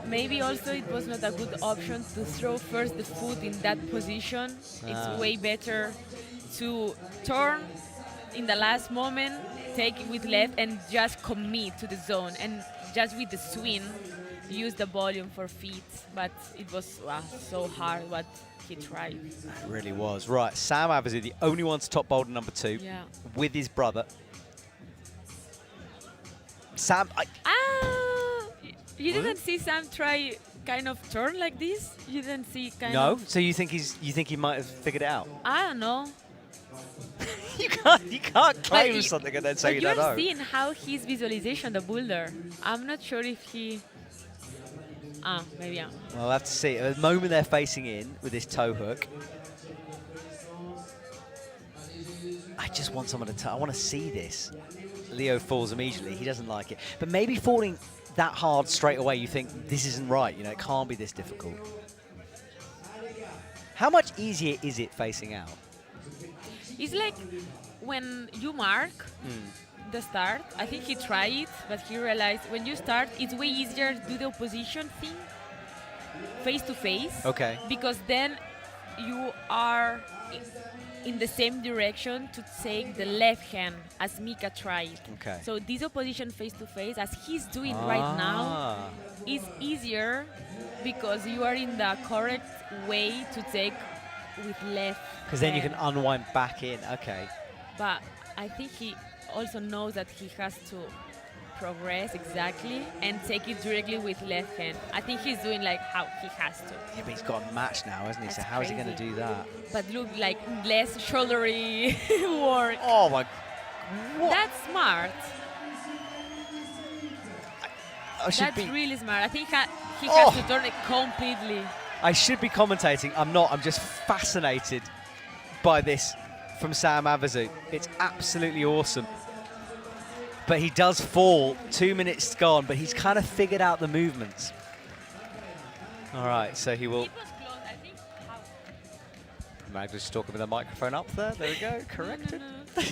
maybe also it was not a good option to throw first the foot in that position. It's way better to turn in the last moment, take it with left and just commit to the zone, and just with the swing use the volume for feet. But it was so hard what he tried. It really was. Right, Sam Avezou, the only one to top Boulder number 2 with his brother. Sam, you didn't see Sam try kind of turn like this? You didn't see kind of... No? So you think he might have figured it out? I don't know. You can't claim something and then say you don't know. You're seeing how his visualization, the boulder. I'm not sure if he... maybe. Well, we'll have to see. At the moment they're facing in with this toe hook. I just want someone to... I want to see this. Leo falls immediately. He doesn't like it. But maybe falling that hard straight away, you think, this isn't right. You know, it can't be this difficult. How much easier is it facing out? It's like when you mark the start. I think he tried it, but he realized when you start, it's way easier to do the opposition thing face to face. Okay. Because then you are in the same direction to take the left hand as Mika tried. Okay. So this opposition face to face, as he's doing right now, is easier because you are in the correct way to take with left. Because then you can unwind back in. Okay. But I think he also knows that he has to progress exactly and take it directly with left hand. I think he's doing like how he has to. Yeah, but he's got a match now, hasn't he? So how is he going to do that? But look, like less shouldery work. Oh my! What? That's smart. That's be really smart. I think he has to turn it completely. I should be commentating. I'm not. I'm just fascinated by this from Sam Avezou. It's absolutely awesome. But he does fall. 2 minutes gone, but he's kind of figured out the movements. All right, so he will... It was close, I think. Mag was talking with a microphone up there. There we go, corrected. No.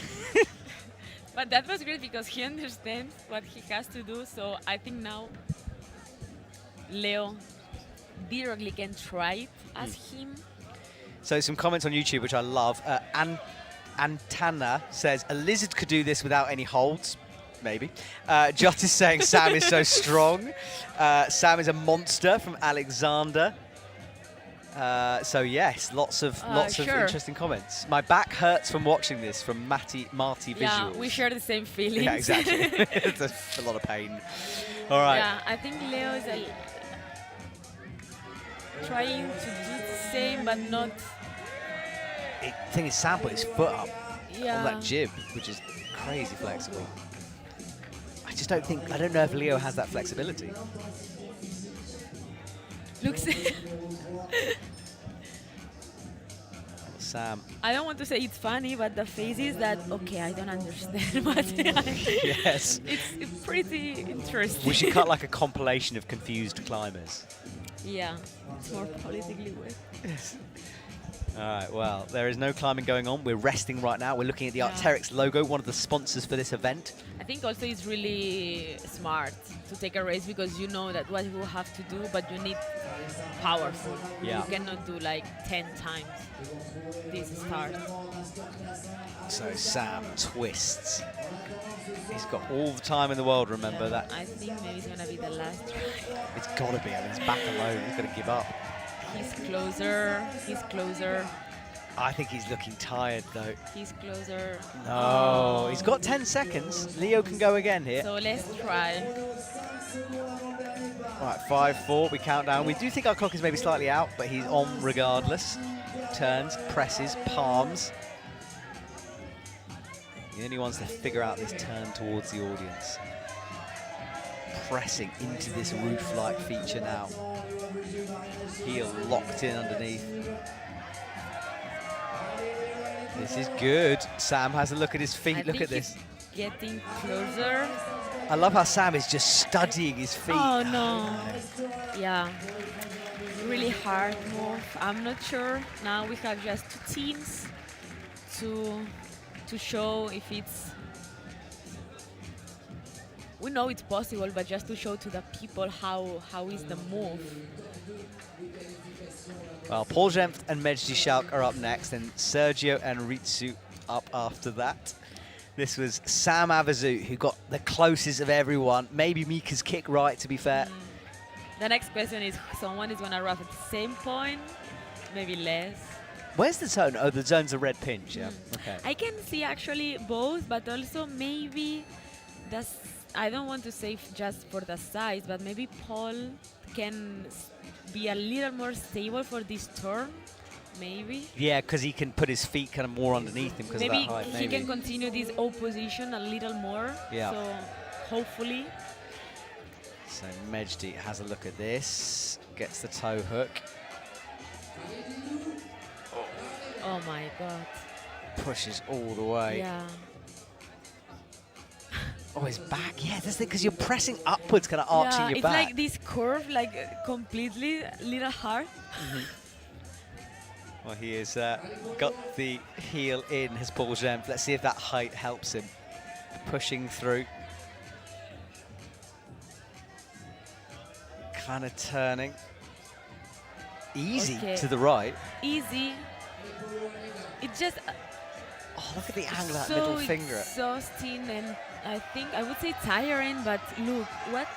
But that was great because he understands what he has to do. So I think now Leo directly can try it as him. So some comments on YouTube, which I love. Antana says, a lizard could do this without any holds. Maybe. Jot is saying Sam is so strong. Sam is a monster from Alexander. So yes, lots of interesting comments. My back hurts from watching this from Marty Visuals. Yeah, we share the same feelings. Yeah, exactly. It's a lot of pain. All right. Yeah, I think Leo is trying to do the same, but not. The thing is, Sam put his foot up Yeah. on that jib, which is crazy flexible. I don't know if Leo has that flexibility. Looks. Sam. I don't want to say it's funny, but the face is that, okay, I don't understand what. Yes. It's pretty interesting. We should cut like a compilation of confused climbers. Yeah, it's more politically weird. Yes. All right, well, there is no climbing going on. We're resting right now. We're looking at the Arc'teryx logo, one of the sponsors for this event. I think also it's really smart to take a race because you know that what you have to do, but you need powerful. Yeah. You cannot do like 10 times this start. So Sam twists. He's got all the time in the world, remember that? I think maybe it's going to be the last try. It's got to be. I mean, he's back alone. He's going to give up. He's closer. He's closer. I think he's looking tired, though. He's closer. No, he's got 10 seconds. Leo can go again here. So let's try. All right, 5-4, we count down. We do think our clock is maybe slightly out, but he's on regardless. Turns, presses, palms. The only ones to figure out this turn towards the audience. Pressing into this roof-like feature now. Heel locked in underneath. This is good. Sam has a look at his feet. Look at this. Getting closer. I love how Sam is just studying his feet. Oh no. Yeah. Really hard move. I'm not sure. Now we have just 2 teams to show if it's. We know it's possible, but just to show to the people how is the move. Well, Paul Jempf and Mejdi Schalck are up next, and Sergio and Ristu up after that. This was Sam Avezou, who got the closest of everyone. Maybe Mika's kick right, to be fair. The next question is, someone is going to arrive at the same point, maybe less. Where's the zone? Oh, the zone's a red pinch, yeah. Okay. I can see actually both, but also maybe I don't want to say just for the size, but maybe Paul can be a little more stable for this turn, maybe. Yeah, because he can put his feet kind of more underneath him because of that height. Maybe he can continue this opposition a little more. Yeah. So hopefully. So Mejdi has a look at this, gets the toe hook. Oh my God. Pushes all the way. Yeah. Oh, his back. Yeah, that's because you're pressing upwards, kind of arching your back. It's like this curve, like completely little hard. Well, he has got the heel in, his Paul Jempf. Let's see if that height helps him. Pushing through. Kind of turning. Easy to the right. Easy. It's just. Oh, look at the angle of that so middle finger. Exhausting and I would say tiring, but look, what?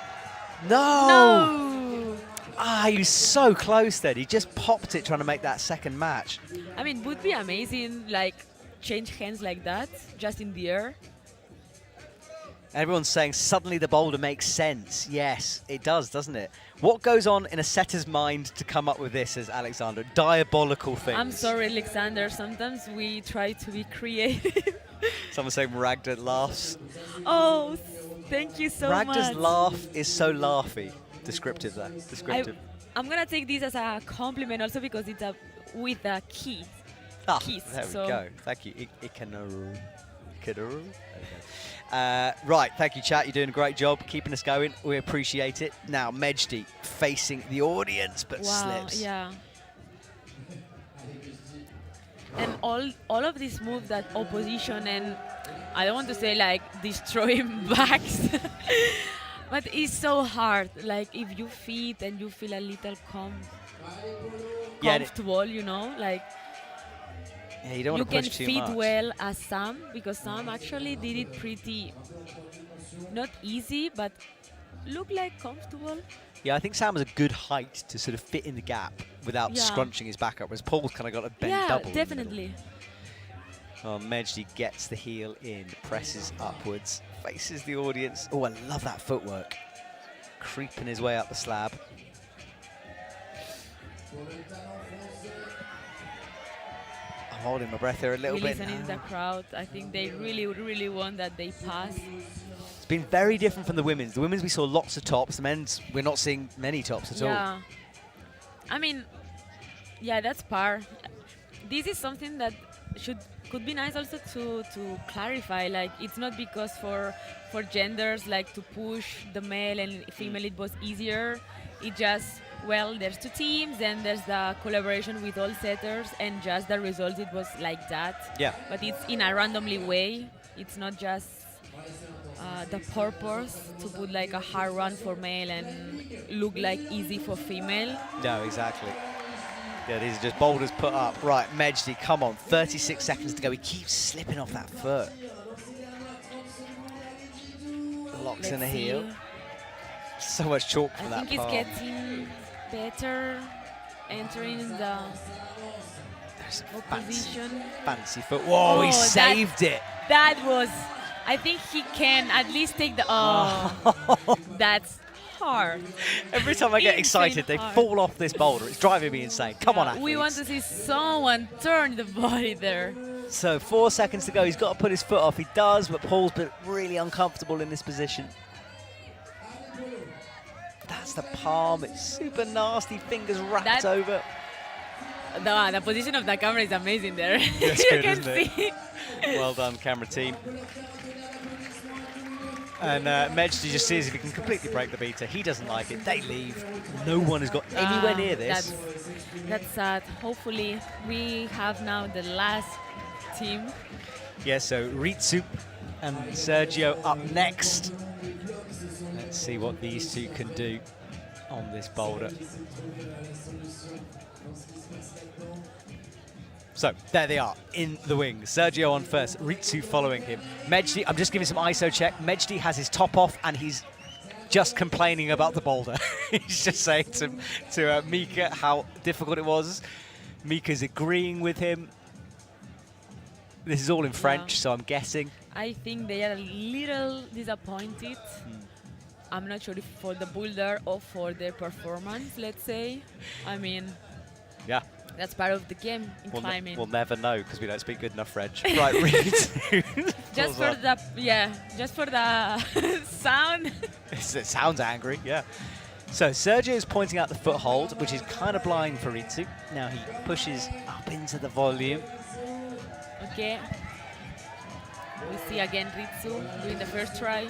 No! Ah, he was so close then. He just popped it trying to make that second match. I mean, would be amazing, like, change hands like that, just in the air. Everyone's saying suddenly the boulder makes sense. Yes, it does, doesn't it? What goes on in a setter's mind to come up with this, says Alexander? Diabolical things. I'm sorry, Alexander. Sometimes we try to be creative. Someone's saying Ragda laughs. Oh, thank you so much. Ragda's laugh is so laughy. Descriptive, though. Descriptive. I'm going to take this as a compliment also because it's with a key. Keys. There we go. Thank you. Ikanaru. Okay. Right, thank you, chat. You're doing a great job keeping us going. We appreciate it. Now, Mejdi facing the audience, but slips. Yeah. And all of these moves, that opposition, and I don't want to say like destroying backs, but it's so hard. Like if you fit and you feel a little comfortable, you know, like Yeah, you don't you want to can push too fit much. well as Sam, because Sam actually did it pretty, not easy, but look like comfortable. Yeah, I think Sam was a good height to sort of fit in the gap without Yeah. scrunching his back up, whereas Paul's kind of got a bend Yeah, double. definitely. Oh, Mejdi gets the heel in, presses upwards, faces the audience. Oh, I love that footwork. Creeping his way up the slab. I'm holding my breath here a little bit Listening to now. the crowd, I think they really want that they pass. It's been very different from the women's. The women's, we saw lots of tops. The men's, we're not seeing many tops at all. Yeah. I mean, yeah, that's par. This is something that could be nice also to clarify. Like, it's not because for genders, like, to push the male and female it was easier. It just, well, there's two teams and there's the collaboration with all setters, and just the result, it was like that. Yeah. But it's in a randomly way. It's not just the purpose to put like a hard run for male and look like easy for female. No, exactly. Yeah, these are just boulders put up. Right, Mejdi, come on. 36 seconds to go. He keeps slipping off that foot. Locks in the heel. So much chalk from that I think palm. it's getting better, entering the opposition. Fancy foot. Whoa, he saved it. That was, I think he can at least take the, oh, that's hard. Every time I get excited, they fall off this boulder. It's driving me insane. Come on, athletes. We want to see someone turn the body there. So 4 seconds to go. He's got to put his foot off. He does, but Paul's been really uncomfortable in this position. That's the palm. It's super nasty. Fingers wrapped over. The position of the camera is amazing there. That's You good, can isn't it? see. Well done, camera team. And Mejdi just sees if he can completely break the beater. He doesn't like it. They leave. No one has got anywhere near this. That's sad. Hopefully, we have now the last team. Yeah, so Ristu and Sergio up next. Let's see what these two can do on this boulder. So, there they are, in the wings. Sergio on first, Ristu following him. Mejdi, I'm just giving some ISO check. Mejdi has his top off and he's just complaining about the boulder. He's just saying to Mika how difficult it was. Mika's agreeing with him. This is all in French, so I'm guessing. I think they are a little disappointed. I'm not sure if for the boulder or for their performance, let's say. I mean, Yeah. that's part of the game in climbing. We'll never know because we don't speak good enough French. Right, Ristu. Just for the, just for the sound. It sounds angry, yeah. So Sergio is pointing out the foothold, which is kind of blind for Ristu. Now he pushes up into the volume. Okay. We see again Ristu doing the first try.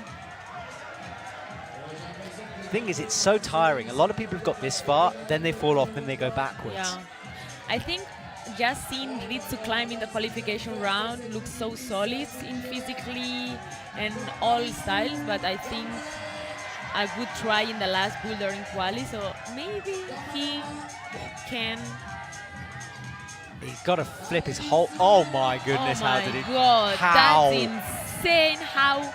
The thing is, it's so tiring. A lot of people have got this far, then they fall off, then they go backwards. Yeah. I think just seeing Ristu climb in the qualification round looks so solid in physically and all styles, but I think a good try in the last boulder in quali, so maybe he can. He's got to flip his whole... Oh my goodness, Oh how my did he... God, how? that's insane. How?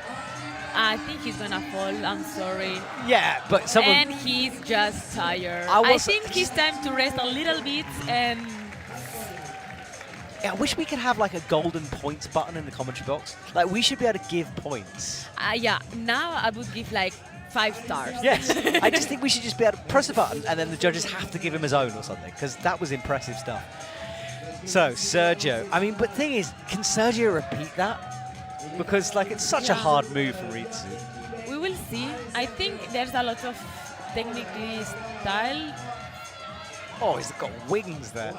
I think he's gonna fall, I'm sorry. Yeah, but someone... And he's just tired. I I think it's time to rest a little bit and... Yeah, I wish we could have like a golden points button in the commentary box. Like, we should be able to give points. Yeah, now I would give like 5 stars. Yes, I just think we should just be able to press a button and then the judges have to give him his own or something, because that was impressive stuff. So, Sergio, I mean, but the thing is, can Sergio repeat that? Because, like, it's such a hard move for Ristu. We will see. I think there's a lot of technically style. Oh, he's got wings there.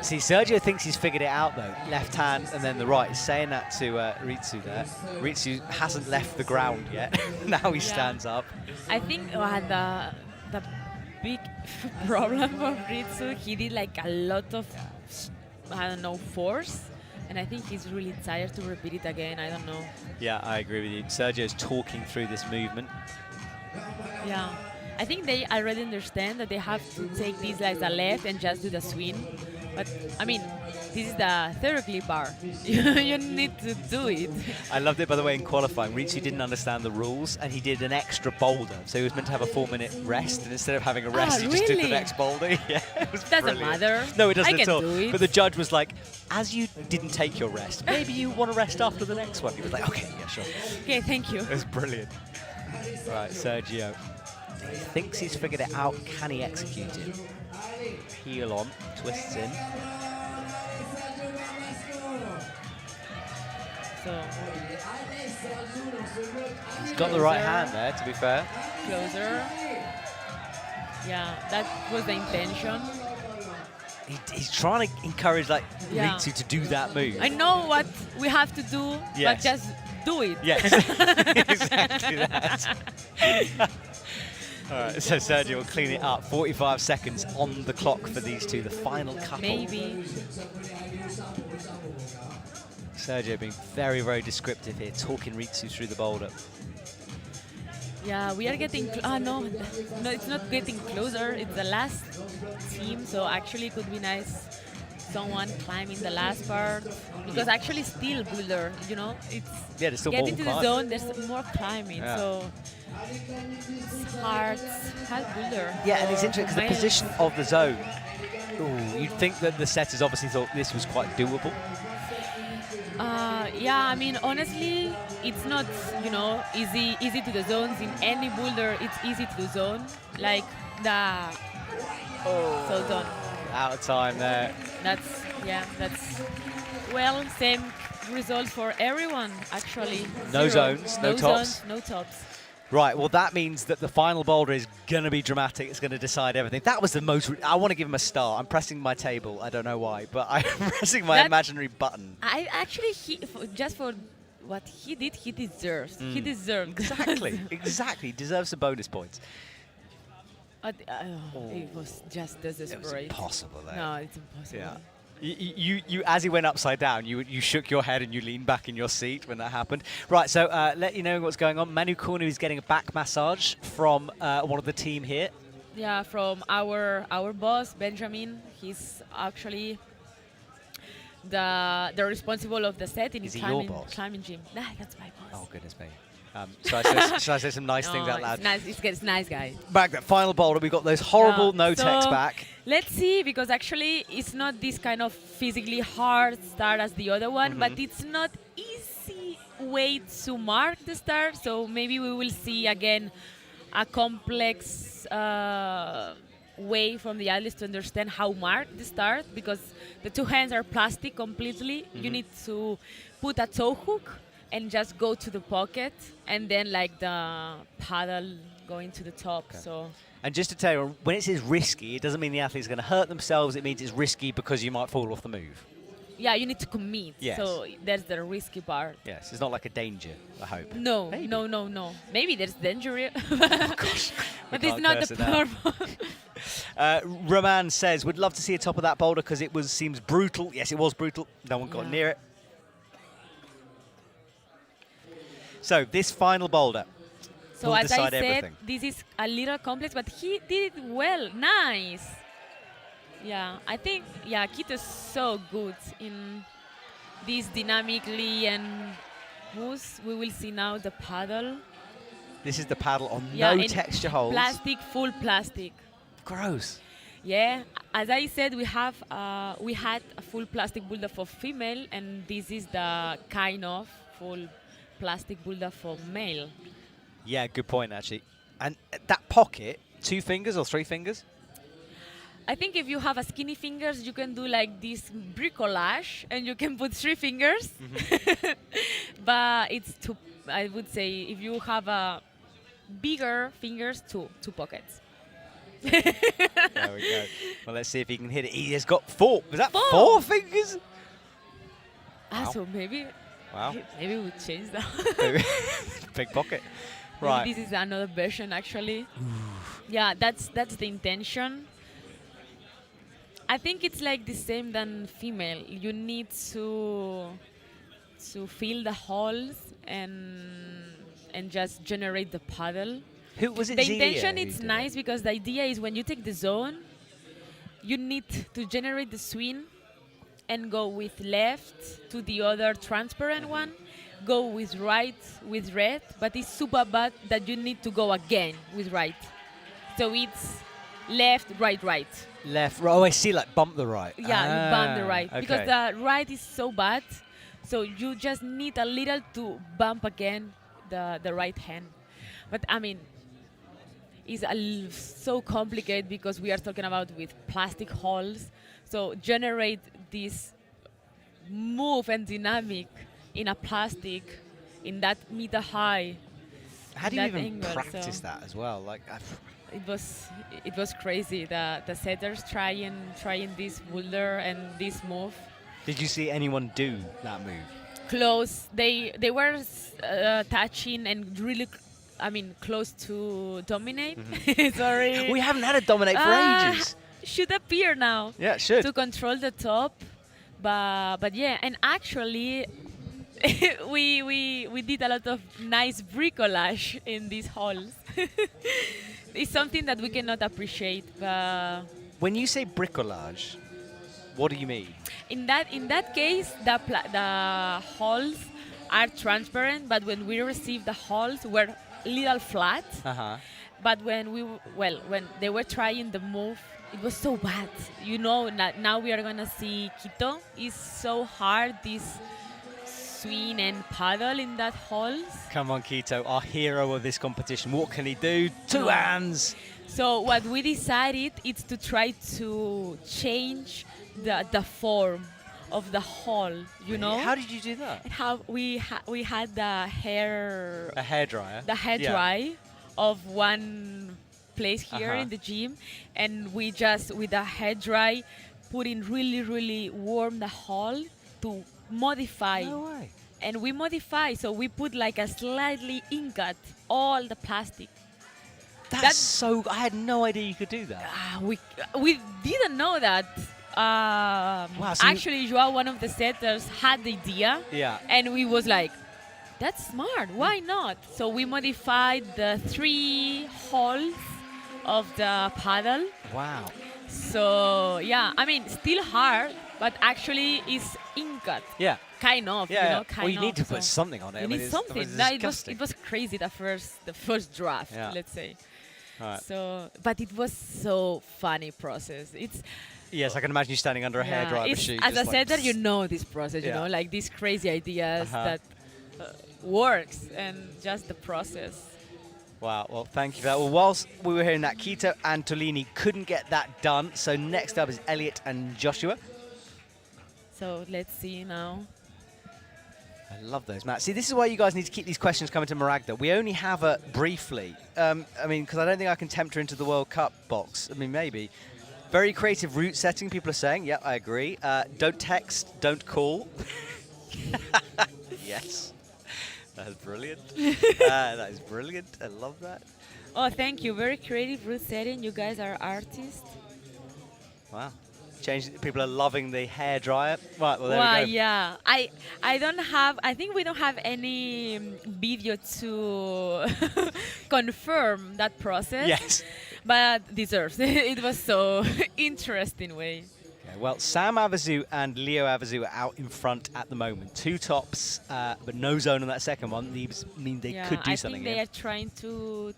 See, Sergio thinks he's figured it out, though. Left hand and then the right. He's saying that to Ristu there. Ristu hasn't left the ground yet. Now he stands up. I think the big problem of Ristu, he did like a lot of, I don't know, force. And I think he's really tired to repeat it again. I don't know. Yeah, I agree with you. Sergio's talking through this movement. Yeah. I think they already understand that they have to take this as a left and just do the swing. But I mean, this is the theoretically bar. You need to do it. I loved it, by the way, in qualifying. Ristu didn't understand the rules, and he did an extra boulder. So he was meant to have a 4-minute rest, and instead of having a rest, he just did the really? next boulder. Yeah, it was Doesn't brilliant. matter. No, it doesn't I at can all. do it. But the judge was like, as you didn't take your rest, maybe you want to rest after the next one. He was like, okay, yeah, sure. Okay, thank you. It was brilliant. Right, Sergio. He thinks he's figured it out. Can he execute it? Heel on, twists in. So He's got the right hand there, to be fair. Closer. Yeah, that was the intention. He's trying to encourage like Yeah. Ristu to do that move. I know what we have to do, Yes. but just do it. Yes, exactly that. All right, so Sergio will clean it up. 45 seconds on the clock for these two, the final couple. Maybe. Sergio being very, very descriptive here, talking Ristu through the boulder. Yeah, we are getting. No, it's not getting closer. It's the last team, so actually it could be nice. Someone climbing the last part, because actually still Boulder, you know, it's there's still getting more to the climb. zone. There's more climbing, Yeah. so it's hard Boulder. Yeah, and it's interesting because the Male. position of the zone. Ooh, you'd think that the setters obviously thought this was quite doable. Yeah, I mean, honestly, it's not, you know, easy to the zones. In any boulder, it's easy to the zone. Like the... So done. Out of time there. That's, well, same result for everyone, actually. No Zero. zones, no tops. Zones, no tops. Right, well, that means that the final boulder is going to be dramatic. It's going to decide everything. That was the most... I want to give him a star. I'm pressing my table. I don't know why, but I'm pressing my imaginary button. I actually, just for what he did, he deserves. He Mm. deserves. Exactly, exactly. Deserves some bonus points. It was just desperate. It was impossible there. No, it's impossible. Yeah. You, as he went upside down, you shook your head and you leaned back in your seat when that happened. Right, so let you know what's going on. Manu Cornu is getting a back massage from one of the team here. Yeah, from our boss Benjamin. He's actually the responsible of the set in Is he climbing, your boss? climbing gym. Nah, that's my boss. Oh, goodness me. Should I say some nice things out loud? It's nice. It's nice guy. Back that final boulder, we got those horrible Yeah, no-techs so back. Let's see, because actually it's not this kind of physically hard start as the other one, but it's not easy way to mark the start. So maybe we will see again a complex way from the athletes to understand how mark the start, because the two hands are plastic completely. You need to put a toe hook and just go to the pocket, and then like the paddle going to the top. Okay. So. And just to tell you, when it says risky, it doesn't mean the athlete's going to hurt themselves. It means it's risky because you might fall off the move. Yeah, you need to commit. Yes. So that's the risky part. Yes, it's not like a danger, I hope. No, Maybe. no. Maybe there's danger. Gosh, but we it's can't not curse the it out. purpose. Roman says, would love to see a top of that boulder because it seems brutal. Yes, it was brutal. No one got near it. So this final boulder So will as decide I said, everything. this is a little complex, but he did it well. Nice. Yeah, I think, Kito's so good in this dynamically and moves. We will see now the paddle. This is the paddle on Yeah, no and texture holds. Plastic, full plastic. Gross. Yeah, as I said, we had a full plastic boulder for female, and this is the kind of full plastic boulder for male. Yeah, good point, actually. And that pocket, 2 fingers or 3 fingers? I think if you have a skinny fingers, you can do like this bricolage, and you can put 3 fingers. But it's 2, I would say, if you have a bigger fingers, 2 pockets. There we go. Well, let's see if he can hit it. He has got 4. Was that 4? 4 fingers? Wow. So maybe we change that. Big pocket. Maybe Right. this is another version, actually. Yeah, that's the intention. I think it's like the same than female. You need to fill the holes and just generate the paddle. Who was it? The Zia intention who is did nice because the idea is when you take the zone, you need to generate the swing and go with left to the other transparent one, go with right with red, but it's super bad that you need to go again with right. So it's left, right, right. Left, right. Oh, I see, like bump the right. Yeah, you bump the right. Okay. Because the right is so bad, so you just need a little to bump again the right hand. But I mean, it's so complicated because we are talking about with plastic holes. So generate this move and dynamic in a plastic in that meter high. How do you even angle, practice so that as well? Like, it was crazy. The setters trying this boulder and this move. did you see anyone do that move? Close. They were touching and really, close to dominate. Sorry. We haven't had a dominate for ages. Should appear now. Yeah, it should. To control the top, but yeah, and actually, we did a lot of nice bricolage in these halls. It's something that we cannot appreciate. When you say bricolage, what do you mean? In that case, the halls are transparent, but when we received the halls, were little flat. But when they were trying the move, it was so bad. You know, now we are gonna see Quito. It's so hard, this swing and paddle in that halls. Come on, Quito, our hero of this competition. What can he do? Two hands. So what we decided is to try to change the form of the hall. You know. How did you do that? How we had the hair. A hairdryer. The hair dry of one place here in the gym, and we just with the hair dry put in really warm the hall to modify. No way. And we modify, so we put like a slightly ingot all the plastic. That's so. I had no idea you could do that. We didn't know that. Wow, so actually, Joao, one of the setters, had the idea. Yeah. And we was like, that's smart. Why not? So we modified the 3 holes of the paddle. Wow. So yeah, still hard, but actually it's ingot. Yeah. Kind of. Yeah. You know, kind well, you need to of, put something on it. You need something. It was crazy the first draft. Yeah. Let's say. Right. So, but it was so funny process. Yes, I can imagine you standing under a hairdryer machine. As a setter, you know this process. You know, like these crazy ideas that works, and just the process. Wow, well, thank you for that. Well, whilst we were hearing that, Quito and Tolini couldn't get that done. So next up is Elliot and Joshua. So let's see now. I love those, Matt. See, this is why you guys need to keep these questions coming to Maragda. We only have her briefly. Because I don't think I can tempt her into the World Cup box. Maybe. Very creative route setting, people are saying. Yep, I agree. Don't text, don't call. Yes. That is brilliant. That is brilliant. I love that. Oh, thank you. Very creative route setting. You guys are artists. Wow. People are loving the hairdryer. Right, well, there we go. Yeah. I think we don't have any video to confirm that process. Yes. But deserves. It was so interesting way. Okay, well, Sam Avezou and Leo Avezou are out in front at the moment. 2 tops, but no zone on that second one. These mean they could do something. I think they are trying to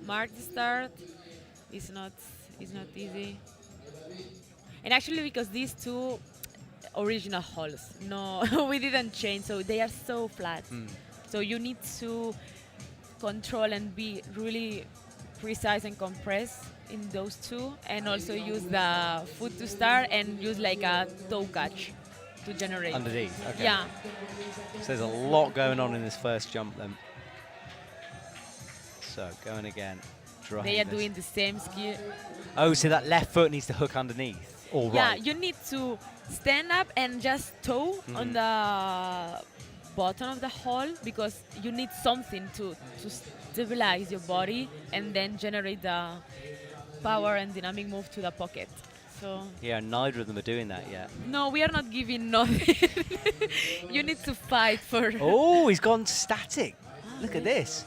mark the start. It's not easy. And actually, because these 2 original holes, no, we didn't change, so they are so flat. So you need to control and be really precise and compress in those 2, and also use the foot to start and use like a toe catch to generate. Underneath, okay. Yeah. So there's a lot going on in this first jump then. So going again. They are doing the same skill. Oh, so that left foot needs to hook underneath. All right. Yeah, you need to stand up and just toe on the bottom of the hole, because you need something to stabilize your body and then generate the power and dynamic move to the pocket. So yeah, neither of them are doing that yet. No, we are not giving nothing. You need to fight for. Oh, he's gone static. Look at this.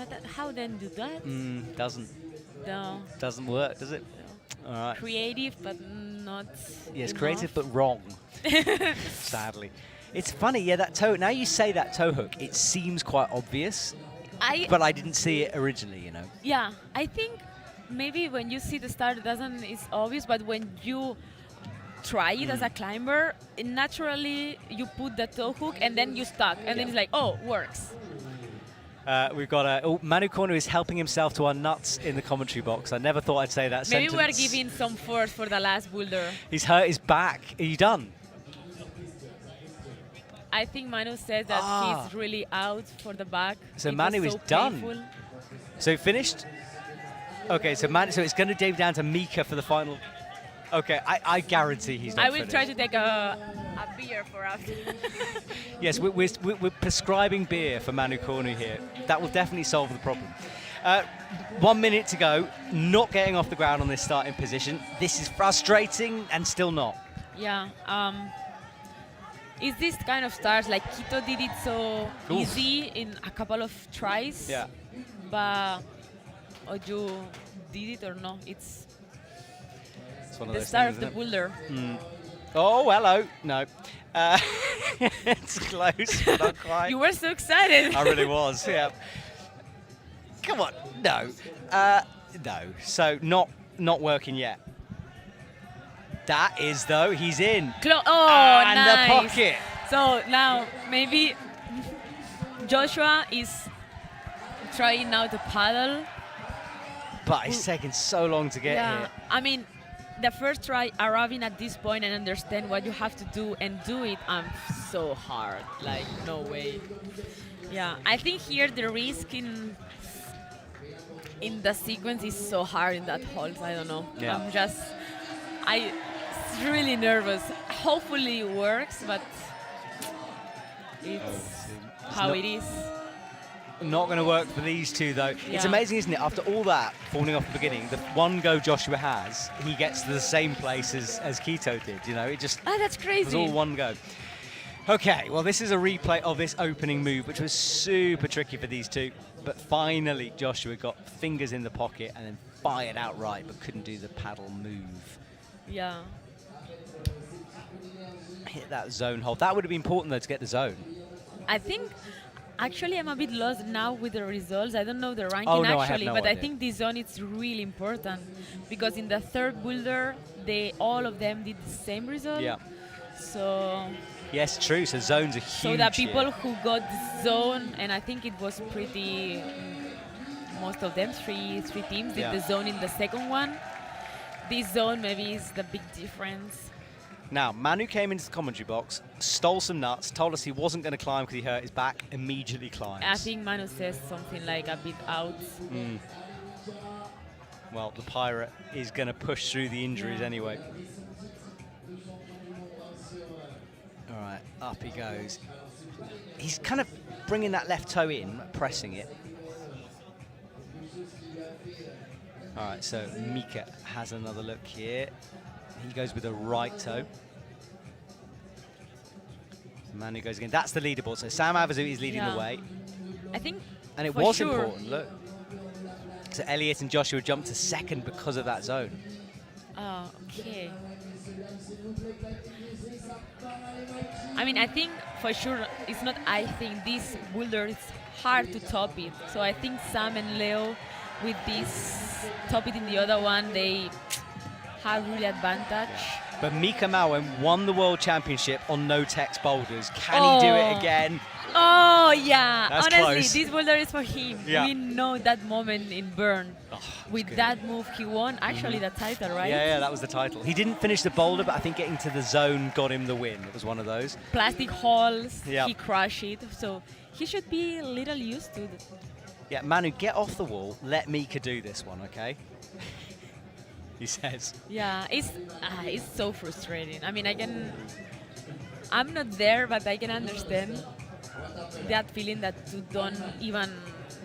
But how then do that? Doesn't. No. Doesn't work, does it? All right. Creative, but not. Yes, enough. creative but wrong. Sadly. It's funny, yeah, that toe. Now you say that toe hook, it seems quite obvious. But I didn't see it originally, you know. Yeah, I think maybe when you see the start, it's obvious, but when you try it as a climber, naturally you put the toe hook and then you stuck, and then it's like, oh, works. We've got Manu Cornu is helping himself to our nuts in the commentary box. I never thought I'd say that Maybe sentence. we're giving some force for the last boulder. He's hurt his back. Are you done? I think Manu said that he's really out for the back. So It Manu was is so done. painful. So finished? Okay, so it's going to go down to Mika for the final. Okay, I guarantee he's not I will finished. try to take a beer for us. Yes, we're prescribing beer for Manu Cornu here. That will definitely solve the problem. 1 minute to go, not getting off the ground on this starting position. This is frustrating and still not. Yeah. Is this kind of stars like Quito did it so easy in a couple of tries? Yeah. But you did it or no? It's one of the those start things, of the isn't it? boulder. Oh, hello. No. It's close, but not quite. You were so excited. I really was, yeah. Come on. No. No. So not working yet. That is, though, he's in. And the nice. pocket. So now maybe Joshua is trying now to paddle. But it's taken so long to get here. I mean, the first try arriving at this point and understand what you have to do and do it, so hard. Like, no way. Yeah, I think here the risk in the sequence is so hard in that hold. I don't know. Yeah. I'm really nervous. Hopefully it works, but it's how it is. Not going to work for these two, though. It's Yeah. amazing, isn't it? After all that, falling off the beginning, the one go Joshua has, he gets to the same place as Quito did. You know, it just that's crazy. It was all one go. Okay, well, this is a replay of this opening move, which was super tricky for these two. But finally, Joshua got fingers in the pocket and then fired outright, but couldn't do the paddle move. Yeah. Hit that zone hold. That would have been important, though, to get the zone. I think actually I'm a bit lost now with the results. I don't know the ranking Oh, no, I have actually, no but I idea. think this zone is really important because in the third boulder, all of them did the same result. Yeah. So Yes, true. So zones are huge. so the people here. who got the zone, and I think it was pretty, most of them, three teams did Yeah. the zone in the second one. This zone maybe is the big difference. Now, Manu came into the commentary box, stole some nuts, told us he wasn't going to climb because he hurt his back, immediately climbs. I think Manu says something like a bit out. Well, the pirate is going to push through the injuries anyway. All right, up he goes. He's kind of bringing that left toe in, pressing it. All right, so Mika has another look here. He goes with the right toe. Manu goes again. That's the leaderboard. So Sam Avezou is leading the way. I think And it for was sure. important, look. So Elliot and Joshua jumped to second because of that zone. Oh, okay. I mean, I think for sure it's not. I think this boulder is hard to top it. So I think Sam and Leo, with this top it in the other one, they have really advantage. But Mika Mawem won the World Championship on no-text boulders. Can he do it again? Oh, yeah. That's Honestly, close. this boulder is for him. Yeah. We know that moment in Bern. With that move, he won actually the title, right? Yeah, that was the title. He didn't finish the boulder, but I think getting to the zone got him the win. It was one of those. Plastic holes, Yep. he crushed it. So he should be a little used to it. Yeah, Manu, get off the wall. Let Mika do this one, okay? He says. Yeah, it's so frustrating. I mean, I'm not there, but I can understand that feeling that you don't even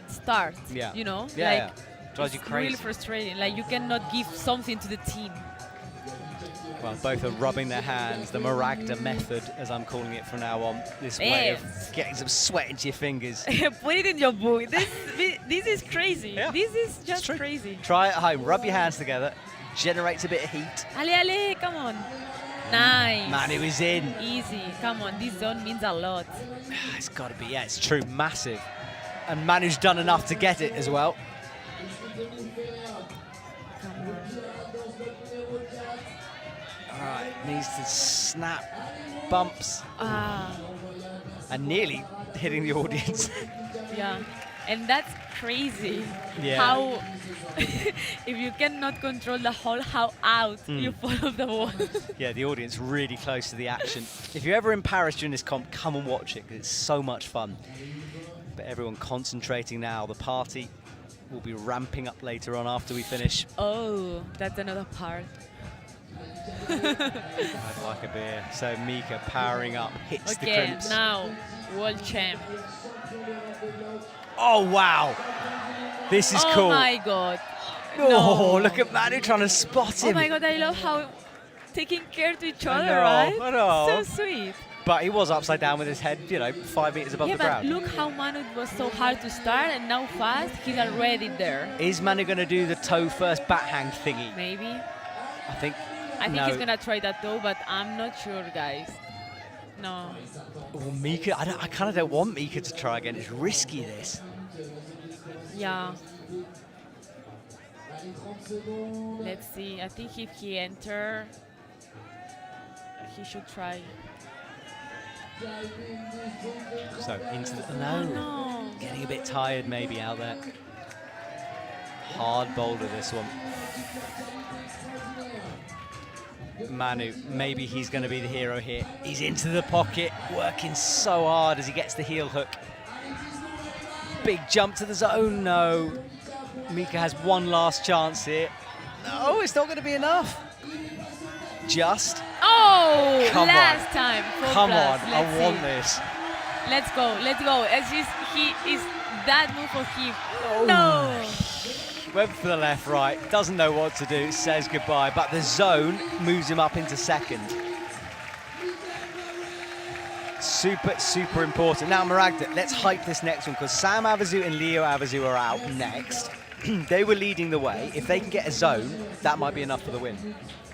start. Yeah. You know, Yeah, like yeah. Drives you it's crazy. really frustrating. Like you cannot give something to the team. Well, both are rubbing their hands, the Maragda method, as I'm calling it from now on. This way of getting some sweat into your fingers. Put it in your book. This is crazy. Yeah. This is just crazy. Try it at home, rub your hands together, generates a bit of heat. Ale, come on. Nice. Manu is in. Easy. Come on, this zone means a lot. It's got to be, yeah, it's true, massive. And Manu's done enough to get it as well. All right, needs to snap bumps. And nearly hitting the audience. Yeah, and that's crazy. Yeah. How, if you cannot control the whole how out, you fall off the wall. Yeah, the audience really close to the action. If you're ever in Paris during this comp, come and watch it, because it's so much fun. But everyone concentrating now. The party will be ramping up later on after we finish. Oh, that's another part. I'd like a beer. So Mika powering up, hits the Okay, crimps. now, world champ. Oh, wow. This is cool. Oh my God. Oh, No. look at Manu trying to spot him. Oh my God, I love how taking care to each I other, know, right? I know. So sweet. But he was upside down with his head, 5 meters above Yeah, the but ground. look how Manu was so hard to start, and now fast, he's already there. Is Manu going to do the toe first back hang thingy? Maybe. I think I think no. he's gonna try that though, but I'm not sure, guys. No. Oh, Mika, I kind of don't want Mika to try again. It's risky, this. Yeah. Let's see. I think if he enter, he should try. So into the Oh, no. Getting a bit tired maybe out there. Hard boulder this one. Manu, maybe he's going to be the hero here. He's into the pocket, working so hard as he gets the heel hook. Big jump to the zone, no. Mika has one last chance here. No, it's not going to be enough. Just. Oh, Come last on. time. Come plus. on, Let's I want see. this. Let's go, let's go. He is that move for him. Oh. No. Went for the left, right, doesn't know what to do, says goodbye, but the zone moves him up into second. Super, super important. Now, Maragda, let's hype this next one, because Sam Avezou and Leo Avezou are out next. They were leading the way. If they can get a zone, that might be enough for the win.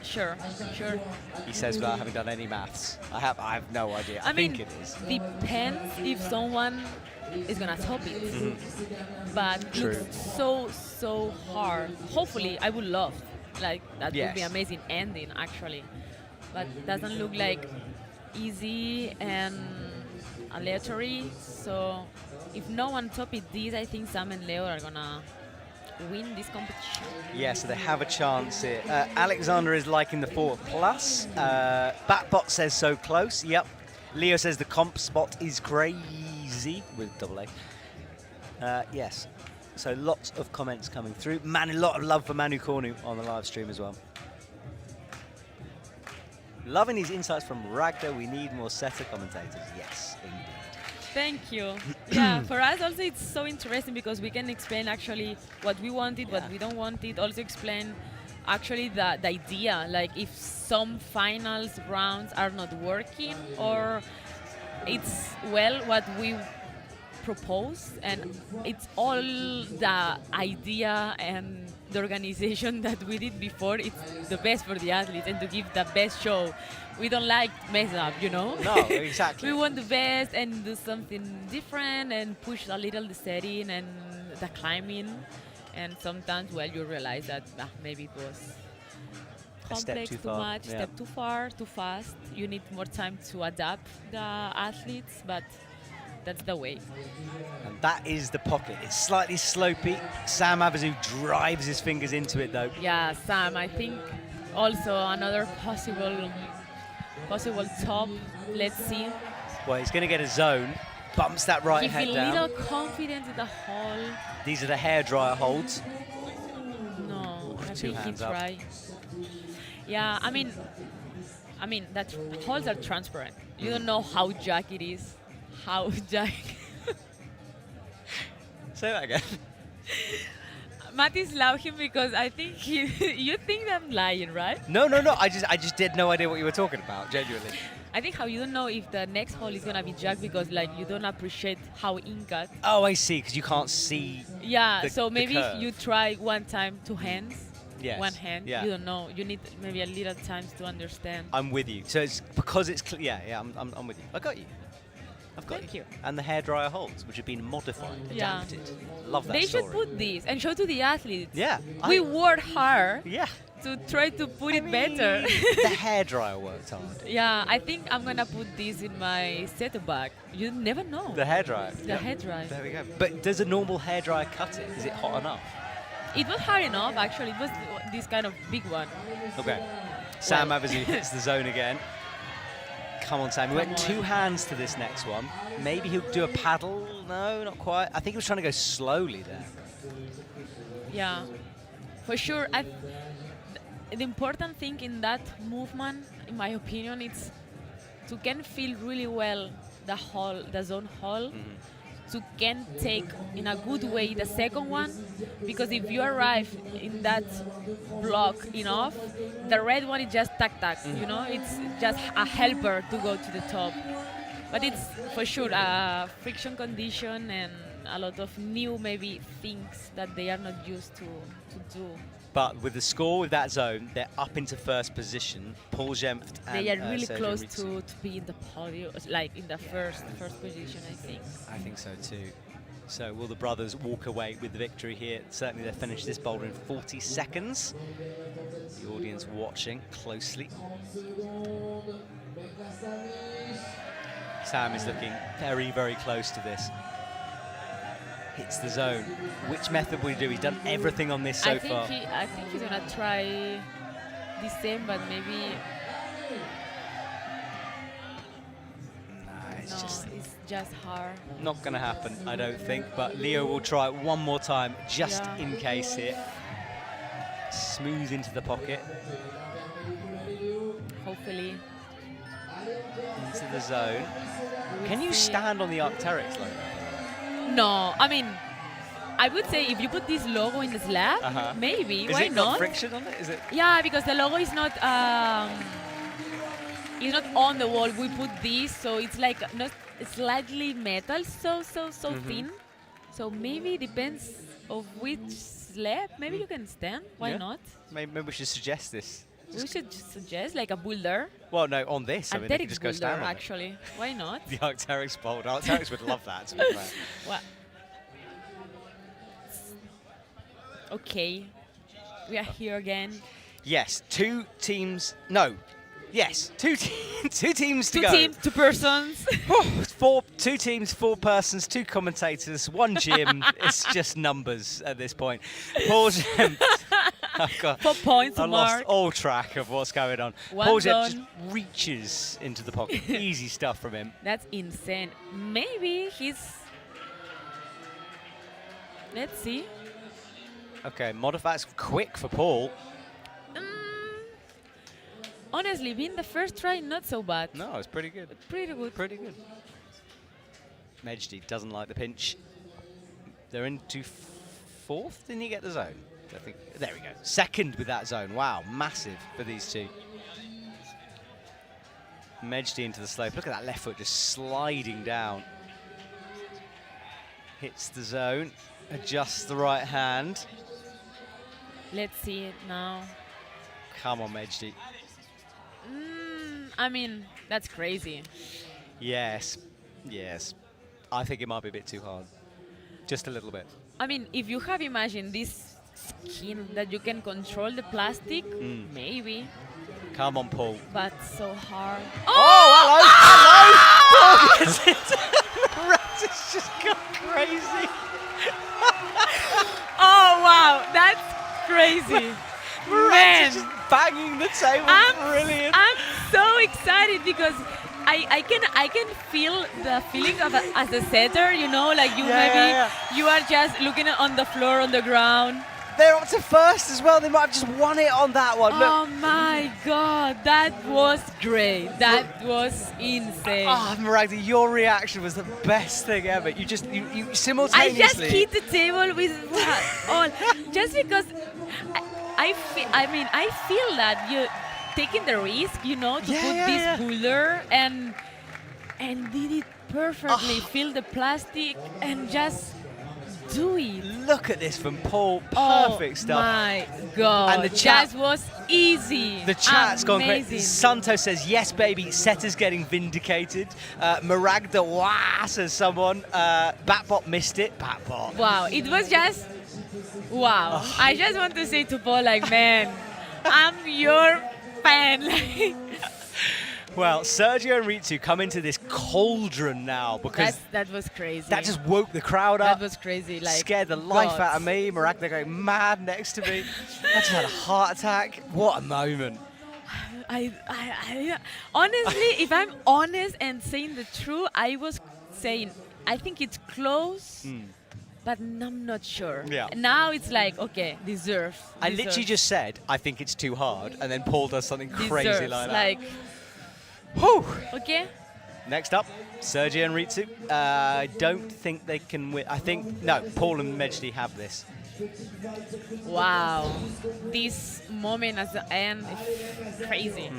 Sure, sure. He says without having done any maths. I have no idea. I mean, think it is. depends if someone is gonna top it. But it True. looks so hard. Hopefully, I would love, that would be Yes. amazing ending actually. But doesn't look like easy and aleatory. So if no one top it this, I think Sam and Leo are gonna win this competition. Yeah, so they have a chance here. Alexander is liking the 4+. Batbot says so close. Yep. Leo says the comp spot is crazy with double A. Yes. So lots of comments coming through. A lot of love for Manu Cornu on the live stream as well. Loving these insights from Ragda. We need more setter commentators. Yes, indeed. Thank you. Yeah, for us also it's so interesting because we can explain actually what we wanted, what we don't want it. Also explain actually the idea, like if some finals rounds are not working or it's what we propose, and it's all the idea and the organization that we did before. It's the best for the athletes and to give the best show. We don't like mess up, No, exactly. We want the best and do something different and push a little the setting and the climbing. And sometimes, you realize that maybe it was A step complex, too too far, much, yeah. step too far, too fast. You need more time to adapt the athletes, but that's the way. And that is the pocket. It's slightly slopey. Sam Avezou drives his fingers into it though. Yeah, Sam, I think also another possible top. Let's see. Well, he's going to get a zone. Bumps that right He head feel down. little confident in the hole. These are the hairdryer holds. No, I Two think he hands up. try. Yeah, I mean that holes are transparent. You don't know how jack it is. How jack. Say that again. Matt is laughing because I think you think I'm lying, right? No. I just had no idea what you were talking about. Genuinely. I think how you don't know if the next hole is gonna be jack because like you don't appreciate how in cut. Oh, I see. Because you can't see. Yeah. the- So the maybe curve. you try one time 2 hands. Yes, One hand. yeah. You don't know. You need maybe a little time to understand. I'm with you. So it's because it's yeah. I'm with you. I got you. I've got Thank you. And the hairdryer holes, which have been modified, Yeah. adapted. Love that They story. should put this and show to the athletes. Yeah, We I- worked hard. Yeah. To try to put it better. The hairdryer worked hard. Yeah, I think I'm gonna put this in my set bag. You never know. The hairdryer. The hairdryer. There we go. But does a normal hairdryer cut it? Is it hot enough? It was hard enough, actually. It was this kind of big one. Okay. Sam Well. Avezou hits the zone again. Come on, Sam. He went 2 hands to this next one. Maybe he'll do a paddle. No, not quite. I think he was trying to go slowly there. Yeah, for sure. The important thing in that movement, in my opinion, is to can feel really well the zone hole, to can take in a good way the second one, because if you arrive in that block enough, the red one is just tac, you know, it's just a helper to go to the top. But it's for sure a friction condition and a lot of new maybe things that they are not used to do. But with the score with that zone, they're up into first position. Paul Jempf and They are really Sergio close Ristu. to be in the podium, like in the first position, I think. I think so too. So will the brothers walk away with the victory here? Certainly they finish this boulder in 40 seconds. The audience watching closely. Sam is looking very, very close to this. Hits the zone. Which method will he do? He's done everything on this so far. I think he's gonna try the same, but maybe It's just hard. not going to happen, I don't think. But Leo will try it one more time, just Yeah. in case here. Smooth into the pocket. Hopefully. Into the zone. Can you stand on the Arc'teryx like that? No, I mean, I would say if you put this logo in the slab, maybe. Is Why it got friction on it? Is it? Yeah, because the logo is not on the wall. We put this, so it's like not slightly metal, so thin. So maybe depends of which slab. Maybe you can stand. Why Yeah. not? Maybe we should suggest this. We should suggest like a boulder. Well, no, on this. I mean, they can Athletics just go boulder, stand on it. actually. Why not? The Arc'teryx boulder. Arc'teryx would love that, to be fair. Well, okay, we are here again. Yes, 2 teams. No. Yes, 2 teams to 2 go. teams, 2 persons. 2 teams, 4 persons, 2 commentators, 1 gym. It's just numbers at this point. Paul Jempf. I've got, 4 points, I lost Mark. all track of what's going on. One Paul Jempf just zone. reaches into the pocket. Easy stuff from him. That's insane. Maybe he's. Let's see. Okay, modifiers quick for Paul. Honestly, being the first try, not so bad. No, it's pretty good. Pretty good. Pretty good. Mejdi doesn't like the pinch. They're into 4th. Didn't he get the zone? I think. There we go. 2nd with that zone. Wow, massive for these 2. Mejdi into the slope. Look at that left foot just sliding down. Hits the zone. Adjusts the right hand. Let's see it now. Come on, Mejdi. I mean, that's crazy. Yes. Yes. I think it might be a bit too hard. Just a little bit. I mean, if you have imagined this skin that you can control the plastic, maybe. Come on, Paul. But so hard. Oh, hello! Hello! Paul gets it. Rat has just gone crazy. Oh, wow. That's crazy. Rat is just banging the table. Brilliant. I'm so excited because I can feel the feeling of as a setter, you know, like you you are just looking on the floor, on the ground. they're up to first as well. They might have just won it on that one. Oh my God, that was great. That was insane. Oh, Maragda, your reaction was the best thing ever. You simultaneously. I just hit the table with all just because I feel that you taking the risk, to put this Boulder and did it perfectly. Fill the plastic and just do it. Look at this from Paul. Perfect stuff. Oh my God. And the chat that was easy. The chat's gone great. Amazing. Santo says, yes, baby. Setter's getting vindicated. Maragda, wah, says someone. Batbot missed it. Batbot. Wow. It was just, wow. I just want to say to Paul, man, I'm your fan. Well, Sergio and Ristu come into this cauldron now because that was crazy. That just woke the crowd up. That was crazy. Scared the life out of me. Maragda going mad next to me. I just had a heart attack. What a moment. I honestly, if I'm honest and saying the truth, I was saying I think it's close. But I'm not sure. Yeah. Now it's okay, deserves. I literally just said, I think it's too hard, and then Paul does something crazy like that. Whew. Okay. Next up, Sergio and Ristu. I don't think they can win. No, Paul and Mejdi have this. Wow. This moment at the end is crazy.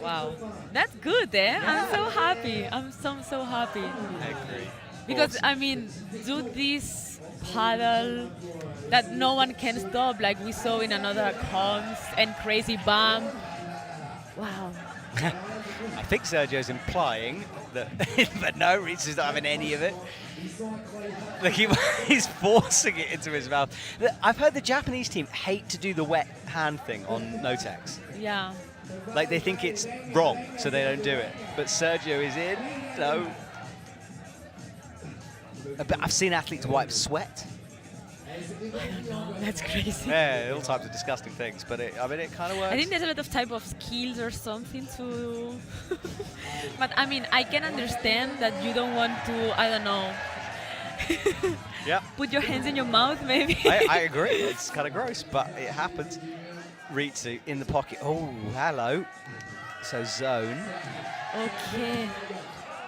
Wow. That's good, eh? Yeah. I'm so happy. I'm so happy. I agree. Because, do this paddle that no one can stop, like we saw in another comps and crazy bump. Wow. I think Sergio's implying that, but no, Ristu's not having any of it. Look, he's forcing it into his mouth. I've heard the Japanese team hate to do the wet hand thing on Notex. Yeah. They think it's wrong, so they don't do it. But Sergio is in, so... But I've seen athletes wipe sweat. I don't know. That's crazy. Yeah, all types of disgusting things, but it kind of works. I think there's a lot of type of skills or something to... But I can understand that you don't want to, I don't know, yeah. Put your hands in your mouth, maybe. I agree. It's kind of gross, but it happens. Ristu in the pocket. Oh, hello. So zone. Okay.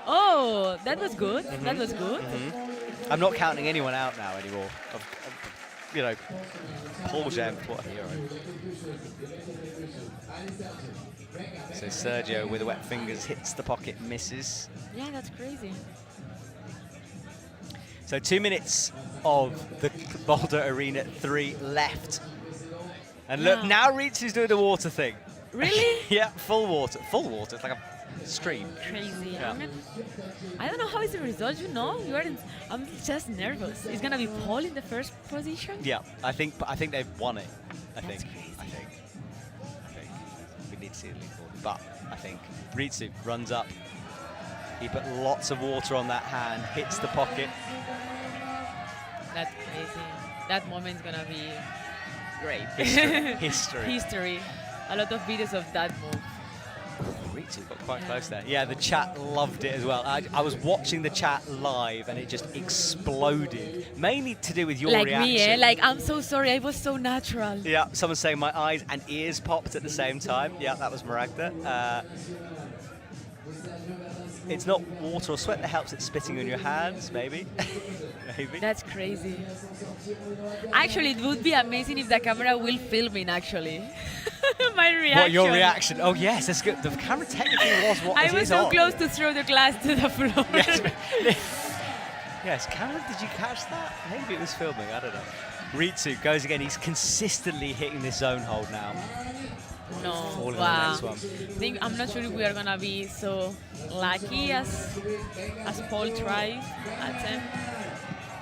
Oh, that was good. That was good. I'm not counting anyone out now anymore. Paul Jempf, what a hero. So Sergio with the wet fingers hits the pocket, misses. Yeah, that's crazy. So 2 minutes of the Boulder Arena 3 left. And look, now Ristu's doing the water thing. Really? Yeah, full water. Full water. It's like a stream. Crazy. Yeah. I don't know how is the result. I'm just nervous. It's gonna be Paul in the first position. Yeah, I think they've won it. I think we need to see the leaderboard, but I think Ristu runs up. He put lots of water on that hand, hits the pocket. That's crazy. That moment's gonna be great. History. A lot of videos of that move. Ristu got quite close there. Yeah, the chat loved it as well. I was watching the chat live and it just exploded. Mainly to do with your reaction. Me, I'm so sorry, I was so natural. Yeah, someone's saying my eyes and ears popped at the same time. Yeah, that was Maragda. It's not water or sweat that helps, it's spitting on your hands, maybe. Maybe. That's crazy. Actually, it would be amazing if the camera will film it, actually. My reaction. What, your reaction? Oh, yes, that's good. The camera technically was what I was so close to throw the glass to the floor. Yes, camera, did you catch that? Maybe it was filming, I don't know. Ristu goes again. He's consistently hitting this zone hold now. No, Falling wow. on the next one. I'm not sure if we are gonna be so lucky as Paul tried attempt.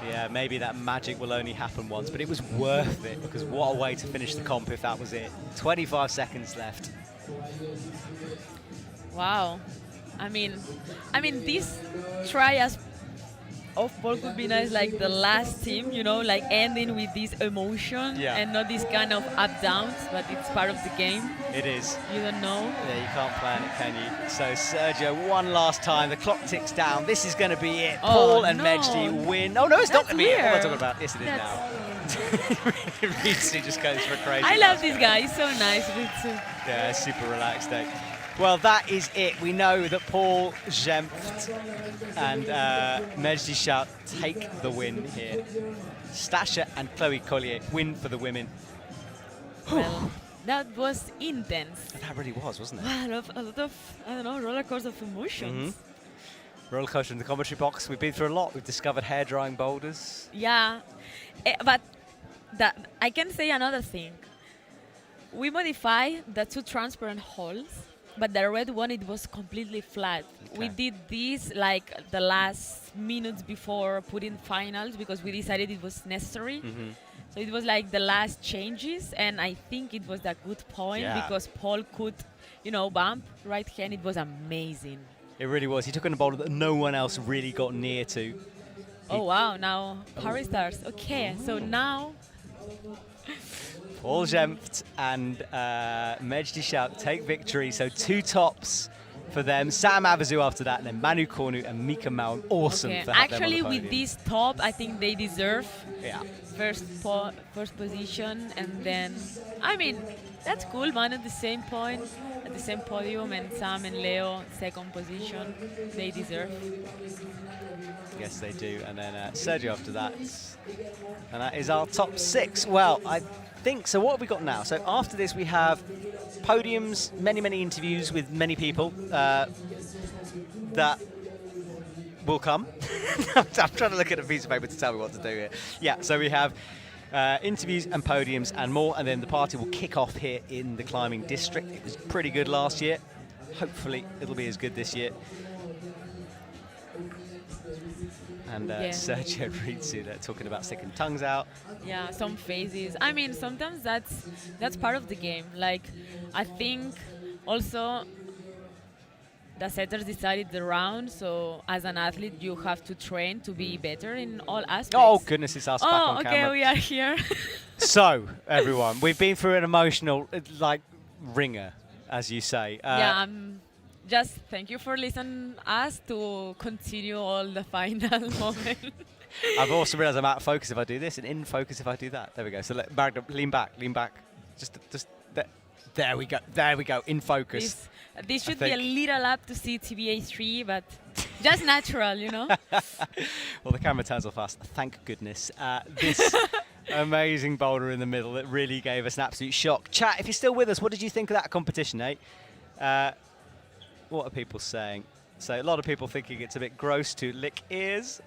Yeah, maybe that magic will only happen once, but it was worth it because what a way to finish the comp if that was it. 25 seconds left. Wow. I mean, this try as of Paul could be nice, like the last team, like ending with this emotion and not this kind of up-downs, but it's part of the game. It is. You don't know. Yeah, you can't plan it, can you? So Sergio, one last time. The clock ticks down. This is going to be it. Paul and Mejdi win. Oh, no, it's not going to be it. What am I talking about? Yes, it is now. Ristu just goes for a crazy. I love this guy. He's so nice, Ristu. Yeah, super relaxed day. Well, that is it. We know that Paul, Jempf, and Mejdi Schalck take the win here. Stasha and Chloe Collier win for the women. Well, that was intense. That really was, wasn't it? Wow, a lot of, I don't know, roller coaster of emotions. Roller coaster in the commentary box. We've been through a lot. We've discovered hair drying boulders. Yeah, but I can say another thing. We modified the 2 transparent holes, but the red one, it was completely flat. Okay. We did this like the last minutes before putting finals because we decided it was necessary. So it was like the last changes, and I think it was a good point because Paul could, bump right hand. It was amazing. It really was. He took on a boulder that no one else really got near to. Oh, wow. Now Paris starts. Okay, so now... Paul Jempf and Mejdi Schalck take victory. So 2 tops for them. Sam Avezou after that, and then Manu, Cornu, and Mika Mawem. Awesome. Okay. To have Actually, them on the with this top, I think they deserve first position, and then, I mean, that's cool. Manu at the same point, at the same podium, and Sam and Leo second position. They deserve. Yes, they do. And then Sergio after that. And that is our top 6. Well, I think, so what have we got now? So after this, we have podiums, many interviews with many people that will come. I'm trying to look at a piece of paper to tell me what to do here. Yeah, so we have interviews and podiums and more, and then the party will kick off here in the climbing district. It was pretty good last year. Hopefully it'll be as good this year. And Sergio and Ristu, they're talking about sticking tongues out. Yeah, some phases. I mean, sometimes that's part of the game. Like, I think also the setters decided the round, so as an athlete, you have to train to be better in all aspects. Oh, goodness, it's us back on camera. Oh, okay, we are here. So, everyone, we've been through an emotional, ringer, as you say. Yeah, just thank you for listening us to continue all the final moment. I've also realised I'm out of focus if I do this and in focus if I do that. There we go. So lean back. Just there we go, in focus. This should be a little up to see TBA 3, but just natural, Well, the camera turns off us, thank goodness. This amazing boulder in the middle that really gave us an absolute shock. Chat, if you're still with us, what did you think of that competition, eh? What are people saying? So a lot of people thinking it's a bit gross to lick ears,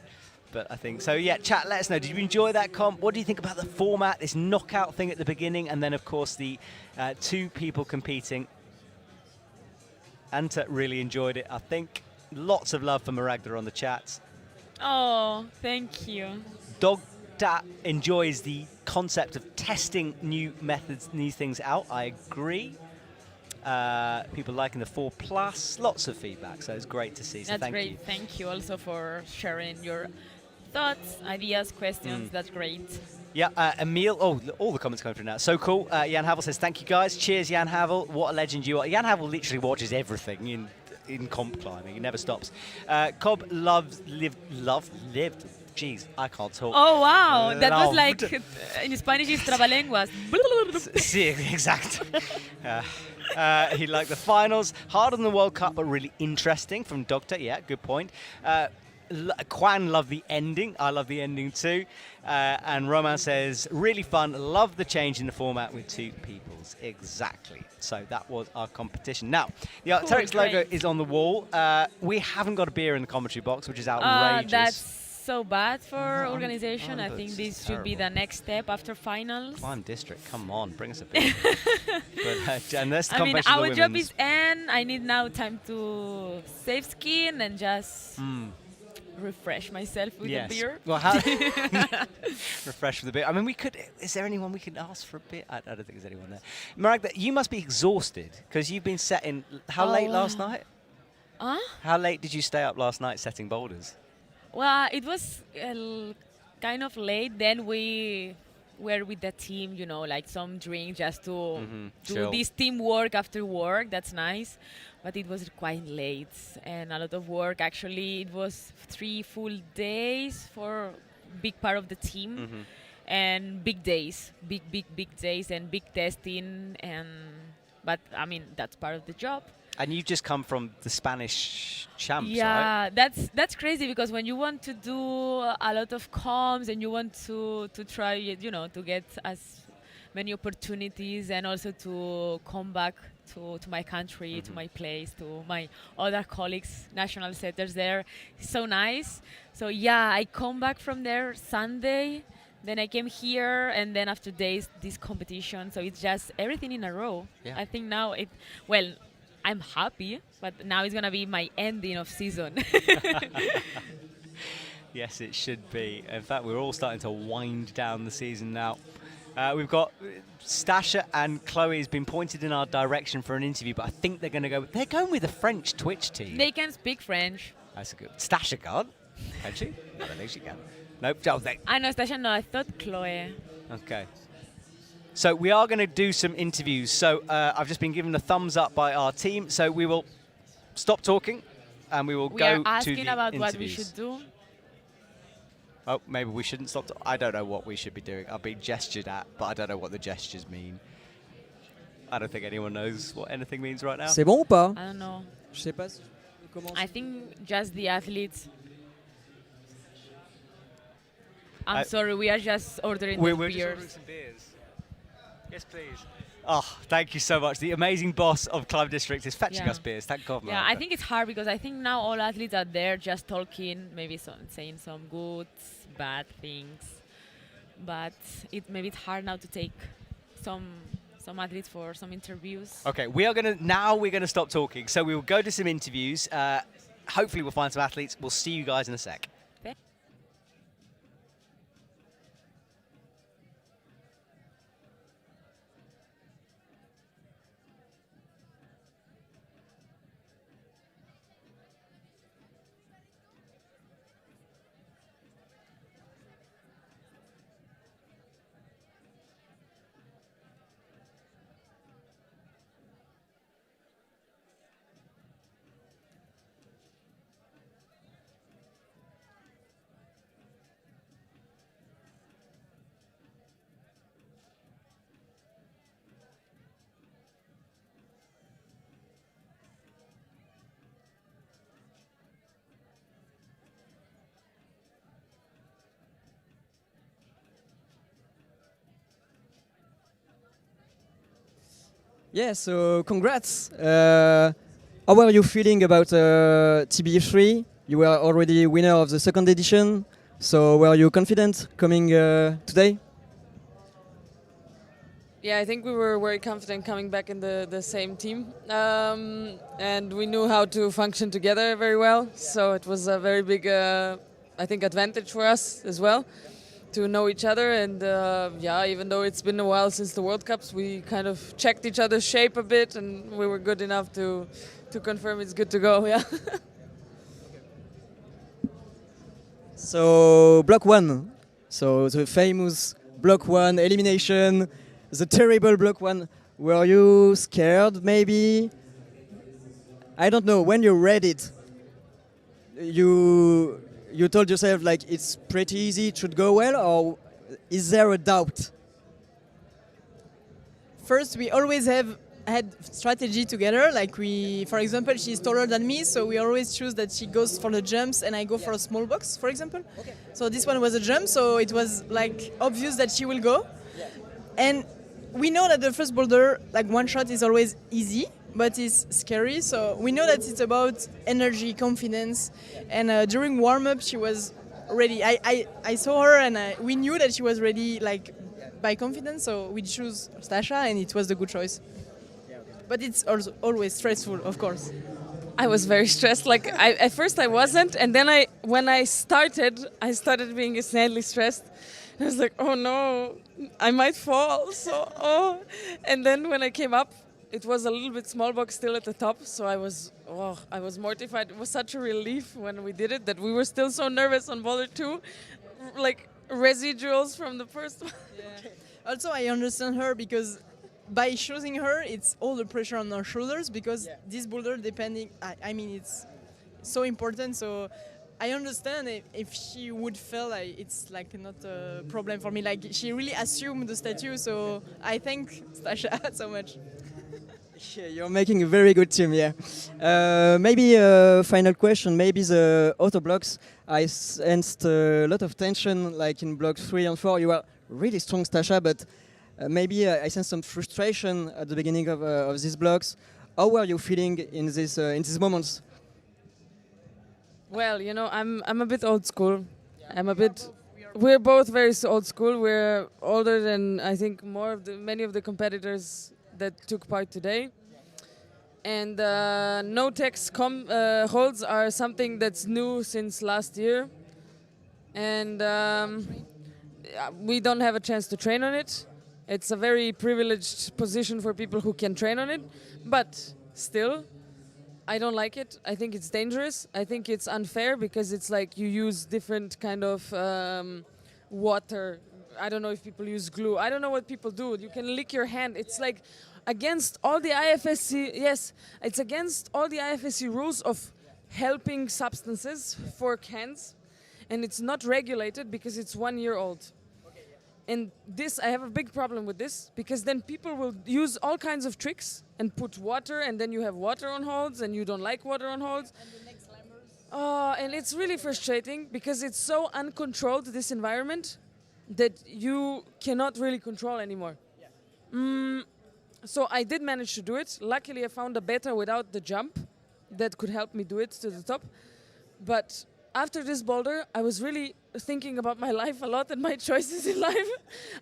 but I think so. Yeah, chat, let us know. Did you enjoy that comp? What do you think about the format, this knockout thing at the beginning, and then of course the 2 people competing? Anta really enjoyed it, I think. Lots of love for Maragda on the chats. Oh, thank you. Dogda enjoys the concept of testing new methods, new things out. I agree. People liking the 4+, lots of feedback, so it's great to see. So That's thank great. you. Thank you also for sharing your thoughts, ideas, questions. That's great. Yeah, Emil, all the comments coming through now. So cool. Jan Havel says, thank you guys. Cheers, Jan Havel. What a legend you are. Jan Havel literally watches everything in comp climbing. He never stops. Cobb lived. Jeez, I can't talk. Oh, wow. That was like, in Spanish, it's trabalenguas. Sí, exact. He liked the finals. Harder than the World Cup, but really interesting from Doctor. Yeah, good point. Quan loved the ending. I love the ending too. And Roman says, really fun. Love the change in the format with 2 peoples. Exactly. So that was our competition. Now, the Arc'teryx logo is on the wall. We haven't got a beer in the commentary box, which is outrageous. That's so bad for organization. I think this should be the next step after finals. Climb district, come on, bring us a beer. And that's the I mean, competition our of job women's. is end. I need now time to save skin and just refresh myself with a beer. Well, refresh with a beer. I mean, we could. Is there anyone we can ask for a beer? I don't think there's anyone there. Maragda, you must be exhausted because you've been setting. How late last night? How late did you stay up last night setting boulders? Well, it was kind of late. Then we were with the team, like some drink just to do this teamwork after work. That's nice. But it was quite late and a lot of work. Actually, it was 3 full days for big part of the team. and big days, big days, and big testing. But I mean, that's part of the job. And you've just come from the Spanish champs, Yeah, right? that's crazy because when you want to do a lot of comms and you want to try, to get as many opportunities and also to come back to my country, to my place, to my other colleagues, national setters there. It's so nice. So yeah, I come back from there Sunday, then I came here, and then after days this competition. So it's just everything in a row. Yeah. I think now I'm happy, but now it's gonna be my ending of season. Yes, it should be. In fact, we're all starting to wind down the season now. We've got Stasha and Chloe has been pointed in our direction for an interview, but I think they're going with the French Twitch team. They can speak French. That's a good. Stasha can't. Can she? I don't think she can. Nope. I know Stasha. No, I thought Chloe. Okay. So we are going to do some interviews. So I've just been given a thumbs up by our team. So we will stop talking and we will We go are to the asking about interviews. what we should do. Oh, maybe we shouldn't stop. I don't know what we should be doing. I'm being gestured at, but I don't know what the gestures mean. I don't think anyone knows what anything means right now. C'est bon ou pas? I don't know. Je sais pas si je commence. I think just the athletes. I'm sorry, we are just ordering We're the just beers. ordering some beers. Yes, please. Oh, thank you so much. The amazing boss of Climb District is fetching us beers. Thank God, man. Yeah, I think it's hard because I think now all athletes are there just talking, maybe saying some good, bad things. But maybe it's hard now to take some athletes for some interviews. Okay, we're gonna stop talking. So we will go to some interviews. Hopefully we'll find some athletes. We'll see you guys in a sec. Yeah, so congrats. How were you feeling about TB3? You were already winner of the second edition, so were you confident coming today? Yeah, I think we were very confident coming back in the same team. And we knew how to function together very well. So it was a very big, I think, advantage for us as well to know each other. And yeah, even though it's been a while since the World Cups, we kind of checked each other's shape a bit and we were good enough to confirm it's good to go, yeah. So, block one. So, the famous block one elimination, the terrible block one. Were you scared, maybe? I don't know. When you read it, you told yourself, like, it's pretty easy, it should go well, or is there a doubt? First, we always had strategy together. Like for example, she's taller than me, so we always choose that she goes for the jumps and I go for a small box, for example. Okay. So this one was a jump, so it was like obvious that she will go. Yeah. And we know that the first boulder, like one shot is always easy, but it's scary. So we know that it's about energy, confidence. And during warm-up, she was ready. I saw her and we knew that she was ready, like by confidence. So we chose Stasha and it was the good choice. But it's also always stressful, of course. I was very stressed. Like at first I wasn't, and then when I started being insanely stressed. I was like, oh no, I might fall. And then when I came up, it was a little bit small box still at the top, so I was mortified. It was such a relief when we did it that we were still so nervous on Boulder 2, like residuals from the first one. Yeah. Also, I understand her because by choosing her, it's all the pressure on our shoulders because this boulder, I mean, it's so important. So I understand if she would fail, it's like not a problem for me. Like she really assumed the statue, so I thank Stasha so much. Yeah, you're making a very good team, yeah. Maybe a final question, maybe the auto blocks, I sensed a lot of tension, like in blocks 3 and 4, you are really strong, Stasha, but maybe I sensed some frustration at the beginning of these blocks. How were you feeling in these moments? Well, you know, I'm a bit old school. We're both very old school. We're older than I think many of the competitors that took part today. And no text holds are something that's new since last year. And we don't have a chance to train on it. It's a very privileged position for people who can train on it. But still, I don't like it. I think it's dangerous. I think it's unfair because it's like you use different kind of water. I don't know if people use glue. I don't know what people do. You can lick your hand. It's like against all the IFSC. Yes, it's against all the IFSC rules of helping substances for hands, and it's not regulated because it's 1 year old. And this, I have a big problem with this because then people will use all kinds of tricks and put water, and then you have water on holds, and you don't like water on holds. And the next and it's really frustrating because it's so uncontrolled, this environment, that you cannot really control anymore. So I did manage to do it. Luckily, I found a beta without the jump that could help me do it to the top. But after this boulder, I was really thinking about my life a lot and my choices in life.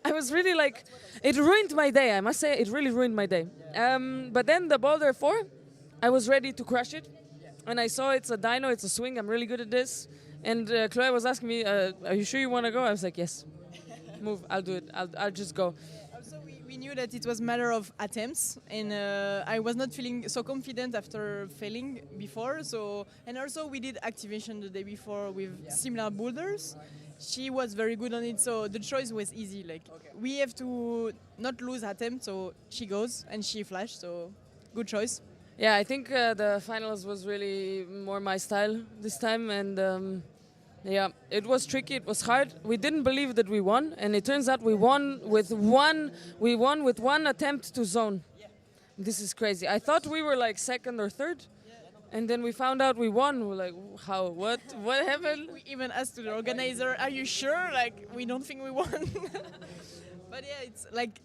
I was really like, it ruined my day, I must say, it really ruined my day. But then the boulder 4, I was ready to crush it. And I saw it's a dyno, it's a swing, I'm really good at this. And Chloe was asking me, are you sure you want to go? I was like, yes, move, I'll do it, I'll just go. We knew that it was a matter of attempts, and I was not feeling so confident after failing before. And also we did activation the day before with similar boulders. She was very good on it, so the choice was easy. Like we have to not lose attempt, so she goes and she flashed. So good choice. Yeah, I think the finals was really more my style this time, and yeah, it was tricky, it was hard. We didn't believe that we won, and it turns out we won with one attempt to zone. This is crazy. I thought we were like second or third, and then we found out we won. We're like, how, what happened? We even asked the organizer, are you sure? Like, we don't think we won. But yeah,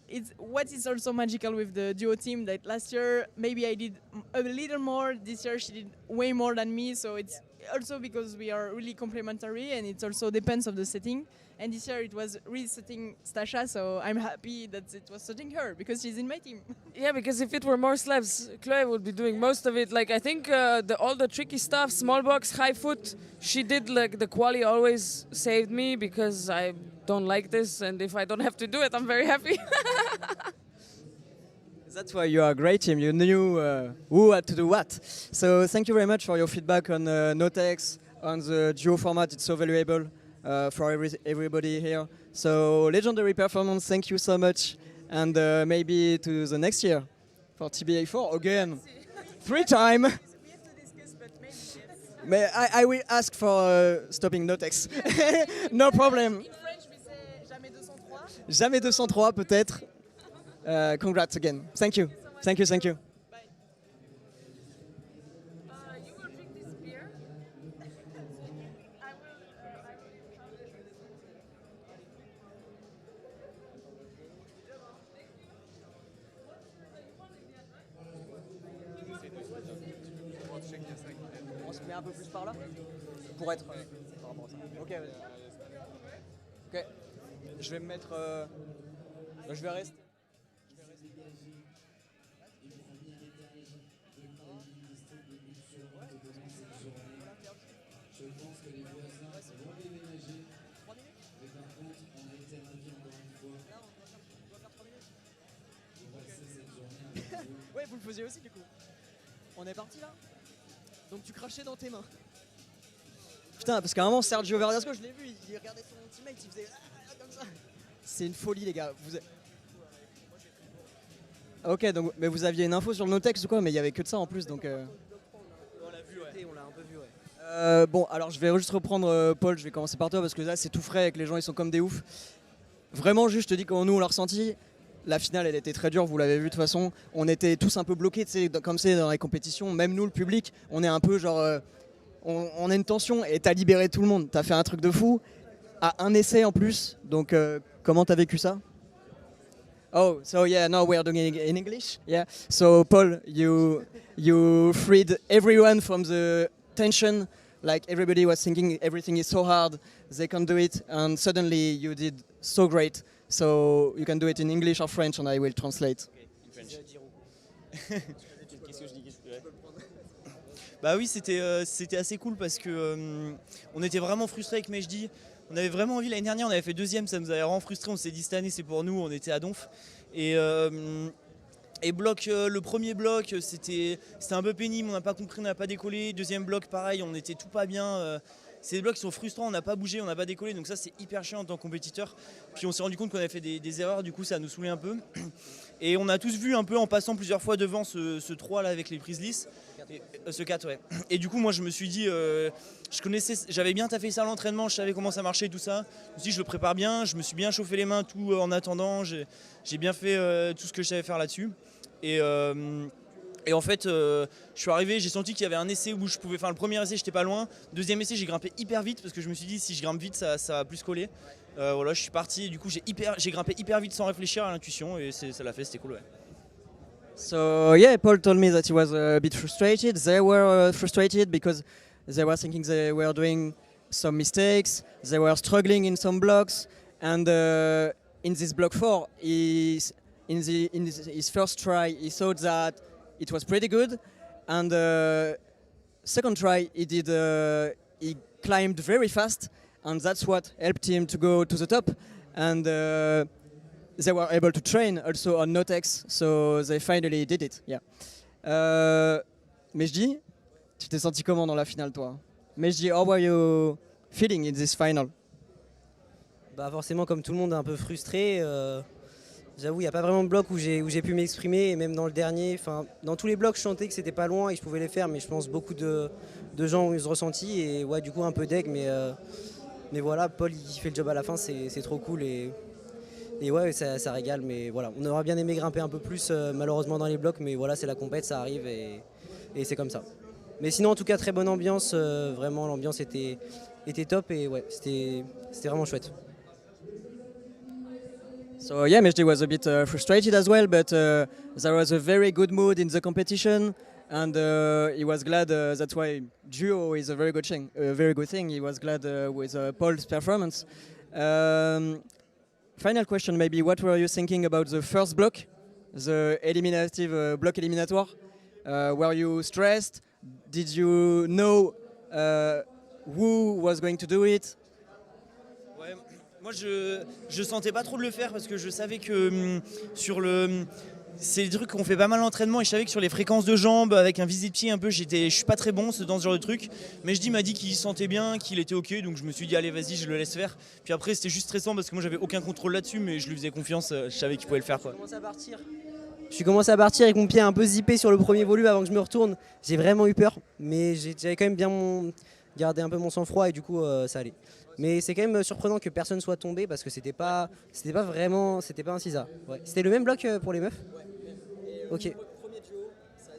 it's what is also magical with the duo team that last year maybe I did a little more, this year she did way more than me, so it's also because we are really complementary, and it also depends on the setting. And this year it was really setting Stasha, so I'm happy that it was setting her because she's in my team. Yeah, because if it were more slabs, Chloe would be doing most of it. Like I think all the tricky stuff, small box, high foot, she did. Like the quali always saved me because I don't like this, and if I don't have to do it, I'm very happy. That's why you are a great team. You knew who had to do what. So thank you very much for your feedback on Notex, on the duo format. It's so valuable for everybody here. So legendary performance. Thank you so much. And maybe to the next year for TBA4 again. 3 times. I will ask for stopping Notex. No problem. In French, we say jamais 203. Jamais 203 peut-être. Congrats again. Thank you. Thank you, thank you. Bye. You will drink this beer? On se met un peu plus par là pour être par rapport à ça. Ok, vas-y. Ok. Je vais me mettre. Je vais rester. Ouais, vous le faisiez aussi du coup. On est parti là. Donc tu crachais dans tes mains. Putain, parce qu'à un moment, Sergio Verdasco, je l'ai vu, il regardait son teammate, il faisait comme ça. C'est une folie les gars. Ok, donc mais vous aviez une info sur le Notex ou quoi? Mais il y avait que de ça en plus, donc. On l'a vu, ouais. On l'a un peu vu, ouais. Bon, alors je vais juste reprendre Paul, je vais commencer par toi parce que là c'est tout frais et que les gens ils sont comme des oufs. Vraiment, juste je te dis comment nous on l'a ressenti. La finale elle était très dure, vous l'avez vu de toute façon. On était tous un peu bloqués, tu sais, comme c'est dans les compétitions. Même nous, le public, on est un peu genre. On a une tension et t'as libéré tout le monde. T'as fait un truc de fou. À un essai en plus. Donc comment t'as vécu ça? Oh, so yeah, now we are doing it in English. Yeah. So Paul, you freed everyone from the tension. Like everybody was thinking everything is so hard, they can't do it, and suddenly you did so great. So you can do it in English or French, and I will translate. Bah oui, c'était assez cool parce que on était vraiment frustrés avec Mejdi. On avait vraiment envie, l'année dernière on avait fait deuxième, ça nous avait vraiment frustrés. On s'est dit cette année c'est pour nous, on était à Donf. Et le premier bloc c'était un peu pénible, on n'a pas compris, on n'a pas décollé. Deuxième bloc pareil, on était tout pas bien. C'est des blocs qui sont frustrants, on n'a pas bougé, on n'a pas décollé, donc ça c'est hyper chiant en tant que compétiteur. Puis on s'est rendu compte qu'on avait fait des erreurs, du coup ça nous saoulait un peu. Et on a tous vu un peu en passant plusieurs fois devant ce 3 là avec les prises lisses. Ce 4 ouais. Et du coup moi je me suis dit, j'avais bien taffé ça à l'entraînement, je savais comment ça marchait tout ça. Je me suis dit je le prépare bien, je me suis bien chauffé les mains tout en attendant, j'ai bien fait tout ce que je savais faire là-dessus. Et en fait, je suis arrivé, j'ai senti qu'il y avait un essai où je pouvais faire le premier essai, j'étais pas loin. Deuxième essai, j'ai grimpé hyper vite parce que je me suis dit si je grimpe vite, ça va plus coller. Voilà, je suis parti et du coup j'ai grimpé hyper vite sans réfléchir à l'intuition et ça l'a fait, c'était cool. Ouais. So yeah, Paul told me that he was a bit frustrated. They were frustrated because they were thinking they were doing some mistakes. They were struggling in some blocks, and in this block 4, in his first try, he thought that it was pretty good, and second try he climbed very fast, and that's what helped him to go to the top. And they were able to train also on Notex, so they finally did it. Yeah. Mejdi, tu t'es senti comment dans la finale, toi? Mejdi, how were you feeling in this final? Bah forcément, comme tout le monde, un peu frustré. J'avoue, il n'y a pas vraiment de bloc où j'ai pu m'exprimer, et même dans le dernier, dans tous les blocs, je sentais que c'était pas loin et je pouvais les faire, mais je pense beaucoup de gens ont eu ce ressenti, et ouais, du coup un peu deg, mais voilà, Paul il fait le job à la fin, c'est trop cool, et ouais, ça régale, mais voilà, on aurait bien aimé grimper un peu plus malheureusement dans les blocs, mais voilà, c'est la compète, ça arrive, et c'est comme ça. Mais sinon, en tout cas, très bonne ambiance, vraiment l'ambiance était top, et ouais, c'était vraiment chouette. So yeah, Mejdi was a bit frustrated as well, but there was a very good mood in the competition, and he was glad. That's why duo is a very good thing. He was glad with Paul's performance. Final question, maybe. What were you thinking about the first block, the eliminative block eliminatoire? Were you stressed? Did you know who was going to do it? Moi je sentais pas trop de le faire parce que je savais que c'est des trucs qu'on fait pas mal d'entraînement, et je savais que sur les fréquences de jambes avec un visé de pied un peu, je suis pas très bon dans ce genre de truc. Mais m'a dit qu'il sentait bien, qu'il était ok, donc je me suis dit allez vas-y, je le laisse faire. Puis après c'était juste stressant parce que moi j'avais aucun contrôle là-dessus, mais je lui faisais confiance, je savais qu'il pouvait le faire quoi. Je suis commencé à partir avec mon pied un peu zippé sur le premier volume avant que je me retourne. J'ai vraiment eu peur, mais j'avais quand même bien gardé un peu mon sang-froid, et du coup ça allait. Mais c'est quand même surprenant que personne soit tombé parce que c'était pas un CISA. Ouais. C'était le même bloc pour les meufs. Ok. Premier duo, ça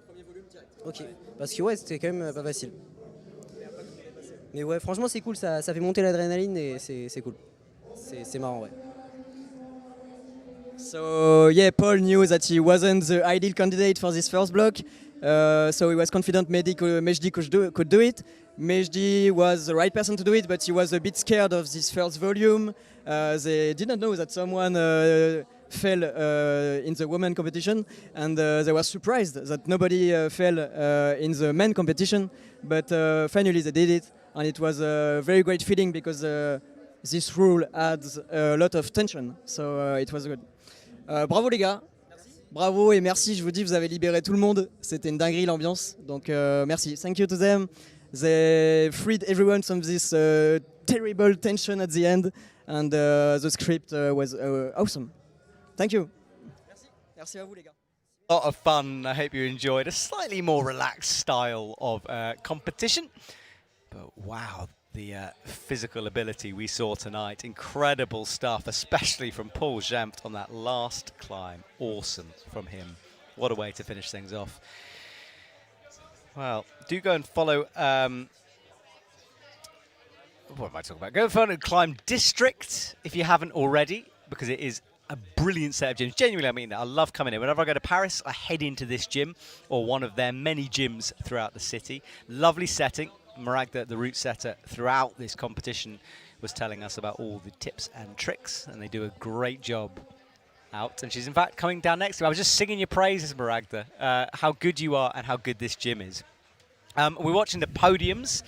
premier volume direct. Ok. Parce que ouais, c'était quand même pas facile. Mais ouais, franchement c'est cool, ça fait monter l'adrénaline et c'est cool. C'est marrant, ouais. So yeah, Paul knew that he wasn't the ideal candidate for this first block, so he was confident Mejdi could do it. Mejdi was the right person to do it, but he was a bit scared of this first volume. They didn't know that someone fell in the women competition, and they were surprised that nobody fell in the men competition. But finally they did it, and it was a very great feeling because this rule adds a lot of tension, so it was good. Bravo les gars. Merci. Bravo et merci, je vous dis, vous avez libéré tout le monde. C'était une dinguerie l'ambiance, donc merci. Thank you to them. They freed everyone from this terrible tension at the end, and the script was awesome. Thank you. Merci. Merci à vous les gars. A lot of fun. I hope you enjoyed a slightly more relaxed style of competition. But wow, the physical ability we saw tonight, incredible stuff, especially from Paul Jempf on that last climb. Awesome from him. What a way to finish things off. Well, do go and follow, what am I talking about? Go and follow Climb District if you haven't already, because it is a brilliant set of gyms. Genuinely, I mean that. I love coming in. Whenever I go to Paris, I head into this gym or one of their many gyms throughout the city. Lovely setting. Maragda, the route setter, throughout this competition was telling us about all the tips and tricks, and they do a great job out. And she's in fact coming down next to me. I was just singing your praises, Maragda, how good you are and how good this gym is. We're watching the podiums.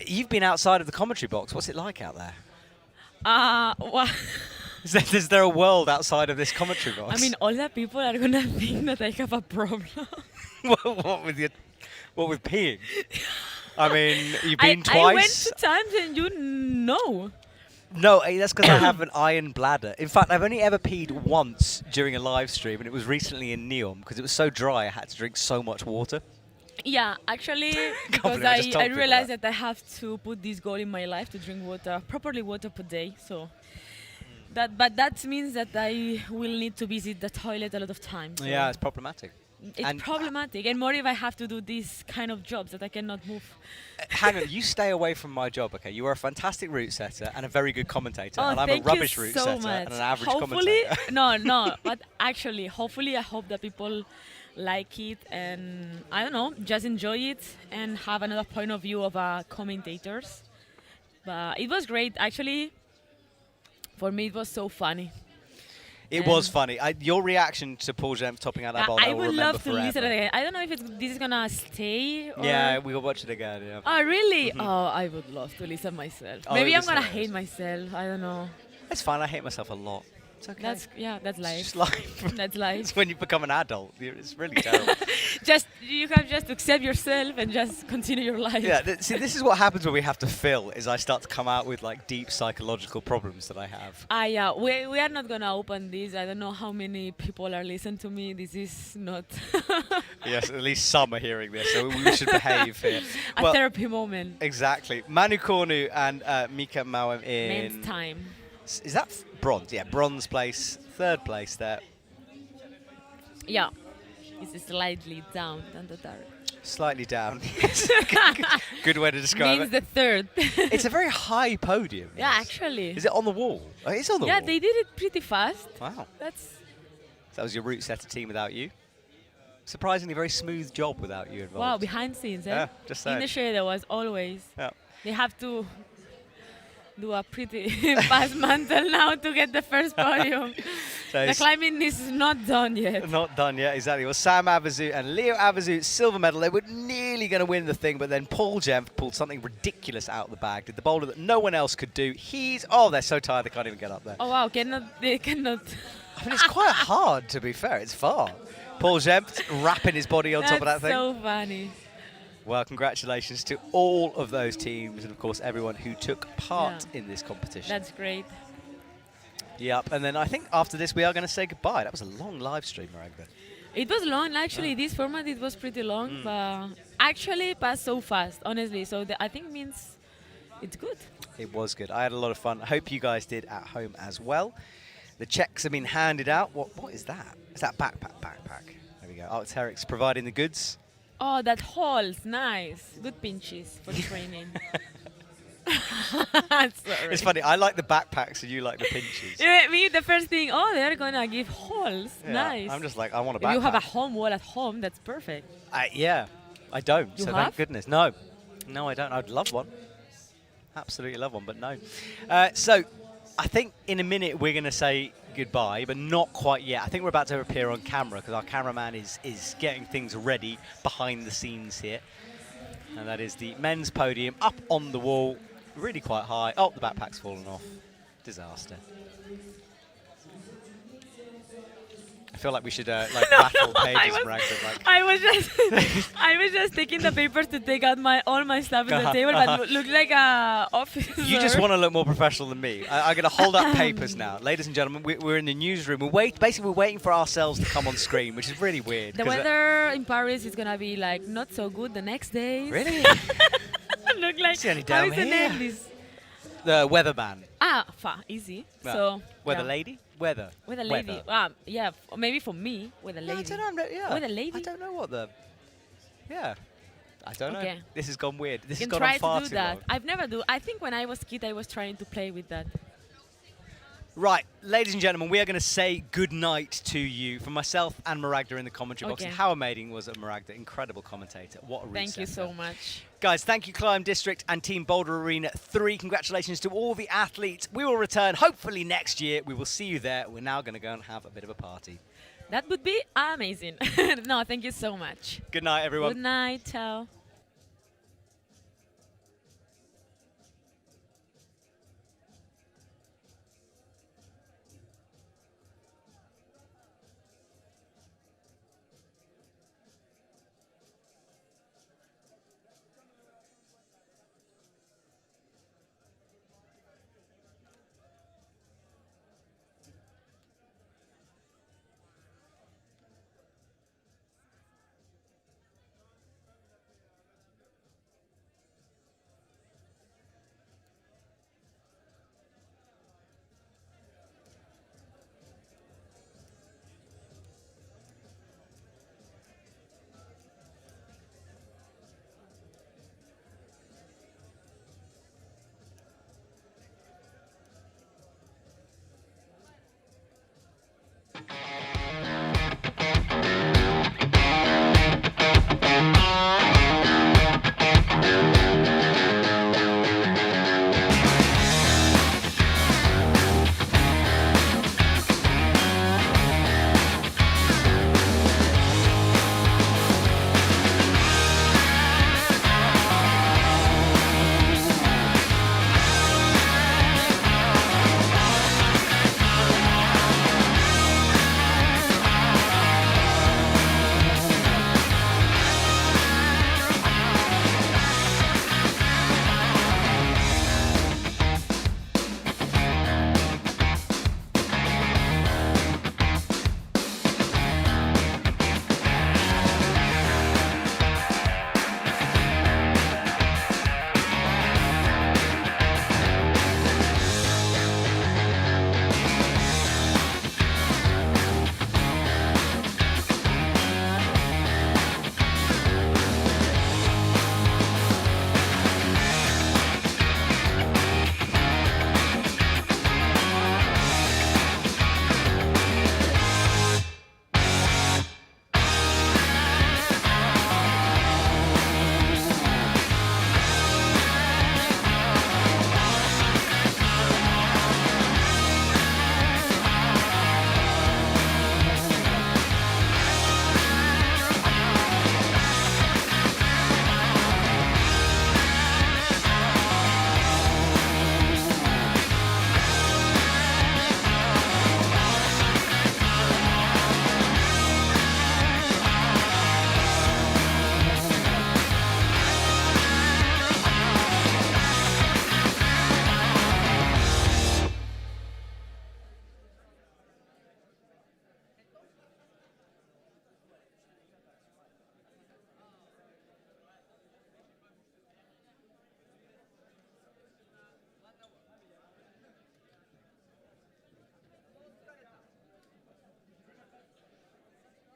You've been outside of the commentary box. What's it like out there? Well, Is there a world outside of this commentary box? I mean, all the people are gonna think that I have a problem. What with peeing? I mean, you've been twice. I went 2 times and you know. No, that's because I have an iron bladder. In fact, I've only ever peed once during a live stream, and it was recently in Neom because it was so dry I had to drink so much water. Yeah, actually, because I realized that I have to put this goal in my life to drink water, properly water per day. So but that means that I will need to visit the toilet a lot of times. So Yeah, it's problematic. it's problematic, and more if I have to do these kind of jobs that I cannot move. Hang on, you stay away from my job, okay? You are a fantastic route setter and a very good commentator, and I'm a thank you rubbish route so setter much. and an average Hopefully, commentator. no, but actually, hopefully, I hope that people like it and I don't know, just enjoy it and have another point of view of commentators. But it was great, actually. For me, it was so funny. It was funny. Your reaction to Paul Jempf topping out that boulder, I will would remember love to forever. listen again. I don't know if this is gonna stay. Or Yeah, we will watch it again. Yeah. Oh, really? Oh, I would love to listen myself. Oh, Maybe it I'm was gonna hilarious. hate myself. I don't know. It's fine. I hate myself a lot. It's okay. That's life. It's just life. That's life. It's when you become an adult. It's really terrible. You have just to accept yourself and just continue your life. Yeah. See, this is what happens when we have to fill. Is I start to come out with like deep psychological problems that I have. Yeah, we are not gonna open this. I don't know how many people are listening to me. This is not Yes, at least some are hearing this, so we should behave here. a therapy moment. Exactly. Manu Cornu and Mickael Mawem in Men's time. Is that bronze? Yeah, bronze place, 3rd place there. Yeah, it's slightly down than the dark. Slightly down. Good way to describe Means it. the 3rd. It's a very high podium. Yeah, actually. Is it on the wall? Oh, it's on the wall. Yeah, they did it pretty fast. Wow. That's. That was your route setter team without you. Surprisingly, very smooth job without you involved. Wow, behind scenes, eh? Yeah, just saying. In the shade, there was always. Yeah. They have to do a pretty fast mantle now to get the first podium. So The climbing is not done yet. Not done yet, exactly. Well, Sam Avezou and Leo Avezou, silver medal. They were nearly going to win the thing, but then Paul Jempf pulled something ridiculous out of the bag. Did the boulder that no one else could do. They're so tired they can't even get up there. Oh wow, they cannot. I mean, it's quite hard, to be fair. It's far. Paul Jempf wrapping his body on top of that thing. That's so funny. Well, congratulations to all of those teams and, of course, everyone who took part in this competition. That's great. Yep, and then I think after this we are going to say goodbye. That was a long live stream, Maragda. It was long, actually. This format, it was pretty long, but actually passed so fast, honestly. So I think means it's good. It was good. I had a lot of fun. I hope you guys did at home as well. The checks have been handed out. What is that? Is that backpack? There we go. Alex Herrick's providing the goods. Oh, that holds, nice. Good pinches for training. Sorry. It's funny. I like the backpacks and you like the pinches. Yeah, me, the first thing, they're gonna give holes. Yeah, Nice. I'm just like, I want a backpack. If you have a home wall at home, that's perfect. Yeah, I don't. You so have? thank goodness. No, I don't. I'd love one. Absolutely love one, but no. So I think in a minute we're going to say goodbye, but not quite yet. I think we're about to appear on camera because our cameraman is getting things ready behind the scenes here. And that is the men's podium up on the wall, really quite high. Oh, the backpack's fallen off. Disaster. I feel like we should rattle pages from Ragnar. I was just taking the papers to take out all my stuff on the table, but looked like a officer. You just want to look more professional than me. I'm going to hold up papers now. Ladies and gentlemen, we're in the newsroom. We're waiting for ourselves to come on screen, which is really weird. The weather in Paris is going to be like not so good the next day. Really? look like? It's only How down is the here. necklace? The weatherman. Easy. Right. So Weather yeah. lady? Weather. With a lady. Yeah, maybe for me, with a lady. I don't know. Yeah. With a lady. I don't know what the. Yeah. I don't know. Okay. This has gone weird. This You has can gone try on far to do too that. long. I've never do. I think when I was kid, I was trying to play with that. Right, ladies and gentlemen, we are going to say good night to you from myself and Maragda in the commentary box. Okay. And how amazing was Maragda? Incredible commentator. What a Thank you resetter. so much. Guys, thank you, Climb District and Team Boulder Arena 3. Congratulations to all the athletes. We will return hopefully next year. We will see you there. We're now going to go and have a bit of a party. That would be amazing. No, thank you so much. Good night, everyone. Good night. Ciao.